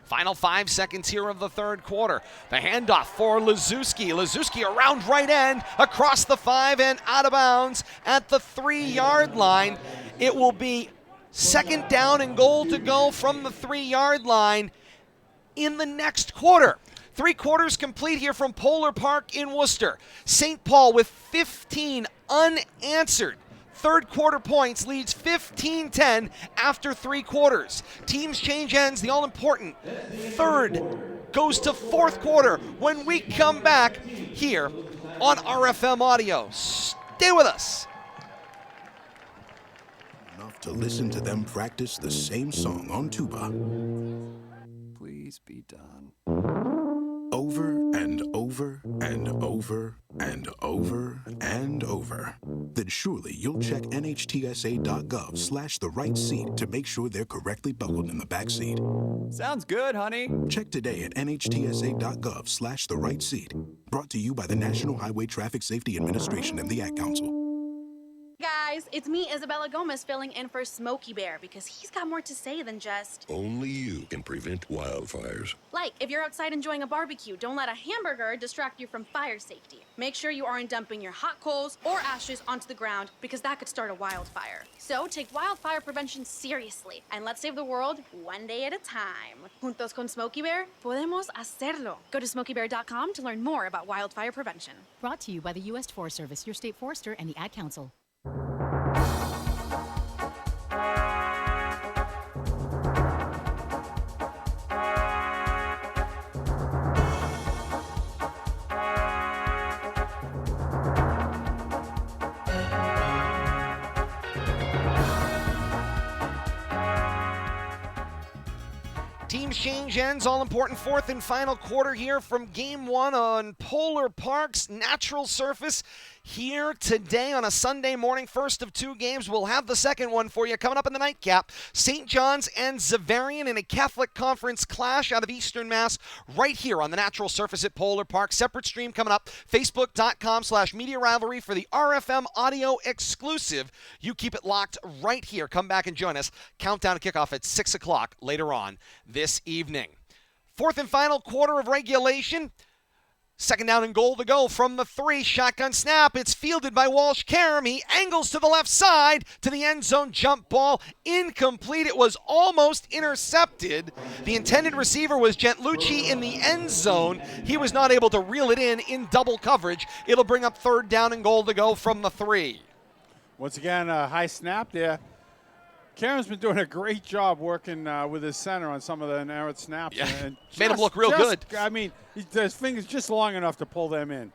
Final 5 seconds here of the third quarter. The handoff for Liszewski. Liszewski around right end, across the 5 and out of bounds at the 3-yard line. It will be 2nd down and goal to go from the 3-yard line in the next quarter. 3 quarters complete here from Polar Park in Worcester. St. Paul with 15 unanswered third quarter points, leads 15-10 after 3 quarters. Teams change ends, the all-important third goes to 4th quarter when we come back here on RFM Audio. Stay with us. Enough to listen to them practice the same song on tuba. Please be done. Over and over and over and over and over. Then surely you'll check nhtsa.gov/the right seat to make sure they're correctly buckled in the back seat. Sounds good, honey. Check today at nhtsa.gov/the right seat. Brought to you by the National Highway Traffic Safety Administration and the Ad Council. Guys, it's me, Isabella Gomez, filling in for Smokey Bear because he's got more to say than just... Only you can prevent wildfires. Like, if you're outside enjoying a barbecue, don't let a hamburger distract you from fire safety. Make sure you aren't dumping your hot coals or ashes onto the ground because that could start a wildfire. So take wildfire prevention seriously and let's save the world one day at a time. Juntos con Smokey Bear, podemos hacerlo. Go to smokeybear.com to learn more about wildfire prevention. Brought to you by the U.S. Forest Service, your state forester, and the Ad Council. Teams change ends, all-important 4th and final quarter here from Game 1 on Polar Park's natural surface here today on a Sunday morning. First of 2 games. We'll have the second one for you coming up in the nightcap. St. John's and Xaverian in a Catholic Conference clash out of Eastern Mass right here on the natural surface at Polar Park. Separate stream coming up. Facebook.com/Media Rivalry for the RFM audio exclusive. You keep it locked right here. Come back and join us. Countdown to kickoff at 6 o'clock later on this evening. 4th and final quarter of regulation. 2nd down and goal to go from the 3. Shotgun snap. It's fielded by Walsh Karam. He angles to the left side to the end zone. Jump ball incomplete. It was almost intercepted. The intended receiver was Gentlucci in the end zone. He was not able to reel it in double coverage. It'll bring up 3rd down and goal to go from the 3. Once again, a high snap there. Karen's been doing a great job working with his center on some of the narrowed snaps. Yeah. And Made him look real good. I mean, his finger's just long enough to pull them in.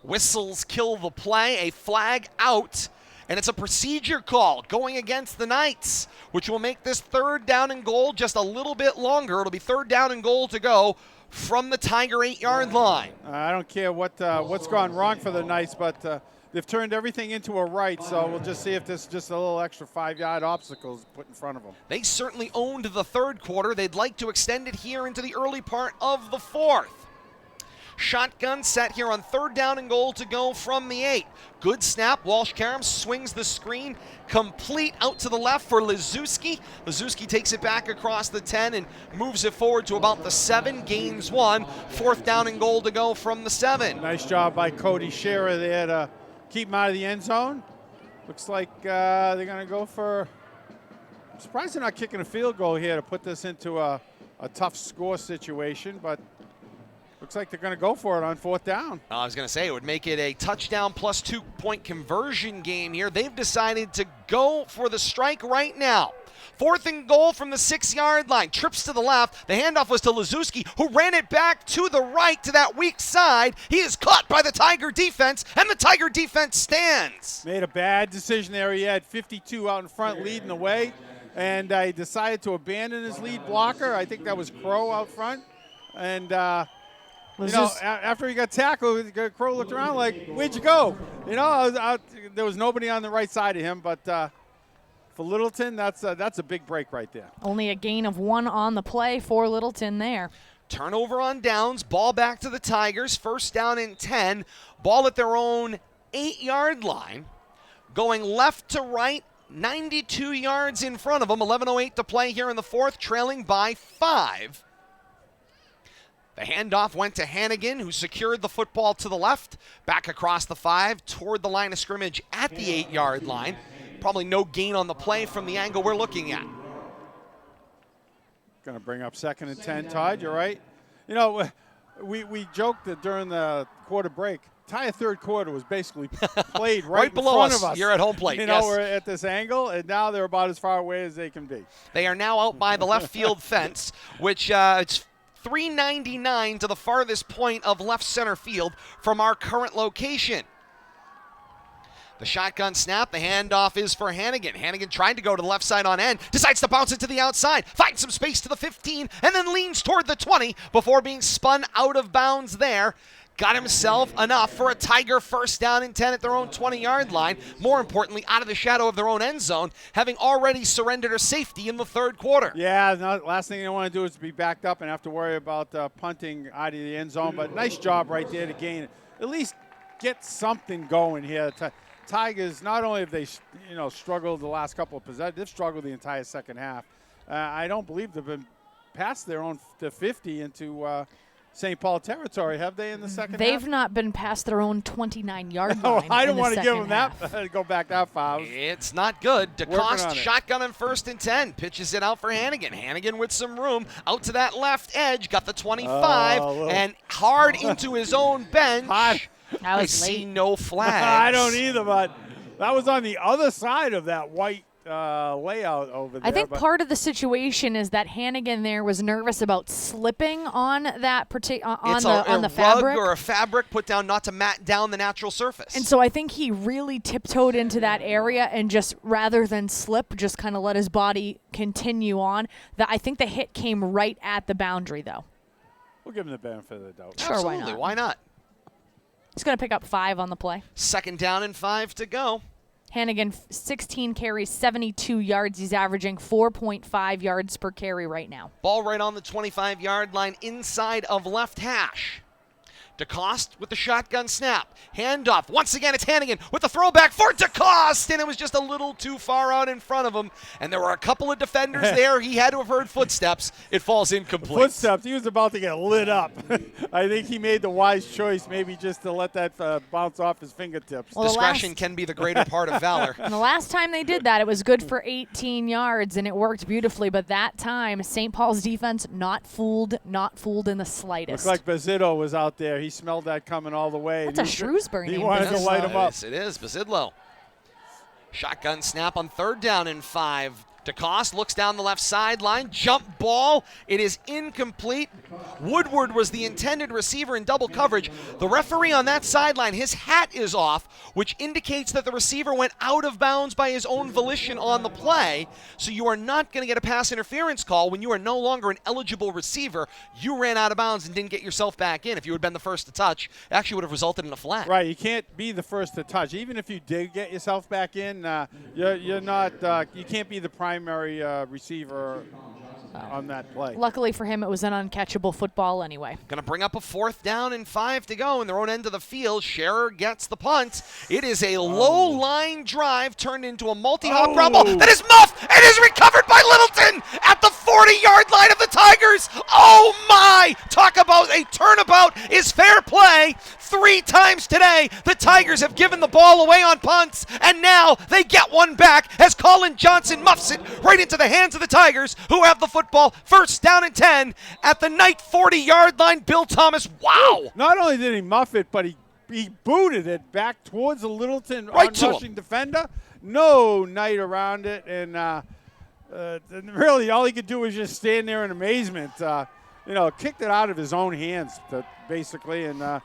Whistles kill the play, a flag out, and it's a procedure call going against the Knights, which will make this 3rd down and goal just a little bit longer. It'll be 3rd down and goal to go from the Tiger 8-yard line. I don't care what's gone wrong for the Knights, but they've turned everything into a right, so we'll just see if this is just a little extra 5-yard obstacles put in front of them. They certainly owned the 3rd quarter. They'd like to extend it here into the early part of the 4th. Shotgun set here on 3rd down and goal to go from the 8. Good snap. Walsh-Karam swings the screen complete out to the left for Liszewski. Liszewski takes it back across the 10 and moves it forward to about the 7, gains 1. 4th down and goal to go from the 7. Nice job by Cody Scherer there to keep him out of the end zone. Looks like they're going to go for... I'm surprised they're not kicking a field goal here to put this into a tough score situation, but looks like they're going to go for it on 4th down. I was going to say, it would make it a touchdown plus 2-point conversion game here. They've decided to go for the strike right now. 4th and goal from the 6-yard line. Trips to the left. The handoff was to Liszewski, who ran it back to the right to that weak side. He is caught by the Tiger defense, and the Tiger defense stands. Made a bad decision there. He had 52 out in front leading the way, and he decided to abandon his lead blocker. I think that was Crow out front. And, after he got tackled, Crow looked around like, where'd you go? There was nobody on the right side of him, but for Littleton, that's a big break right there. Only a gain of 1 on the play for Littleton there. Turnover on downs, ball back to the Tigers, 1st down and 10. Ball at their own 8-yard line, going left to right, 92 yards in front of them. 11:08 to play here in the 4th, trailing by 5. The handoff went to Hannigan, who secured the football to the left, back across the 5, toward the line of scrimmage at the 8-yard line. Probably no gain on the play from the angle we're looking at. Going to bring up 2nd and 10, Todd, you're right. We joked that during the quarter break, entire 3rd quarter was basically played right in below front us. of us. You're at home plate. We're at this angle, and now they're about as far away as they can be. They are now out by the left field fence, which it's 399 to the farthest point of left center field from our current location. The shotgun snap, the handoff is for Hannigan. Hannigan tried to go to the left side on end, decides to bounce it to the outside, finds some space to the 15, and then leans toward the 20 before being spun out of bounds there. Got himself enough for a Tiger 1st down and 10 at their own 20-yard line. More importantly, out of the shadow of their own end zone, having already surrendered a safety in the 3rd quarter. Yeah, last thing they want to do is be backed up and have to worry about punting out of the end zone. But nice job right there to gain, at least get something going here. Tigers, not only have they struggled the last couple of possessions, they've struggled the entire second half. I don't believe they've been past their own 50 into St. Paul territory, have they, in the second half? They've not been past their own 29-yard line. I don't want to give them half. that, go back that far. It's not good. DeCoste shotgun on 1st and 10. Pitches it out for Hannigan. Hannigan with some room. Out to that left edge. Got the 25 and hard into his own bench. I see no flags. I don't either, but that was on the other side of that white layout over there. I think part of the situation is that Hannigan there was nervous about slipping on that on the fabric. Rug or a fabric put down not to mat down the natural surface. And so I think he really tiptoed into that area and just rather than slip, just kind of let his body continue on. I think the hit came right at the boundary, though. We'll give him the benefit of the doubt. Sure, Absolutely. Why not? He's going to pick up 5 on the play. 2nd down and 5 to go. Hannigan, 16 carries, 72 yards. He's averaging 4.5 yards per carry right now. Ball right on the 25-yard line inside of left hash. DeCoste with the shotgun snap. Handoff. Once again, it's Hannigan with the throwback for DeCoste, and it was just a little too far out in front of him. And there were a couple of defenders there. He had to have heard footsteps. It falls incomplete. Footsteps. He was about to get lit up. I think he made the wise choice maybe just to let that bounce off his fingertips. Well, discretion can be the greater part of valor. And the last time they did that, it was good for 18 yards, and it worked beautifully. But that time, St. Paul's defense not fooled in the slightest. Looks like Bazzido was out there. He smelled that coming all the way. That's a Shrewsbury name. He wanted to light him up. It is. Bazidlo. Shotgun snap on 3rd down and 5. DeCoste looks down the left sideline. Jump ball. It is incomplete. Woodward was the intended receiver in double coverage. The referee on that sideline, his hat is off, which indicates that the receiver went out of bounds by his own volition on the play. So you are not going to get a pass interference call when you are no longer an eligible receiver. You ran out of bounds and didn't get yourself back in. If you had been the first to touch, it actually would have resulted in a flag. Right. You can't be the first to touch. Even if you did get yourself back in, you're not. You can't be the primary receiver on that play. Luckily for him, it was an uncatchable football anyway. Going to bring up a 4th down and 5 to go in their own end of the field. Scherer gets the punt. It is a low line drive turned into a multi-hop ground ball that is muffed and is recovered by Littleton at the 40-yard line of the Tigers. Oh my! Talk about a turnabout is fair play. 3 times today, the Tigers have given the ball away on punts, and now they get one back as Colin Johnson muffs it right into the hands of the Tigers, who have the football. 1st down and 10 at the Knight 40-yard line. Bill Thomas, wow! Not only did he muff it, but he booted it back towards the Littleton rushing defender. No Knight around it, and really all he could do was just stand there in amazement. Kicked it out of his own hands, basically, and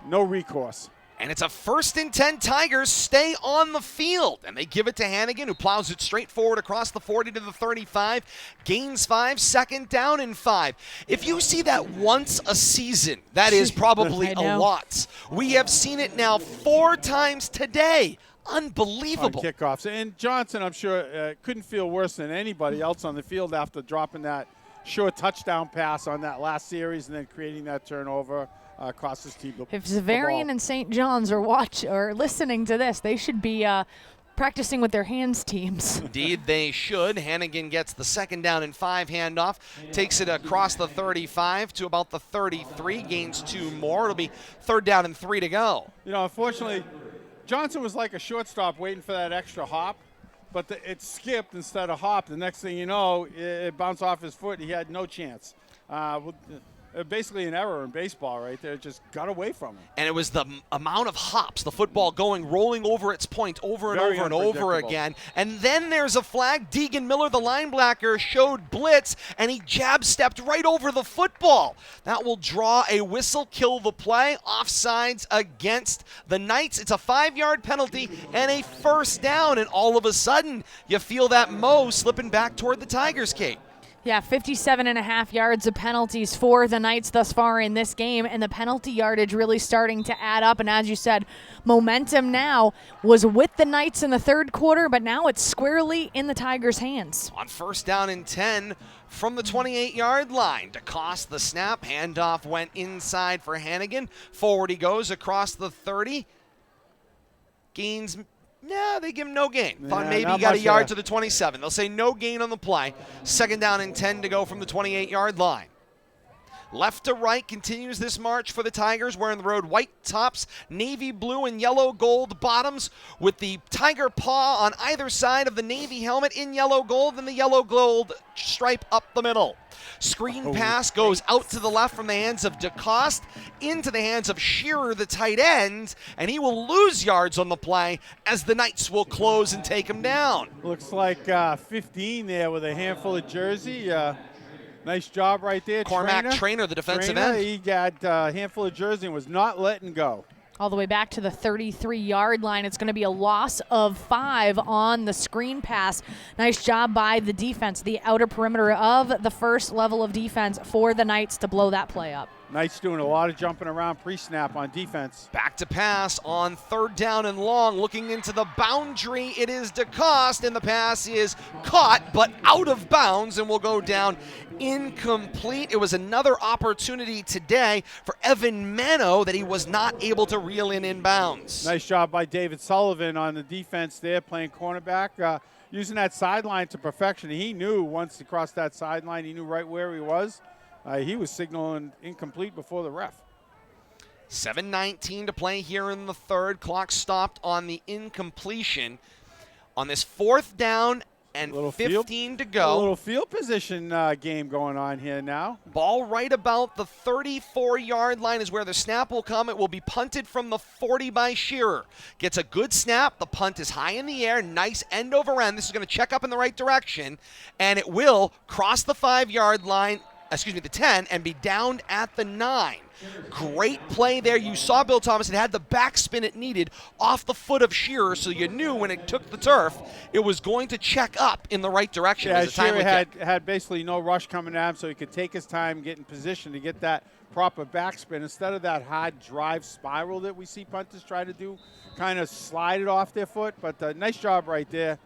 no recourse. And it's a 1st and 10. Tigers stay on the field. And they give it to Hannigan, who plows it straight forward across the 40 to the 35. Gains 5, 2nd down and 5. If you see that once a season, that is probably a lot. We have seen it now 4 times today. Unbelievable. On kickoffs. And Johnson, I'm sure, couldn't feel worse than anybody else on the field after dropping that short touchdown pass on that last series and then creating that turnover. Cost his team if Zavarian and St. John's are listening to this, they should be practicing with their hands teams. Indeed, they should. Hannigan gets the 2nd down and 5 handoff, takes it across the 35 to about the 33, gains 2 more. It'll be 3rd down and 3 to go. Unfortunately, Johnson was like a shortstop waiting for that extra hop, but it skipped instead of hop. The next thing you know, it bounced off his foot. He had no chance. Basically an error in baseball right there. Just got away from him. And it was the amount of hops, the football rolling over its point over and over and over again. And then there's a flag. Deegan Miller, the linebacker, showed blitz, and he jab-stepped right over the football. That will draw a whistle, kill the play. Offsides against the Knights. It's a 5-yard penalty and a 1st down. And all of a sudden, you feel that Mo slipping back toward the Tigers, Kate. Yeah, 57.5 yards of penalties for the Knights thus far in this game, and the penalty yardage really starting to add up. And as you said, momentum now was with the Knights in the 3rd quarter, but now it's squarely in the Tigers' hands. On 1st down and 10 from the 28-yard line. DeCoste the snap. Handoff went inside for Hannigan. Forward he goes across the 30. Gains... Yeah, they give him no gain. Thought maybe he got a yard to the 27. They'll say no gain on the play. 2nd down and 10 to go from the 28-yard line. Left to right continues this march for the Tigers, wearing the road white tops, navy blue and yellow gold bottoms, with the tiger paw on either side of the navy helmet in yellow gold and the yellow gold stripe up the middle. Screen pass goes out to the left from the hands of DeCoste into the hands of Shearer, the tight end, and he will lose yards on the play as the Knights will close and take him down. Looks like 15 there with a handful of jersey. Nice job right there, Cormac Trainer, the defensive end. He got a handful of jersey and was not letting go. All the way back to the 33-yard line. It's going to be a loss of 5 on the screen pass. Nice job by the defense, the outer perimeter of the 1st level of defense for the Knights to blow that play up. Knights doing a lot of jumping around pre-snap on defense. Back to pass on 3rd down and long. Looking into the boundary, it is DeCoste, and the pass is caught but out of bounds and will go down incomplete. It was another opportunity today for Evan Mano that he was not able to reel in inbounds. Nice job by David Sullivan on the defense there, playing cornerback, using that sideline to perfection. He knew once he crossed that sideline, he knew right where he was. He was signaling incomplete before the ref. 7:19 to play here in the 3rd. Clock stopped on the incompletion. On this 4th down and 15 to go. A little field position game going on here now. Ball right about the 34-yard line is where the snap will come. It will be punted from the 40 by Shearer. Gets a good snap. The punt is high in the air. Nice end over end. This is going to check up in the right direction, and it will cross the 5-yard line. The 10, and be down at the 9. Great play there. You saw Bill Thomas. It had the backspin it needed off the foot of Shearer, so you knew when it took the turf, it was going to check up in the right direction. Yeah, Shearer had basically no rush coming at him, so he could take his time, get in position to get that proper backspin instead of that hard drive spiral that we see punters try to do, kind of slide it off their foot. But nice job right there.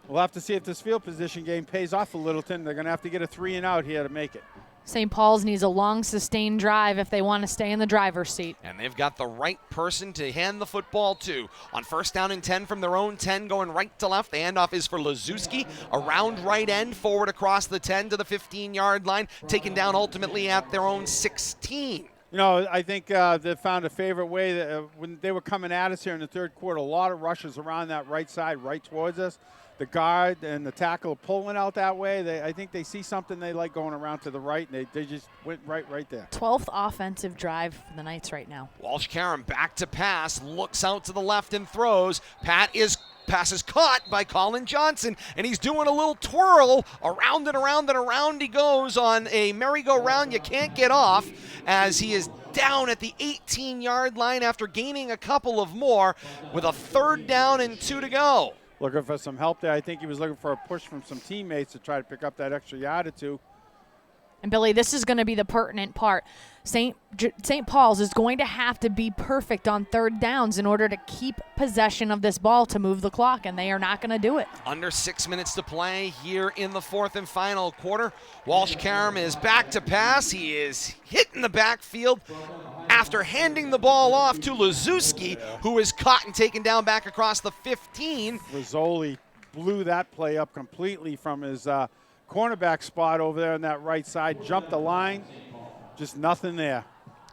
We'll have to see if this field position game pays off for Littleton. They're going to have to get a 3 and out here to make it. St. Paul's needs a long, sustained drive if they want to stay in the driver's seat. And they've got the right person to hand the football to. On 1st down and 10 from their own 10, going right to left. The handoff is for Liszewski. Around right end, forward across the 10 to the 15-yard line. Taken down ultimately at their own 16. You know, I think they found a favorite way that when they were coming at us here in the third quarter, a lot of rushes around that right side, right towards us. The guard and the tackle are pulling out that way. I think they see something they like going around to the right, and they just went right there. 12th offensive drive for the Knights right now. Walsh-Karam back to pass, looks out to the left and throws. Pass is caught by Colin Johnson, and he's doing a little twirl around and around and around he goes on a merry-go-round you can't get off as he is down at the 18-yard line after gaining a couple of more with a 3rd down and 2 to go. Looking for some help there. I think he was looking for a push from some teammates to try to pick up that extra yard or two. And, Billy, this is going to be the pertinent part. St. Paul's is going to have to be perfect on 3rd downs in order to keep possession of this ball to move the clock, and they are not going to do it. Under 6 minutes to play here in the 4th and final quarter. Walsh-Karam is back to pass. He is hit in the backfield after handing the ball off to Liszewski, who is caught and taken down back across the 15. Rizzoli blew that play up completely from his cornerback spot over there on that right side, jumped the line, just nothing there.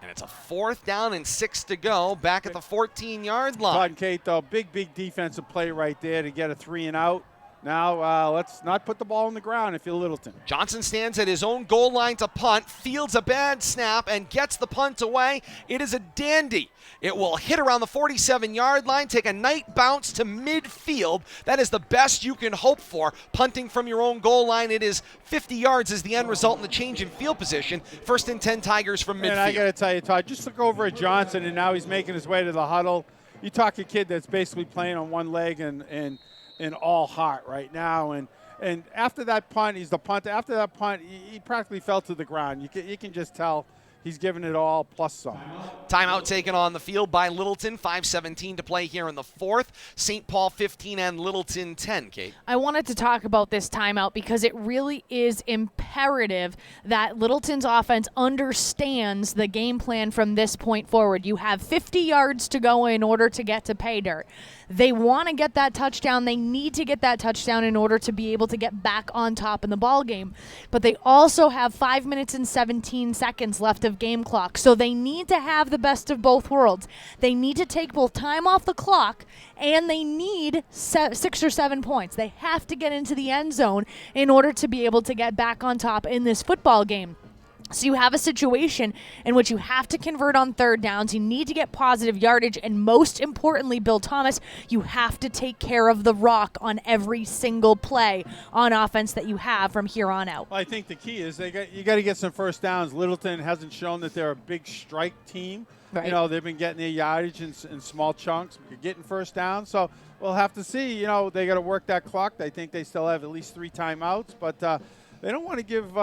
And it's a 4th down and 6 to go, back at the 14-yard line. Todd and Kate, though, big defensive play right there to get a 3 and out. Now, let's not put the ball on the ground if you're Littleton. Johnson stands at his own goal line to punt, fields a bad snap, and gets the punt away. It is a dandy. It will hit around the 47-yard line, take a night bounce to midfield. That is the best you can hope for. Punting from your own goal line, it is 50 yards is the end result in the change in field position. 1st and 10 Tigers from midfield. And I got to tell you, Todd, just look over at Johnson, and now he's making his way to the huddle. You talk a kid that's basically playing on one leg and all heart right now, and after that punt, he's the punter. After that punt, he practically fell to the ground. You can just tell he's giving it all plus some. Timeout taken on the field by Littleton. 5:17 to play here in the 4th. St. Paul 15 and Littleton 10, Kate. I wanted to talk about this timeout because it really is imperative that Littleton's offense understands the game plan from this point forward. You have 50 yards to go in order to get to pay dirt. They want to get that touchdown. They need to get that touchdown in order to be able to get back on top in the ball game. But they also have 5 minutes and 17 seconds left of game clock. So they need to have the best of both worlds. They need to take both time off the clock and they need 6 or 7 points. They have to get into the end zone in order to be able to get back on top in this football game. So you have a situation in which you have to convert on 3rd downs. You need to get positive yardage. And most importantly, Bill Thomas, you have to take care of the rock on every single play on offense that you have from here on out. Well, I think the key is you got to get some 1st downs. Littleton hasn't shown that they're a big strike team. Right. You know, they've been getting their yardage in small chunks. You're getting 1st down. So we'll have to see. You know, they got to work that clock. I think they still have at least 3 timeouts. But they don't want to give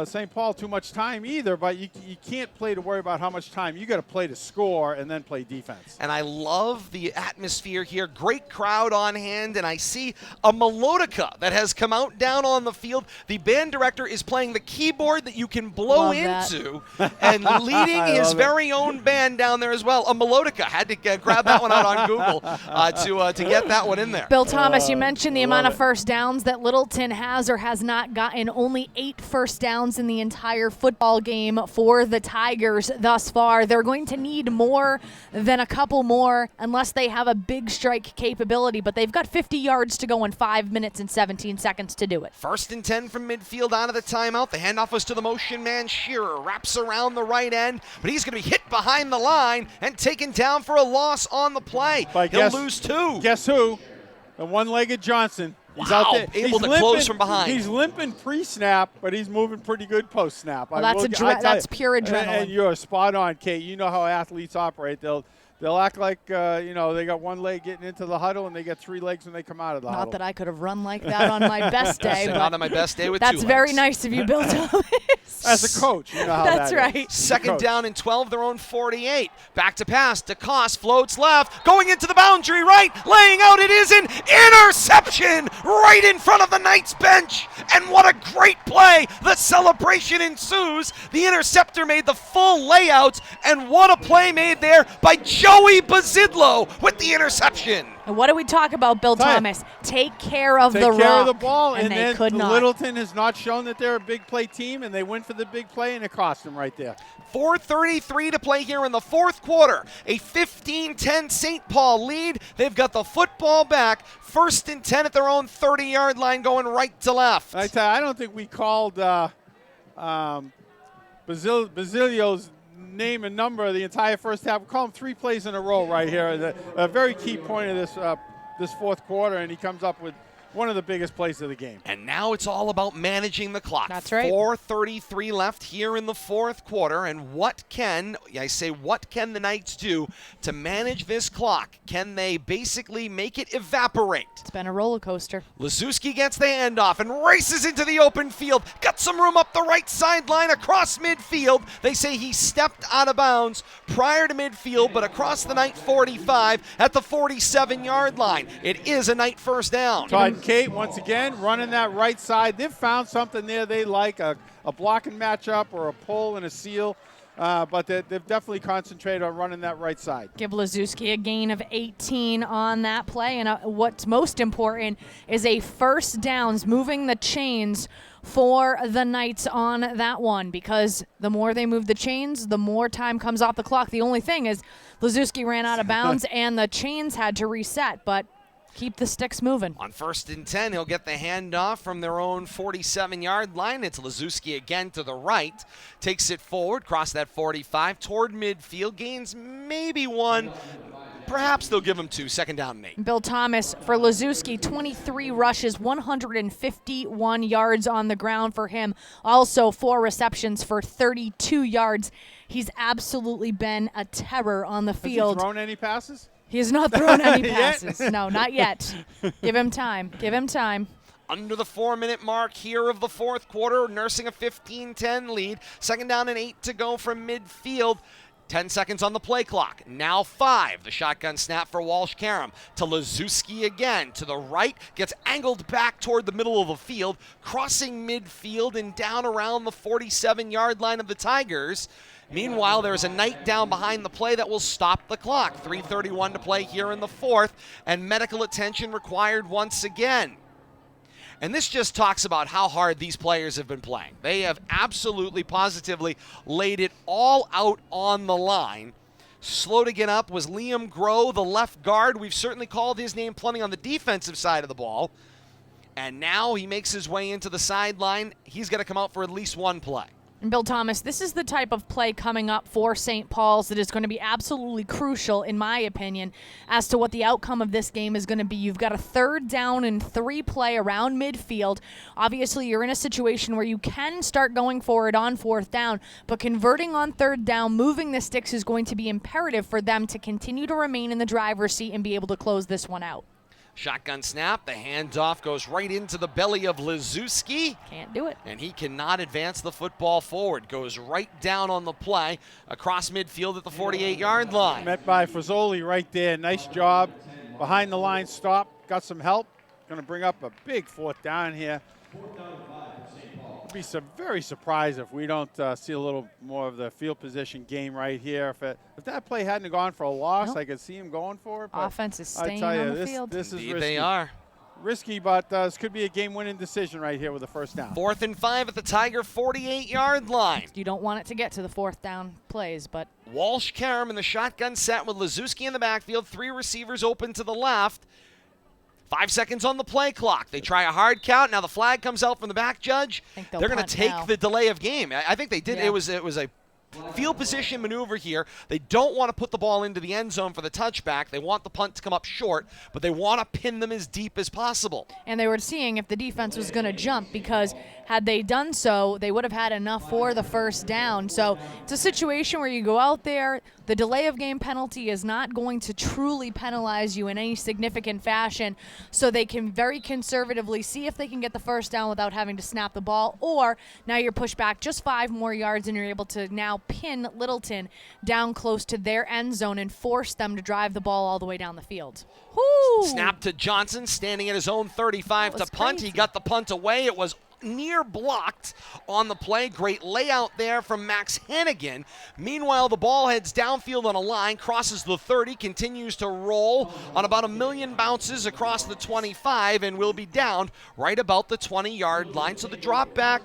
St. Paul too much time either, but you can't play to worry about how much time. You got to play to score and then play defense. And I love the atmosphere here. Great crowd on hand, and I see a melodica that has come out down on the field. The band director is playing the keyboard that you can blow into and leading his very own band down there as well. A melodica. Had to grab that one out on Google to get that one in there. Bill Thomas, you mentioned the amount of 1st downs that Littleton has or has not gotten. Only 8 1st downs in the entire football game for the Tigers thus far. They're going to need more than a couple more unless they have a big strike capability, but they've got 50 yards to go in 5 minutes and 17 seconds to do it. 1st and 10 from midfield out of the timeout. The handoff was to the motion man Shearer. Wraps around the right end, but he's going to be hit behind the line and taken down for a loss on the play. He'll lose 2. Guess who? The one-legged Johnson. He's wow, out there. Able to close from behind. He's limping pre-snap, but he's moving pretty good post-snap. Well, that's pure adrenaline. And you're spot on, Kate. You know how athletes operate. They'll they'll act like, they got one leg getting into the huddle and they get 3 legs when they come out of the huddle. Not that I could have run like that on my best day. But not on my best day with that's 2 very legs. nice of you, Bill Thomas. As a coach, you know how That's that right. is. Second down and 12, their own 48. Back to pass. DeCoste floats left, going into the boundary right, laying out. It is an interception right in front of the Knights bench. And what a great play. The celebration ensues. The interceptor made the full layout, and what a play made there by Joey Bazidlo with the interception. And what do we talk about, Bill Thomas? Take care of the rock. Take care of the ball, and they then could not. Littleton has not shown that they're a big play team, and they went for the big play, and it cost them right there. 4:33 to play here in the fourth quarter. A 15-10 St. Paul lead. They've got the football back. 1st and 10 at their own 30-yard line, going right to left. I tell you, I don't think we called Basilio's name and number the entire first half. We call him 3 plays in a row right here. A very key point of this fourth quarter, and he comes up with one of the biggest plays of the game. And now it's all about managing the clock. That's right. 4:33 left here in the fourth quarter. And what can the Knights do to manage this clock? Can they basically make it evaporate? It's been a roller coaster. Lazuski gets the handoff and races into the open field. Got some room up the right sideline across midfield. They say he stepped out of bounds prior to midfield, but across the Knight 45 at the 47-yard line. It is a Knight first down. Todd and Kate, once again, running that right side. They've found something there they like, a blocking matchup or a pull and a seal. But they've definitely concentrated on running that right side. Give Lazuski a gain of 18 on that play. And what's most important is a first downs, moving the chains for the Knights on that one, because the more they move the chains, the more time comes off the clock. The only thing is Lazuski ran out of bounds and the chains had to reset, but keep the sticks moving. On 1st and 10, he'll get the handoff from their own 47-yard line. It's Lazuski again to the right. Takes it forward, cross that 45 toward midfield. Gains maybe 1. Perhaps they'll give him 2. 2nd down and 8. Bill Thomas for Lazuski, 23 rushes, 151 yards on the ground for him. Also 4 receptions for 32 yards. He's absolutely been a terror on the field. Has he thrown any passes? He has not thrown any passes. No, not yet. Give him time. Give him time. Under the 4-minute mark here of the fourth quarter, nursing a 15-10 lead. 2nd down and 8 to go from midfield. 10 seconds on the play clock. Now 5. The shotgun snap for Walsh Karam to Lazuski again. To the right, gets angled back toward the middle of the field, crossing midfield and down around the 47-yard line of the Tigers. Meanwhile, there's a Knight down behind the play that will stop the clock. 3:31 to play here in the fourth, and medical attention required once again. And this just talks about how hard these players have been playing. They have absolutely, positively laid it all out on the line. Slow to get up was Liam Groh, the left guard. We've certainly called his name plenty on the defensive side of the ball. And now he makes his way into the sideline. He's going to come out for at least 1 play. And Bill Thomas, this is the type of play coming up for St. Paul's that is going to be absolutely crucial, in my opinion, as to what the outcome of this game is going to be. You've got a 3rd down and 3 play around midfield. Obviously, you're in a situation where you can start going for it on 4th down, but converting on 3rd down, moving the sticks is going to be imperative for them to continue to remain in the driver's seat and be able to close this one out. Shotgun snap, the handoff goes right into the belly of Lazuski. Can't do it. And he cannot advance the football forward. Goes right down on the play, across midfield at the 48-yard line. Met by Frisoli right there. Nice job. Behind the line stop. Got some help. Going to bring up a big 4th down here. I'd be very surprised if we don't see a little more of the field position game right here. If that play hadn't gone for a loss, I could see him going for it. But offense is staying I tell on you, the field. This is Indeed risky. they are. Risky, but this could be a game-winning decision right here with a 1st down. 4th and 5 at the Tiger 48-yard line. You don't want it to get to the 4th down plays, but Walsh Karam in the shotgun set with Lazuski in the backfield. 3 receivers open to the left. 5 seconds on the play clock. They try a hard count. Now the flag comes out from the back judge. they'll They're going punt to take now. the delay of game. I think they did. Yeah. It was a field position maneuver here. They don't want to put the ball into the end zone for the touchback. They want the punt to come up short, but they want to pin them as deep as possible. and they were seeing if the defense was going to jump, because Had they done so, they would have had enough for the first down. So it's a situation where you go out there, the delay of game penalty is not going to truly penalize you in any significant fashion, so they can very conservatively see if they can get the first down without having to snap the ball, or now you're pushed back just 5 more yards and you're able to now pin Littleton down close to their end zone and force them to drive the ball all the way down the field. Woo! Snap to Johnson, standing at his own 35 to punt. He got the punt away. It was near blocked on the play. Great layout there from Max Hannigan. Meanwhile, the ball heads downfield on a line, crosses the 30, continues to roll on about 1 million bounces across the 25, and will be down right about the 20-yard line. So the drop back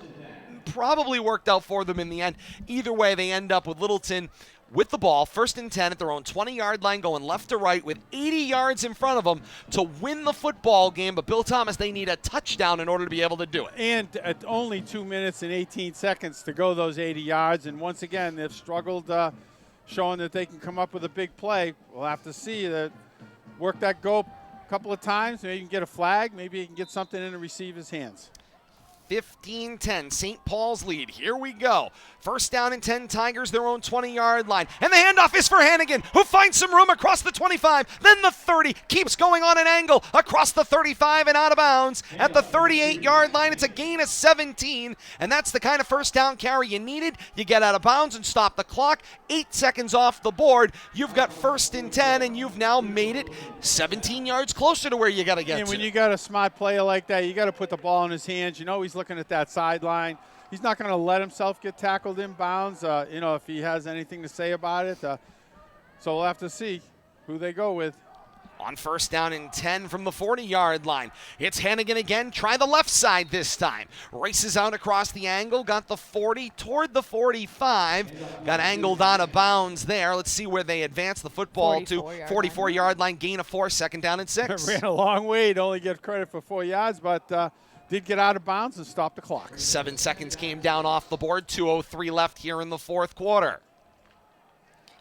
probably worked out for them in the end. Either way, they end up with Littleton with the ball, 1st and 10 at their own 20-yard line, going left to right with 80 yards in front of them to win the football game. But Bill Thomas, they need a touchdown in order to be able to do it. And at only 2 minutes and 18 seconds to go those 80 yards. And once again, they've struggled showing that they can come up with a big play. We'll have to see that. Work that go a couple of times. Maybe you can get a flag. Maybe you can get something in the receiver's hands. 15-10, St. Paul's lead. Here we go. 1st down and 10, Tigers, their own 20-yard line. And the handoff is for Hannigan, who finds some room across the 25. Then the 30, keeps going on an angle across the 35 and out of bounds. At the 38-yard line, it's a gain of 17. And that's the kind of first down carry you needed. You get out of bounds and stop the clock. 8 seconds off the board. You've got 1st and 10, and you've now made it 17 yards closer to where you got to get to. And when you got a smart player like that, you got to put the ball in his hands. You know he's looking at that sideline. He's not going to let himself get tackled in bounds, if he has anything to say about it. So we'll have to see who they go with. On 1st down and 10 from the 40-yard line. It's Hannigan again. Try the left side this time. Races out across the angle. Got the 40 toward the 45. Got angled out of bounds there. Let's see where they advance the football to. 44-yard line. Gain of 4. 2nd down and 6. Ran a long way to only get credit for 4 yards, but did get out of bounds and stop the clock. 7 seconds came down off the board. 2:03 left here in the 4th quarter.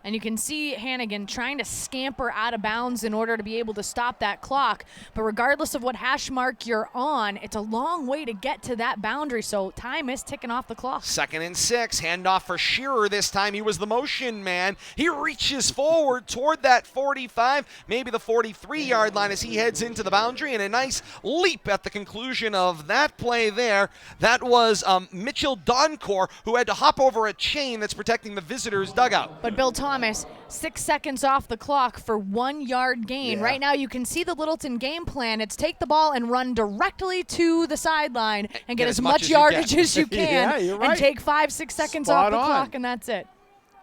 And you can see Hannigan trying to scamper out of bounds in order to be able to stop that clock. But regardless of what hash mark you're on, it's a long way to get to that boundary, so time is ticking off the clock. 2nd and 6, handoff for Shearer this time. He was the motion man. He reaches forward toward that 45, maybe the 43-yard line as he heads into the boundary, and a nice leap at the conclusion of that play there. That was Mitchell Doncourt, who had to hop over a chain that's protecting the visitors' dugout. But Bill Thomas, 6 seconds off the clock for 1 yard gain. Yeah. Right now you can see the Littleton game plan. It's take the ball and run directly to the sideline and get as much yardage as you can. Yeah, you're right. And take 5-6 seconds Spot off the on. clock, and that's it.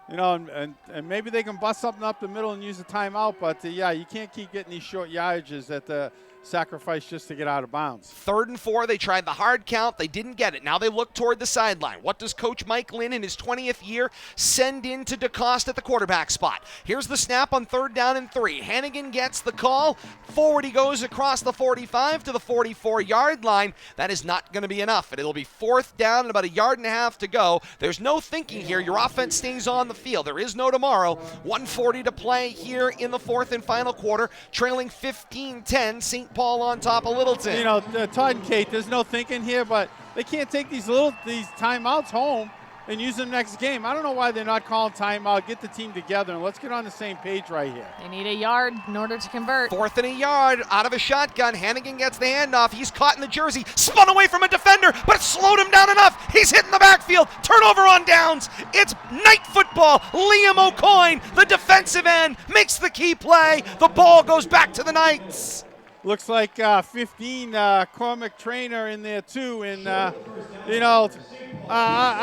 And maybe they can bust something up the middle and use a timeout, but you can't keep getting these short yardages at the sacrifice just to get out of bounds. 3rd and 4, they tried the hard count. They didn't get it. Now they look toward the sideline. What does Coach Mike Lynn in his 20th year send in to DeCoste at the quarterback spot? Here's the snap on 3rd down and 3. Hannigan gets the call. Forward he goes across the 45 to the 44-yard line. That is not going to be enough. It'll be 4th down and about 1.5 yards to go. There's no thinking here. Your offense stays on the field. There is no tomorrow. 1:40 to play here in the 4th and final quarter. Trailing 15-10. St. Paul on top of Littleton. Todd and Kate, there's no thinking here, but they can't take these timeouts home and use them next game. I don't know why they're not calling timeout. Get the team together and let's get on the same page right here. They need a yard in order to convert. 4th and 1 yard out of a shotgun. Hannigan gets the handoff. He's caught in the jersey. Spun away from a defender, but it slowed him down enough. He's hitting the backfield. Turnover on downs. It's night football. Liam O'Coin, the defensive end, makes the key play. The ball goes back to the Knights. Looks like 15 Cormac Trainer in there too, and I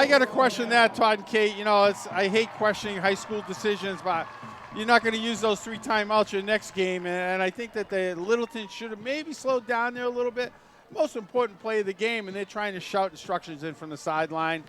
got to question that, Todd and Kate. I hate questioning high school decisions, but you're not going to use those 3 timeouts your next game, and I think that the Littleton should have maybe slowed down there a little bit. Most important play of the game, and they're trying to shout instructions in from the sideline.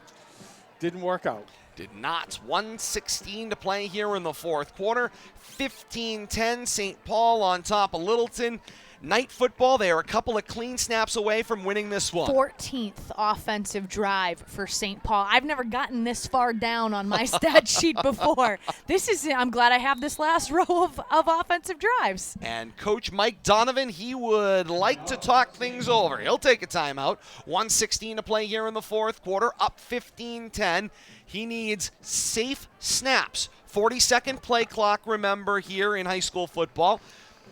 Didn't work out. Did not. 1:16 to play here in the 4th quarter. 15-10, St. Paul on top of Littleton. Knight football, they are a couple of clean snaps away from winning this one. 14th offensive drive for St. Paul. I've never gotten this far down on my stat sheet before. I'm glad I have this last row of offensive drives. And Coach Mike Donovan, he would like to talk things over. He'll take a timeout. 1:16 to play here in the fourth quarter, up 15-10. He needs safe snaps. 40-second play clock, remember, here in high school football.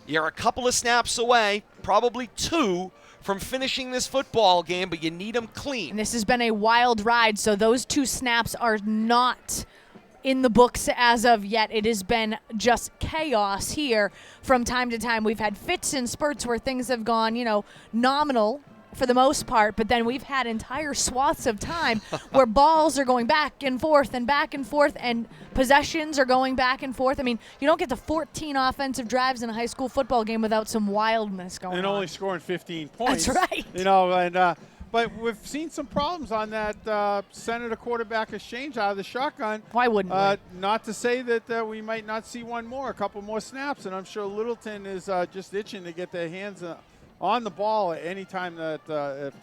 You're a couple of snaps away, probably 2, from finishing this football game, but you need them clean. And this has been a wild ride, so those 2 snaps are not in the books as of yet. It has been just chaos here from time to time. We've had fits and spurts where things have gone, nominal for the most part, but then we've had entire swaths of time where balls are going back and forth and possessions are going back and forth. I mean, you don't get to 14 offensive drives in a high school football game without some wildness going on. And only scoring 15 points. That's right. But we've seen some problems on that center to quarterback exchange out of the shotgun. Why wouldn't we? Not to say that we might not see one more, a couple more snaps, and I'm sure Littleton is just itching to get their hands on the ball at any time that if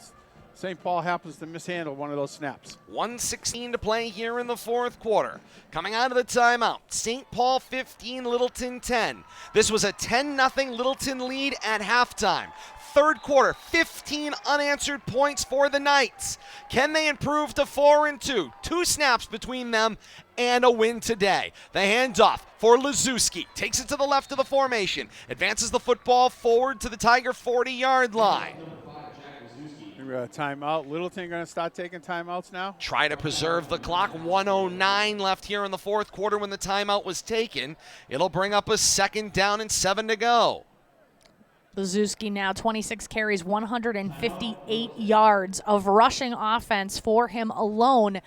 St. Paul happens to mishandle one of those snaps. 1:16 to play here in the fourth quarter. Coming out of the timeout, St. Paul 15, Littleton 10. This was a 10-0 Littleton lead at halftime. Third quarter, 15 unanswered points for the Knights. Can they improve to 4-2? 2 snaps between them and a win today. The handoff for Liszewski. Takes it to the left of the formation. Advances the football forward to the Tiger 40-yard line. Timeout. Littleton going to start taking timeouts now. Try to preserve the clock. 1:09 left here in the fourth quarter when the timeout was taken. It'll bring up a 2nd down and 7 to go. Liszewski now 26 carries, 158 yards of rushing offense for him alone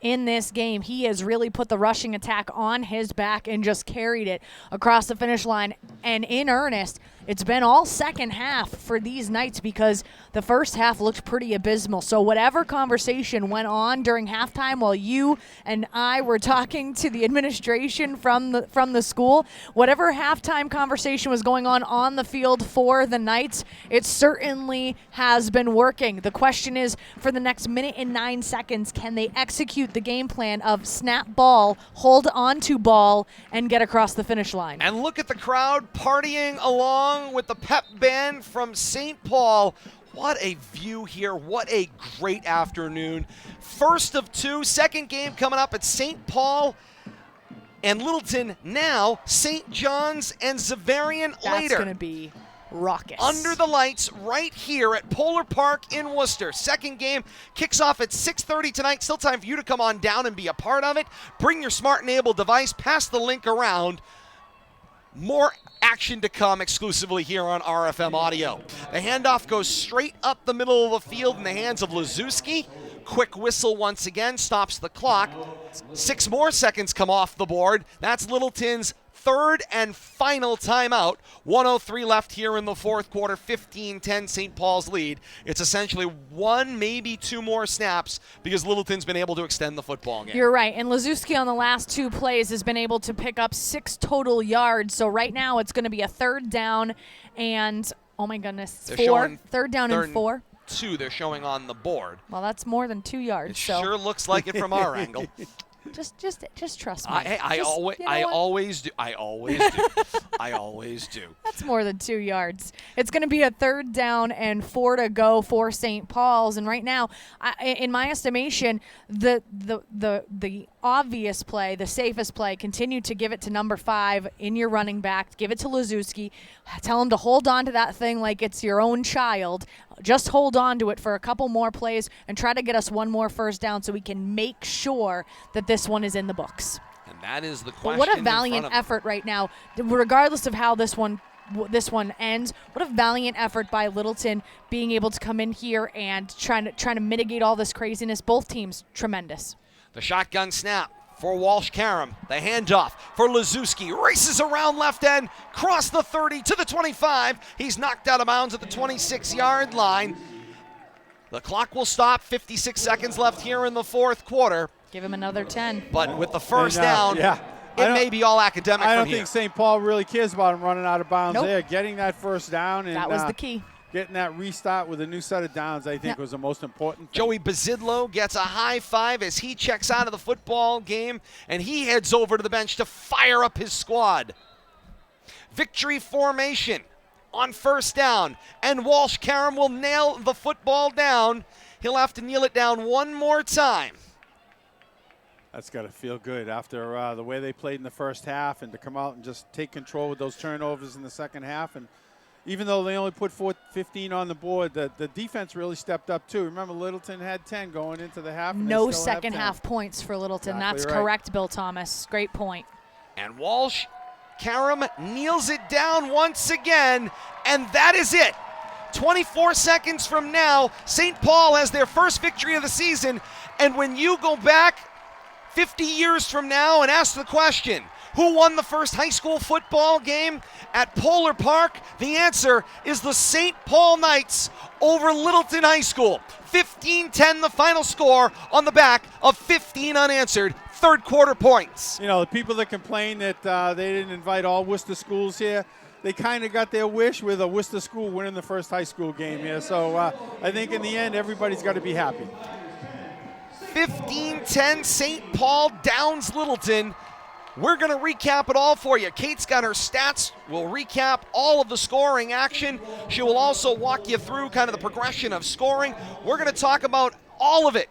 in this game. He has really put the rushing attack on his back and just carried it across the finish line. And in earnest, it's been all second half for these Knights because the first half looked pretty abysmal. So whatever conversation went on during halftime while you and I were talking to the administration from the school, whatever halftime conversation was going on the field for the Knights, it certainly has been working. The question is, for the next minute and 9 seconds, can they execute the game plan of snap ball, hold on to ball, and get across the finish line? And look at the crowd partying along with the pep band from St. Paul. What a view here. What a great afternoon. First of 2, second game coming up at St. Paul and Littleton. Now St. John's and Xaverian later. That's going to be raucous. Under the lights right here at Polar Park in Worcester. Second game kicks off at 6:30 tonight. Still time for you to come on down and be a part of it. Bring your smart-enabled device. Pass the link around. More action to come exclusively here on RFM Audio. The handoff goes straight up the middle of the field in the hands of Liszewski. Quick whistle once again stops the clock. 6 more seconds come off the board. That's Littleton's third and final timeout. 1:03 left here in the fourth quarter. 15-10 St. Paul's lead. It's essentially 1, maybe 2 more snaps because Littleton's been able to extend the football game. You're right. And Liszewski on the last 2 plays has been able to pick up 6 total yards. So right now it's going to be a 3rd down and, oh my goodness, 4. 3rd down and 4. 2 they're showing on the board. Well, that's more than 2 yards. It sure looks like it from our angle. Just trust me. I always do. I always do. That's more than 2 yards. It's going to be a 3rd down and 4 to go for St. Paul's. And right now, in my estimation, the obvious play, the safest play, continue to give it to number 5 in your running back. Give it to Liszewski. Tell him to hold on to that thing like it's your own child. Just hold on to it for a couple more plays and try to get us 1 more 1st down so we can make sure that this one is in the books. And that is the question. But what a valiant effort right now, regardless of how this one ends. What a valiant effort by Littleton being able to come in here and trying to mitigate all this craziness. Both teams tremendous. The shotgun snap for Walsh-Karam. The handoff for Liszewski. Races around left end, cross the 30 to the 25. He's knocked out of bounds at the 26-yard line. The clock will stop. 56 seconds left here in the fourth quarter. Give him another 10. But with the first down, it may be all academic I from don't here. think St. Paul really cares about him running out of bounds Nope. there. Getting that first down and That was the key. getting that restart with a new set of downs, I think, was the most important thing. Joey Bazidlo gets a high five as he checks out of the football game, and he heads over to the bench to fire up his squad. Victory formation on first down, and Walsh Karam will nail the football down. He'll have to kneel it down one more time. That's got to feel good after the way they played in the first half, and to come out and just take control with those turnovers in the second half. And even though they only put 15 on the board, the defense really stepped up too. Remember, Littleton had 10 going into the half. And No they still have second 10. half points for Littleton. Exactly That's right. correct, Bill Thomas. Great point. And Walsh Karam kneels it down once again, and that is it. 24 seconds from now, St. Paul has their first victory of the season, and when you go back 50 years from now and ask the question, who won the first high school football game at Polar Park? The answer is the St. Paul Knights over Littleton High School. 15-10 the final score on the back of 15 unanswered third quarter points. You know, the people that complain that they didn't invite all Worcester schools here, they kind of got their wish with a Worcester school winning the first high school game here. So I think in the end, everybody's got to be happy. 15-10 St. Paul downs Littleton. We're going to recap it all for you. Kate's got her stats. We'll recap all of the scoring action. She will also walk you through kind of the progression of scoring. We're going to talk about all of it.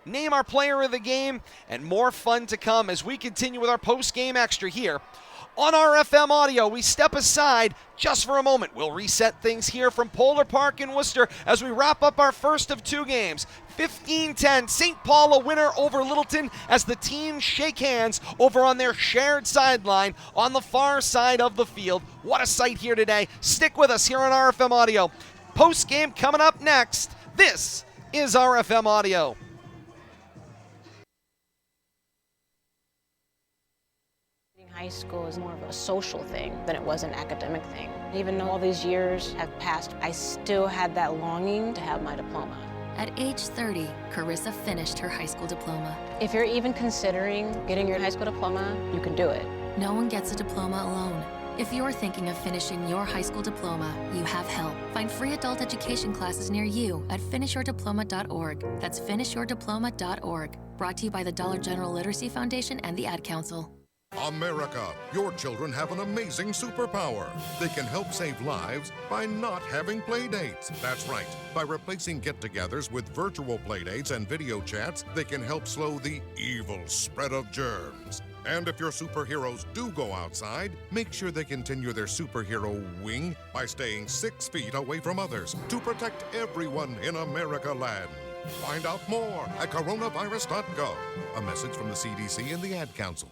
Name our player of the game, and more fun to come as we continue with our post-game extra here on RFM Audio. We step aside just for a moment. We'll reset things here from Polar Park in Worcester as we wrap up our first of two games. 15-10, St. Paul a winner over Littleton as the teams shake hands over on their shared sideline on the far side of the field. What a sight here today. Stick with us here on RFM Audio. Post-game coming up next. This is RFM Audio. High school is more of a social thing than it was an academic thing. Even though all these years have passed, I still had that longing to have my diploma. At age 30, Carissa finished her high school diploma. If you're even considering getting your high school diploma, you can do it. No one gets a diploma alone. If you're thinking of finishing your high school diploma, you have help. Find free adult education classes near you at finishyourdiploma.org. That's finishyourdiploma.org. Brought to you by the Dollar General Literacy Foundation and the Ad Council. America, your children have an amazing superpower. They can help save lives by not having play dates. That's right. By replacing get-togethers with virtual play dates and video chats, they can help slow the evil spread of germs. And if your superheroes do go outside, make sure they continue their superhero wing by staying 6 feet away from others to protect everyone in America land. Find out more at coronavirus.gov. A message from the CDC and the Ad Council.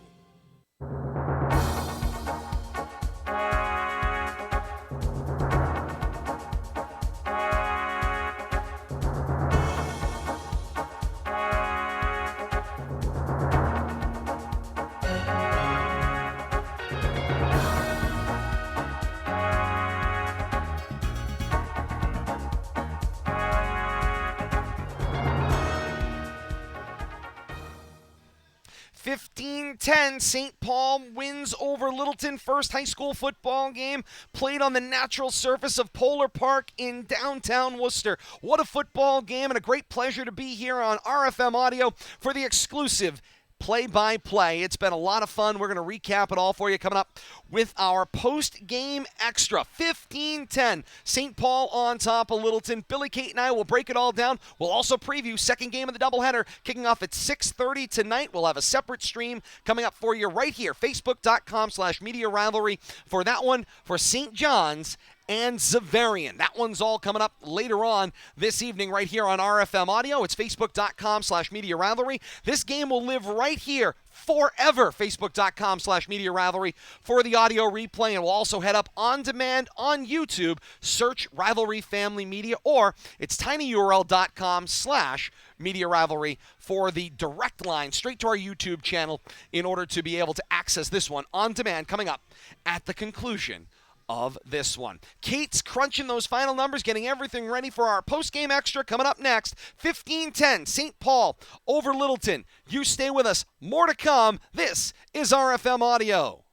St. Paul wins over Littleton. First high school football game played on the natural surface of Polar Park in downtown Worcester. What a football game, and a great pleasure to be here on RFM Audio for the exclusive play-by-play. It's been a lot of fun. We're going to recap it all for you coming up with our post-game extra. 15-10, St. Paul on top of Littleton. Billy, Kate, and I will break it all down. We'll also preview second game of the doubleheader kicking off at 6:30 tonight. We'll have a separate stream coming up for you right here, facebook.com/Media Rivalry for that one for St. John's and Zavarian. That one's all coming up later on this evening right here on RFM Audio. It's facebook.com/Media Rivalry. This game will live right here forever, facebook.com/Media Rivalry for the audio replay, and we'll also head up on demand on YouTube. Search Rivalry Family Media, or it's tinyurl.com/Media Rivalry for the direct line straight to our YouTube channel in order to be able to access this one on demand coming up at the conclusion of this one. Kate's crunching those final numbers, getting everything ready for our post-game extra coming up next. 15-10, St. Paul over Littleton. You stay with us. More to come. This is RFM Audio.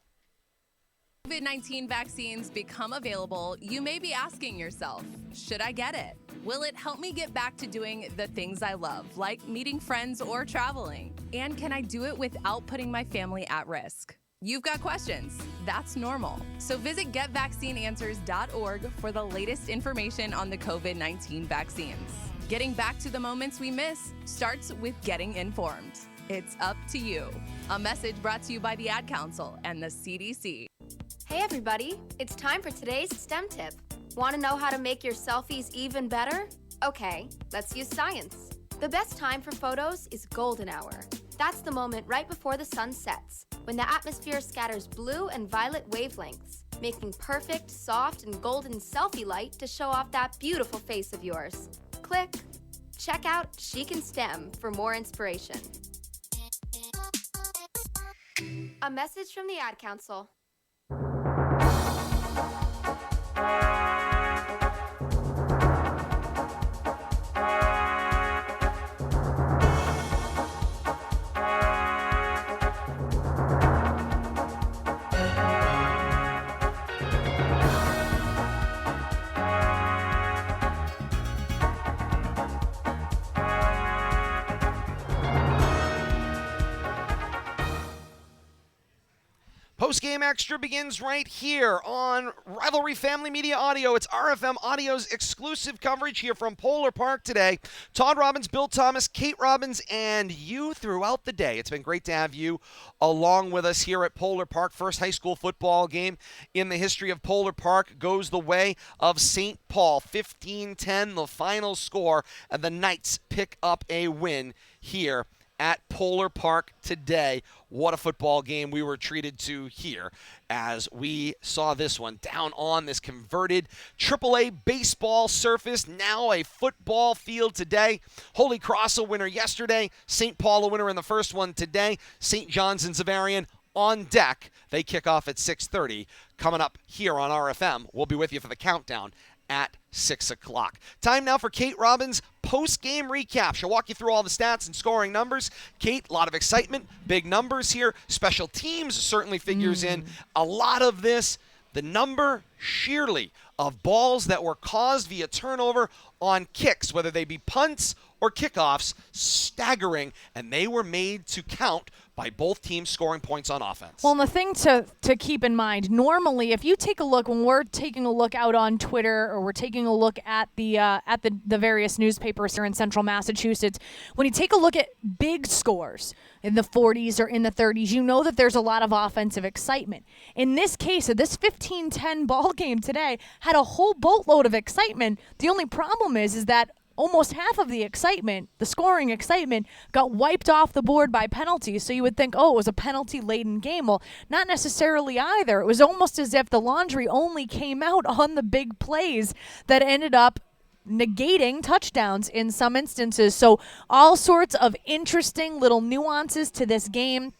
COVID-19 vaccines become available, you may be asking yourself, should I get it? Will it help me get back to doing the things I love, like meeting friends or traveling? And can I do it without putting my family at risk? You've got questions. That's normal. So visit getvaccineanswers.org for the latest information on the COVID-19 vaccines. Getting back to the moments we miss starts with getting informed. It's up to you. A message brought to you by the Ad Council and the CDC. Hey everybody, it's time for today's STEM tip. Want to know how to make your selfies even better? Okay, let's use science. The best time for photos is golden hour. That's the moment right before the sun sets, when the atmosphere scatters blue and violet wavelengths, making perfect, soft, and golden selfie light to show off that beautiful face of yours. Click. Check out Chic and STEM for more inspiration. A message from the Ad Council. Post-game extra begins right here on Rivalry Family Media Audio. It's RFM Audio's exclusive coverage here from Polar Park today. Todd Robbins, Bill Thomas, Kate Robbins, and you throughout the day. It's been great to have you along with us here at Polar Park. First high school football game in the history of Polar Park goes the way of St. Paul. 15-10, the final score, and the Knights pick up a win here at Polar Park today. What a football game we were treated to here as we saw this one down on this converted AAA baseball surface, now a football field today. Holy Cross a winner yesterday, St. Paul a winner in the first one today. St. John's and Zavarian on deck. They kick off at 6:30. Coming up here on RFM, we'll be with you for the countdown at 6 o'clock. Time now for Kate Robbins' post-game recap. She'll walk you through all the stats and scoring numbers. Kate, a lot of excitement, big numbers here. Special teams certainly figures in a lot of this. The number, sheerly, of balls that were caused via turnover on kicks, whether they be punts or kickoffs, staggering, and they were made to count by both teams scoring points on offense. Well, and the thing to keep in mind, normally, if you take a look, when we're taking a look out on Twitter or we're taking a look at the various newspapers here in central Massachusetts, when you take a look at big scores in the 40s or in the 30s, you know that there's a lot of offensive excitement. In this case, this 15-10 ball game today had a whole boatload of excitement. The only problem is that almost half of the excitement, the scoring excitement, got wiped off the board by penalties. So you would think, oh, it was a penalty-laden game. Well, not necessarily either. It was almost as if the laundry only came out on the big plays that ended up negating touchdowns in some instances. So all sorts of interesting little nuances to this game.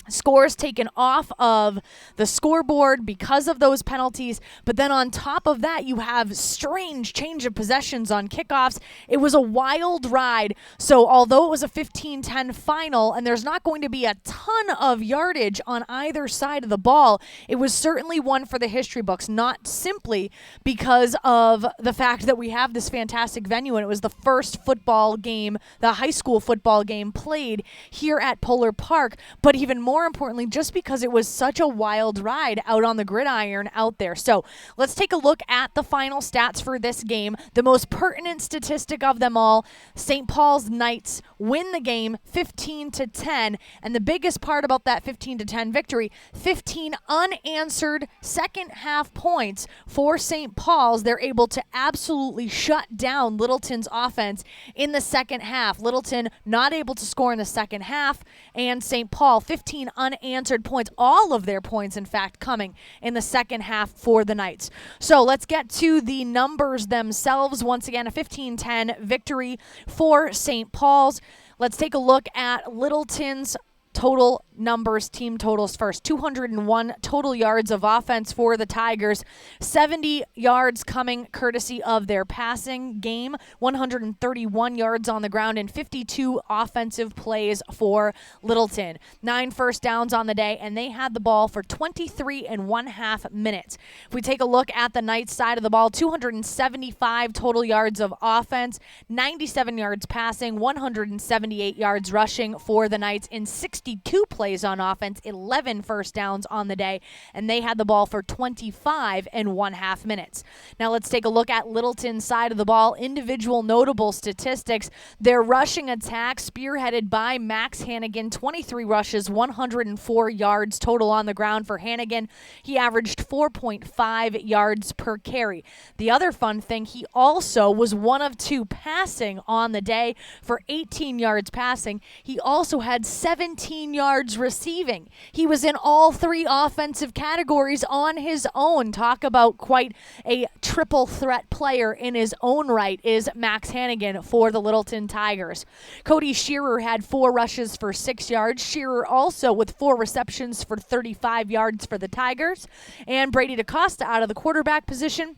Scores taken off of the scoreboard because of those penalties. But then on top of that, you have strange change of possessions on kickoffs. It was a wild ride. So although it was a 15-10 final and there's not going to be a ton of yardage on either side of the ball, it was certainly one for the history books, not simply because of the fact that we have this fantastic venue and it was the first football game, the high school football game played here at Polar Park, but even more importantly, just because it was such a wild ride out on the gridiron out there. So let's take a look at the final stats for this game. The most pertinent statistic of them all, St. Paul's Knights win the game 15-10. And the biggest part about that 15-10 victory, 15 unanswered second half points for St. Paul's. They're able to absolutely shut down Littleton's offense in the second half. Littleton not able to score in the second half, and St. Paul 15 unanswered points, all of their points, in fact, coming in the second half for the Knights. So let's get to the numbers themselves. Once again, a 15-10 victory for St. Paul's. Let's take a look at Littleton's total numbers, team totals first. 201 total yards of offense for the Tigers. 70 yards coming courtesy of their passing game. 131 yards on the ground and 52 offensive plays for Littleton. 9 first downs on the day, and they had the ball for 23.5 minutes. If we take a look at the Knights side of the ball, 275 total yards of offense, 97 yards passing, 178 yards rushing for the Knights in 62 plays on offense, 11 first downs on the day, and they had the ball for 25.5 minutes. Now let's take a look at Littleton's side of the ball. Individual notable statistics. Their rushing attack spearheaded by Max Hannigan, 23 rushes, 104 yards total on the ground for Hannigan. He averaged 4.5 yards per carry. The other fun thing, he also was 1 of 2 passing on the day for 18 yards passing. He also had 17 yards receiving. He was in all 3 offensive categories on his own. Talk about quite a triple threat player in his own right is Max Hannigan for the Littleton Tigers. Cody Shearer had 4 rushes for 6 yards. Shearer also with 4 receptions for 35 yards for the Tigers. And Brady DaCosta out of the quarterback position.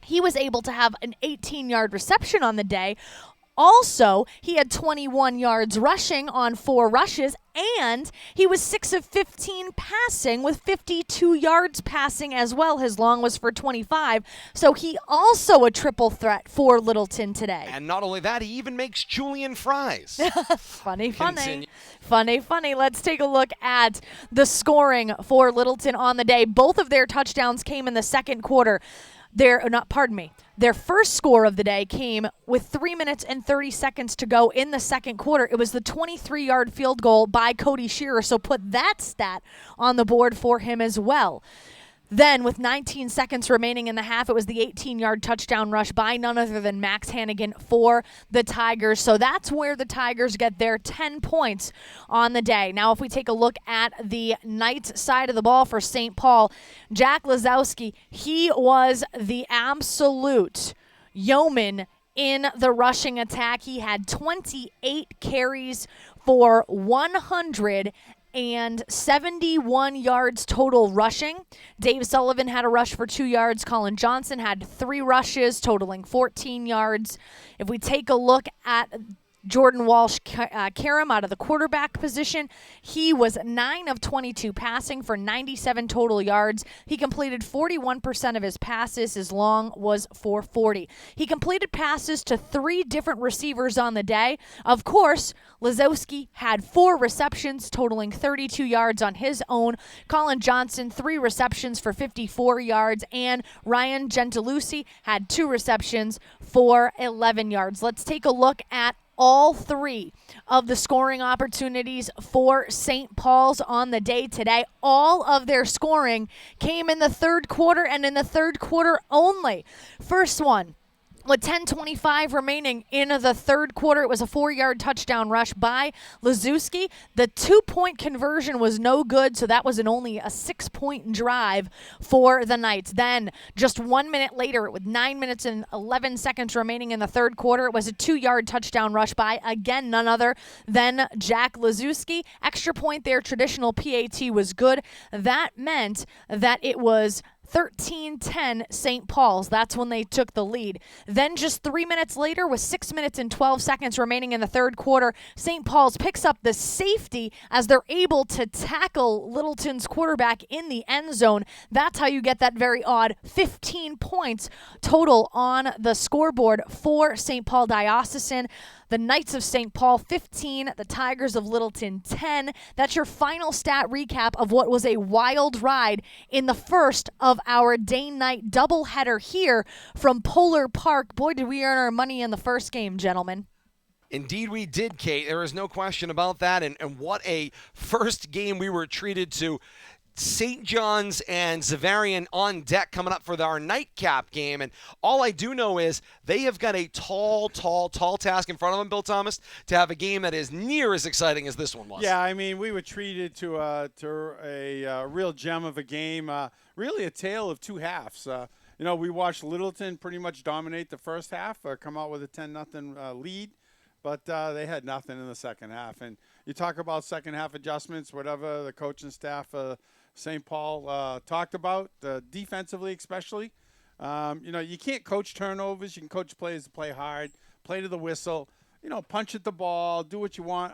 He was able to have an 18-yard reception on the day. Also, he had 21 yards rushing on 4 rushes, and he was 6 of 15 passing with 52 yards passing as well. His long was for 25, so he also a triple threat for Littleton today. And not only that, he even makes Julian fries. Funny. Let's take a look at the scoring for Littleton on the day. Both of their touchdowns came in the second quarter. Their first score of the day came with 3 minutes and 30 seconds to go in the second quarter. It was the 23-yard field goal by Cody Shearer, so put that stat on the board for him as well. Then, with 19 seconds remaining in the half, it was the 18-yard touchdown rush by none other than Max Hannigan for the Tigers. So that's where the Tigers get their 10 points on the day. Now, if we take a look at the Knights side of the ball for St. Paul, Jack Lazowski, he was the absolute yeoman in the rushing attack. He had 28 carries for 171 yards total rushing. Dave Sullivan had a rush for 2 yards. Colin Johnson had 3 rushes totaling 14 yards. If we take a look at Jordan Walsh-Karam out of the quarterback position, he was 9 of 22 passing for 97 total yards. He completed 41% of his passes. His long was 440. He completed passes to 3 different receivers on the day. Of course, Lazowski had 4 receptions totaling 32 yards on his own. Colin Johnson, 3 receptions for 54 yards. And Ryan Gentiluzzi had 2 receptions for 11 yards. Let's take a look at all 3 of the scoring opportunities for St. Paul's on the day today. All of their scoring came in the third quarter and in the third quarter only. First one, with 10:25 remaining in the third quarter, it was a 4-yard touchdown rush by Lazowski. The 2-point conversion was no good, so that was only a 6-point drive for the Knights. Then, just 1 minute later, with 9 minutes and 11 seconds remaining in the third quarter, it was a 2-yard touchdown rush by, again, none other than Jack Lazowski. Extra point there, traditional PAT was good. That meant that it was 13-10 St. Paul's. That's when they took the lead. Then just 3 minutes later, with 6 minutes and 12 seconds remaining in the third quarter, St. Paul's picks up the safety as they're able to tackle Littleton's quarterback in the end zone. That's how you get that very odd 15 points total on the scoreboard for St. Paul Diocesan. The Knights of St. Paul 15, the Tigers of Littleton 10. That's your final stat recap of what was a wild ride in the first of our day-night doubleheader here from Polar Park. Boy, did we earn our money in the first game, gentlemen. Indeed we did, Kate. There is no question about that. And what a first game we were treated to. St. John's and Zavarian on deck coming up for our nightcap game. And all I do know is they have got a tall task in front of them, Bill Thomas, to have a game that is near as exciting as this one was. Yeah, I mean, we were treated to a real gem of a game, really a tale of 2 halves. We watched Littleton pretty much dominate the first half, come out with a 10-0 lead, but they had nothing in the second half. And you talk about second half adjustments, whatever the coaching staff St. Paul talked about, defensively especially. You can't coach turnovers. You can coach players to play hard, play to the whistle, punch at the ball, do what you want.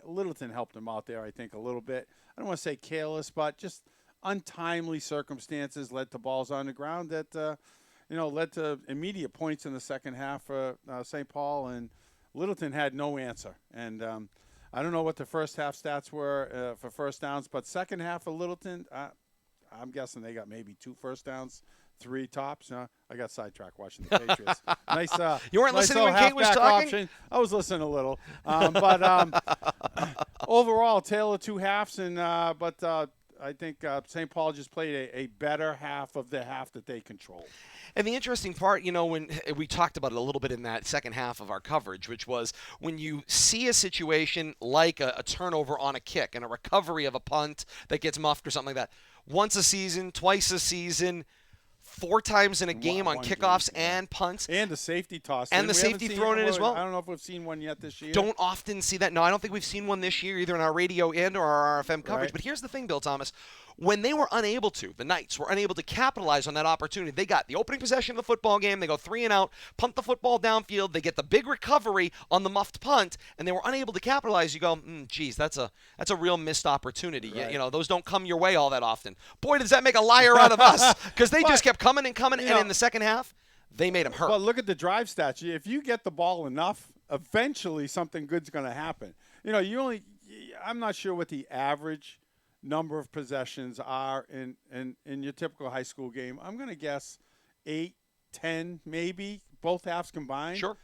Littleton helped him out there, I think, a little bit. I don't want to say careless, but just untimely circumstances led to balls on the ground that, led to immediate points in the second half for St. Paul, and Littleton had no answer. And I don't know what the first half stats were for first downs, but second half of Littleton, I'm guessing they got maybe 2 first downs, 3 tops. I got sidetracked watching the Patriots. Nice. You weren't nice listening when Kate was talking? Option. I was listening a little, but overall, tale of 2 halves. But I think St. Paul just played a better half of the half that they controlled. And the interesting part, when we talked about it a little bit in that second half of our coverage, which was when you see a situation like a turnover on a kick and a recovery of a punt that gets muffed or something like that, once a season, twice a season, 4 times in a game on kickoffs and punts. And the safety toss. And the safety thrown in as well. I don't know if we've seen one yet this year. Don't often see that. No, I don't think we've seen one this year, either in our radio and or our RFM coverage. Right. But here's the thing, Bill Thomas. When they were unable to, the Knights were unable to capitalize on that opportunity. They got the opening possession of the football game. They go 3 and out, punt the football downfield. They get the big recovery on the muffed punt, and they were unable to capitalize. You go, geez, that's a real missed opportunity. Right. Those don't come your way all that often. Boy, does that make a liar out of us, because they just kept coming and coming, and in the second half, they made them hurt. But look at the drive stats. If you get the ball enough, eventually something good's going to happen. I'm not sure what the average number of possessions are in your typical high school game. I'm going to guess 8, 10, maybe, both halves combined. Sure.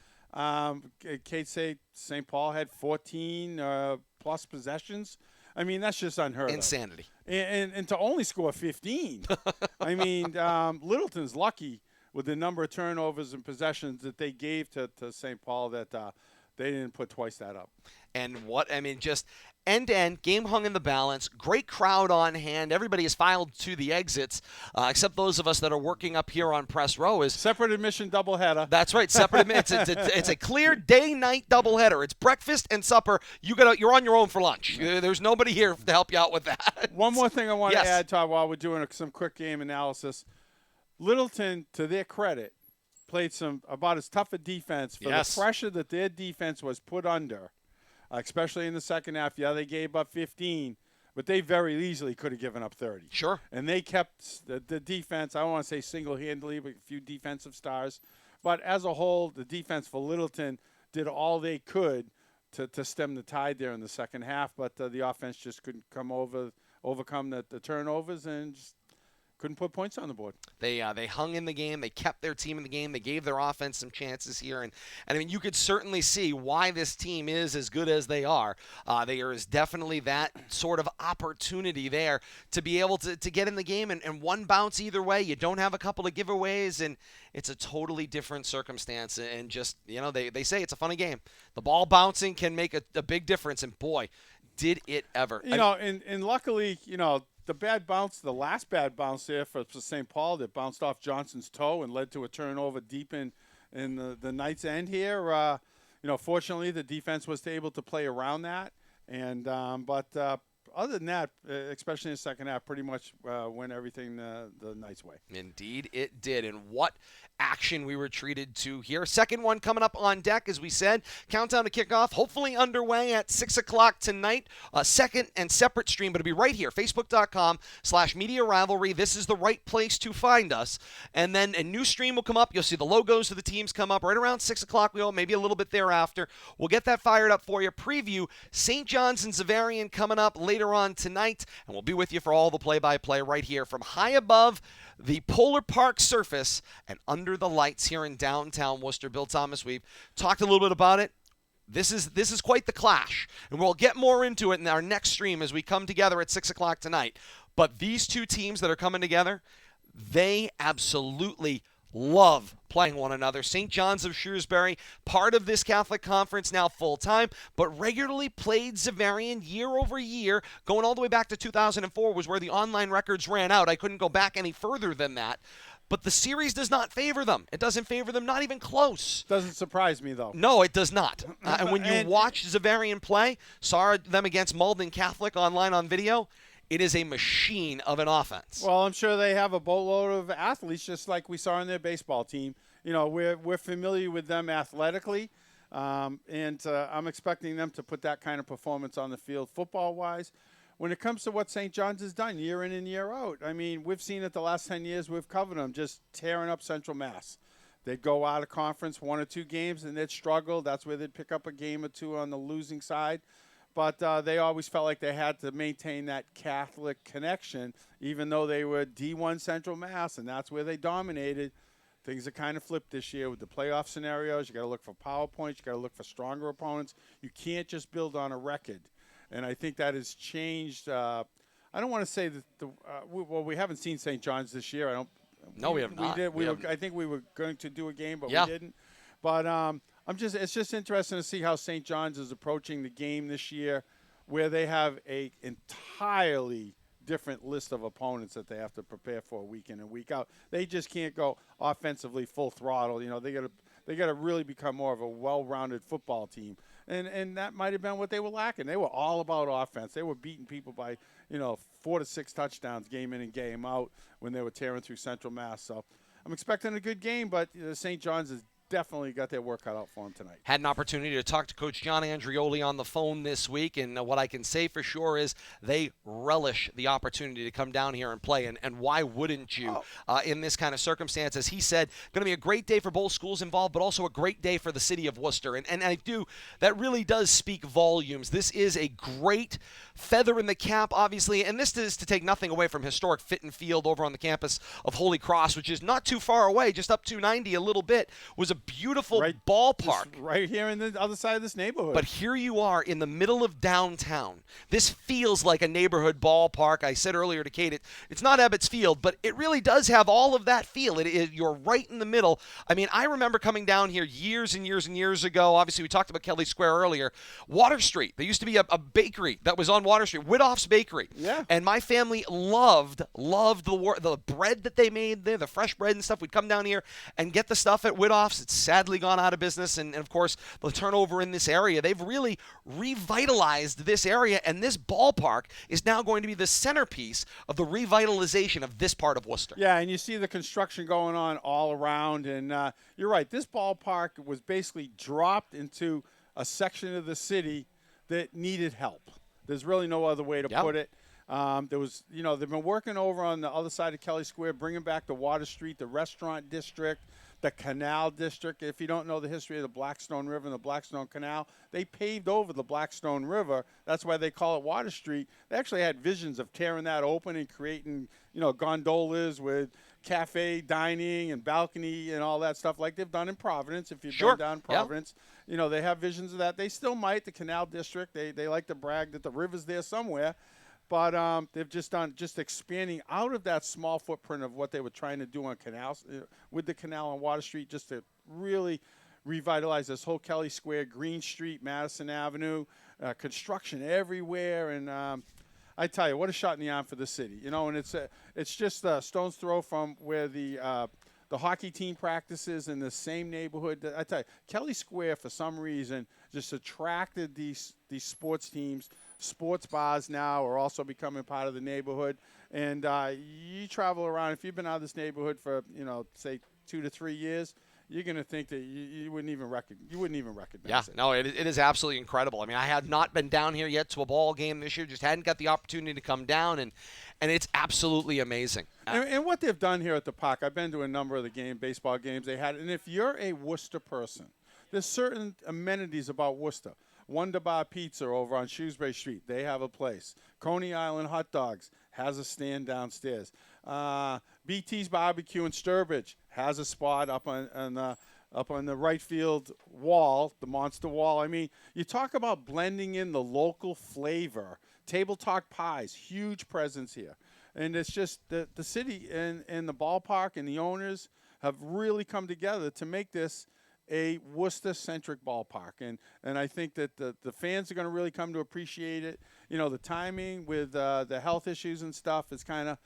Kate say St. Paul had 14 plus possessions. I mean, that's just unheard of. Insanity. And to only score 15. I mean, Littleton's lucky with the number of turnovers and possessions that they gave to St. Paul that they didn't put twice that up. And just end-to-end, game hung in the balance, great crowd on hand. Everybody is filed to the exits, except those of us that are working up here on press row. Separate admission doubleheader. That's right, separate admission. It's a clear day-night doubleheader. It's breakfast and supper. You're on your own for lunch. There's nobody here to help you out with that. One more thing I want to add, Todd, while we're doing some quick game analysis. Littleton, to their credit, played about as tough a defense for the pressure that their defense was put under. Especially in the second half. Yeah, they gave up 15, but they very easily could have given up 30. Sure. And they kept the defense, I don't want to say single-handedly, but a few defensive stars. But as a whole, the defense for Littleton did all they could to stem the tide there in the second half, but the offense just couldn't overcome the turnovers and just couldn't put points on the board. They hung in the game. They kept their team in the game. They gave their offense some chances here. And I mean, you could certainly see why this team is as good as they are. There is definitely that sort of opportunity there to be able to get in the game and one bounce either way. You don't have a couple of giveaways, and it's a totally different circumstance. And just, they say it's a funny game. The ball bouncing can make a big difference. And boy, did it ever. And luckily, the last bad bounce there for St. Paul that bounced off Johnson's toe and led to a turnover deep in the Knights' end here. Fortunately, the defense was able to play around that. But other than that, especially in the second half, pretty much went everything the Knights' way. Indeed, it did. And what action we were treated to here. Second one coming up on deck, as we said. Countdown to kickoff, hopefully underway at 6 o'clock tonight. A second and separate stream, but it'll be right here, facebook.com/Media Rivalry. This is the right place to find us. And then a new stream will come up. You'll see the logos of the teams come up right around 6 o'clock. Maybe a little bit thereafter. We'll get that fired up for you. Preview St. John's and Xaverian coming up later on tonight. And we'll be with you for all the play-by-play right here from high above the Polar Park surface and under the lights here in downtown Worcester. Bill Thomas, we've talked a little bit about it. This is quite the clash, and we'll get more into it in our next stream as we come together at 6 o'clock tonight. But these two teams that are coming together, they absolutely love playing one another. St. John's of Shrewsbury, part of this Catholic Conference now full-time, but regularly played Xaverian year over year, going all the way back to 2004 was where the online records ran out. I couldn't go back any further than that. But the series does not favor them. It doesn't favor them, not even close. Doesn't surprise me, though. No, it does not. And when you watch Zavarian play, saw them against Malden Catholic online on video, it is a machine of an offense. Well, I'm sure they have a boatload of athletes, just like we saw in their baseball team. You know, we're familiar with them athletically, and I'm expecting them to put that kind of performance on the field football-wise. When it comes to what St. John's has done year in and year out, I mean, we've seen it the last 10 years. We've covered them just tearing up Central Mass. They'd go out of conference 1 or 2 games, and they'd struggle. That's where they'd pick up a game or 2 on the losing side. But they always felt like they had to maintain that Catholic connection, even though they were D1 Central Mass, and that's where they dominated. Things are kind of flipped this year with the playoff scenarios. You got to look for power points. You got to look for stronger opponents. You can't just build on a record. And I think that has changed. I don't want to say that we haven't seen St. John's this year. No, we have not. I think we were going to do a game, but yeah. we didn't. But it's just interesting to see how St. John's is approaching the game this year, where they have a entirely different list of opponents that they have to prepare for week in and week out. They just can't go offensively full throttle. You know, they got to really become more of a well-rounded football team. And that might have been what they were lacking. They were all about offense. They were beating people by, 4 to 6 touchdowns game in and game out when they were tearing through Central Mass. So I'm expecting a good game, but St. John's is definitely got their work cut out for them tonight. Had an opportunity to talk to Coach John Andrioli on the phone this week, and what I can say for sure is they relish the opportunity to come down here and play, and why wouldn't you in this kind of circumstance? As he said, going to be a great day for both schools involved, but also a great day for the city of Worcester, and that really does speak volumes. This is a great feather in the cap, obviously, and this is to take nothing away from historic Fitton Field over on the campus of Holy Cross, which is not too far away, just up 290 a little bit, was a beautiful ballpark. Right here in the other side of this neighborhood. But here you are in the middle of downtown. This feels like a neighborhood ballpark. I said earlier to Kate, it's not Ebbets Field, but it really does have all of that feel. You're right in the middle. I mean, I remember coming down here years and years and years ago. Obviously, we talked about Kelly Square earlier. Water Street. There used to be a bakery that was on Water Street, Widoff's Bakery. Yeah. And my family loved the bread that they made there, the fresh bread and stuff. We'd come down here and get the stuff at Widoff's. It's sadly gone out of business, and of course, the turnover in this area. They've really revitalized this area, and this ballpark is now going to be the centerpiece of the revitalization of this part of Worcester. Yeah, and you see the construction going on all around, and you're right. This ballpark was basically dropped into a section of the city that needed help. There's really no other way to put it. There was, they've been working over on the other side of Kelly Square, bringing back the Water Street, the restaurant district, the Canal District. If you don't know the history of the Blackstone River and the Blackstone Canal, they paved over the Blackstone River. That's why they call it Water Street. They actually had visions of tearing that open and creating, gondolas with cafe dining and balcony and all that stuff like they've done in Providence. If you've been down Providence, they have visions of that. They still might. The Canal District, they like to brag that the river's there somewhere. But they've just expanding out of that small footprint of what they were trying to do on canals, with the canal on Water Street, just to really revitalize this whole Kelly Square, Green Street, Madison Avenue, construction everywhere. And I tell you, what a shot in the arm for the city. And it's just a stone's throw from where the hockey team practices in the same neighborhood. I tell you, Kelly Square, for some reason, just attracted these sports teams. Sports bars now are also becoming part of the neighborhood. And you travel around, if you've been out of this neighborhood for, say 2 to 3 years, you're going to think that you wouldn't even recognize it. No, it is absolutely incredible. I mean, I had not been down here yet to a ball game this year, just hadn't got the opportunity to come down, and it's absolutely amazing. And what they've done here at the park, I've been to a number of the baseball games they had, and if you're a Worcester person, there's certain amenities about Worcester. Wonder Bar Pizza over on Shrewsbury Street, they have a place. Coney Island Hot Dogs has a stand downstairs. BT's Barbecue in Sturbridge has a spot up on the right field wall, the monster wall. I mean, you talk about blending in the local flavor. Table Talk Pies, huge presence here. And it's just the city and the ballpark and the owners have really come together to make this a Worcester-centric ballpark, and I think that the fans are going to really come to appreciate it. The timing with the health issues and stuff is kind of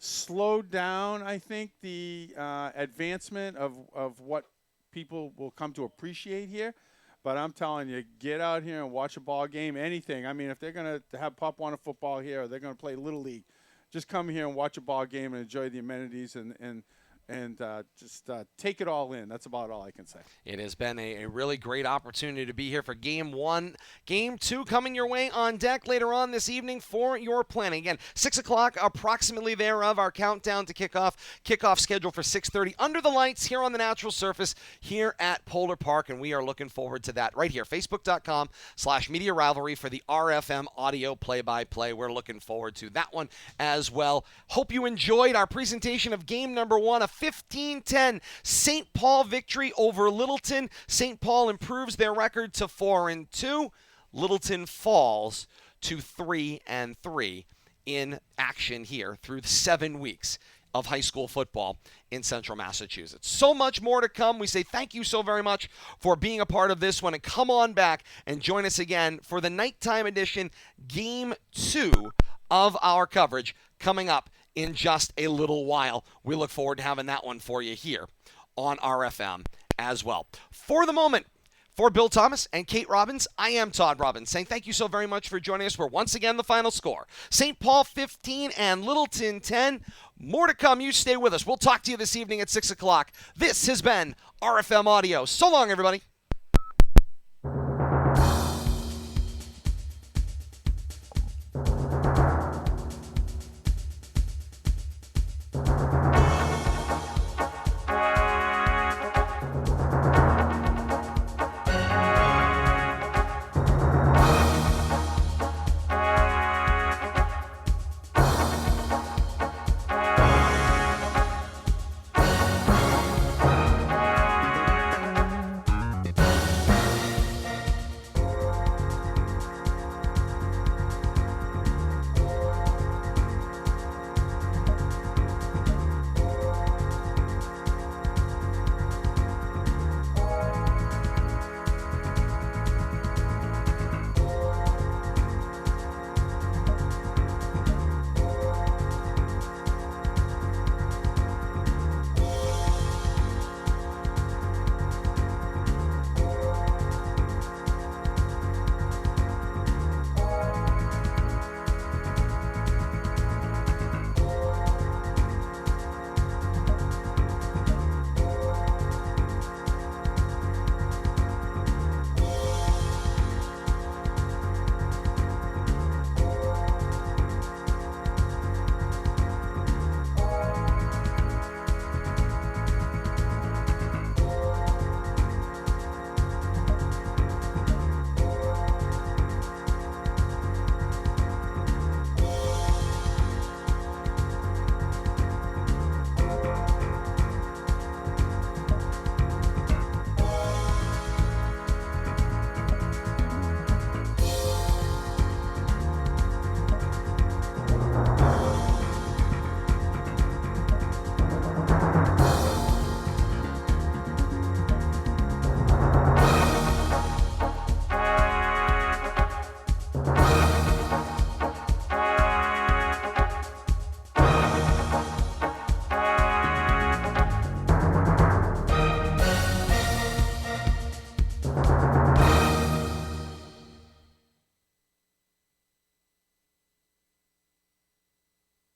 slowed down, I think, the advancement of what people will come to appreciate here. But I'm telling you, get out here and watch a ball game, anything. I mean, if they're going to have Pop Warner football here or they're going to play Little League, just come here and watch a ball game and enjoy the amenities and just take it all in. That's about all I can say. It has been a really great opportunity to be here for Game 1. Game 2 coming your way on deck later on this evening for your planning. Again, 6 o'clock approximately thereof, our countdown to kickoff. Kickoff scheduled for 6:30 under the lights here on the natural surface here at Polar Park, and we are looking forward to that right here. Facebook.com/Media Rivalry for the RFM audio play-by-play. We're looking forward to that one as well. Hope you enjoyed our presentation of game number 1, a 15-10 St. Paul victory over Littleton. St. Paul improves their record to 4-2. Littleton falls to 3-3 in action here through 7 weeks of high school football in Central Massachusetts. So much more to come. We say thank you so very much for being a part of this one, and come on back and join us again for the nighttime edition, Game 2 of our coverage coming up in just a little while. We look forward to having that one for you here on RFM as well. For the moment, for Bill Thomas and Kate Robbins, I am Todd Robbins, saying thank you so very much for joining us for once again the final score. St. Paul 15 and Littleton 10. More to come. You stay with us. We'll talk to you this evening at 6 o'clock. This has been RFM Audio. So long, everybody.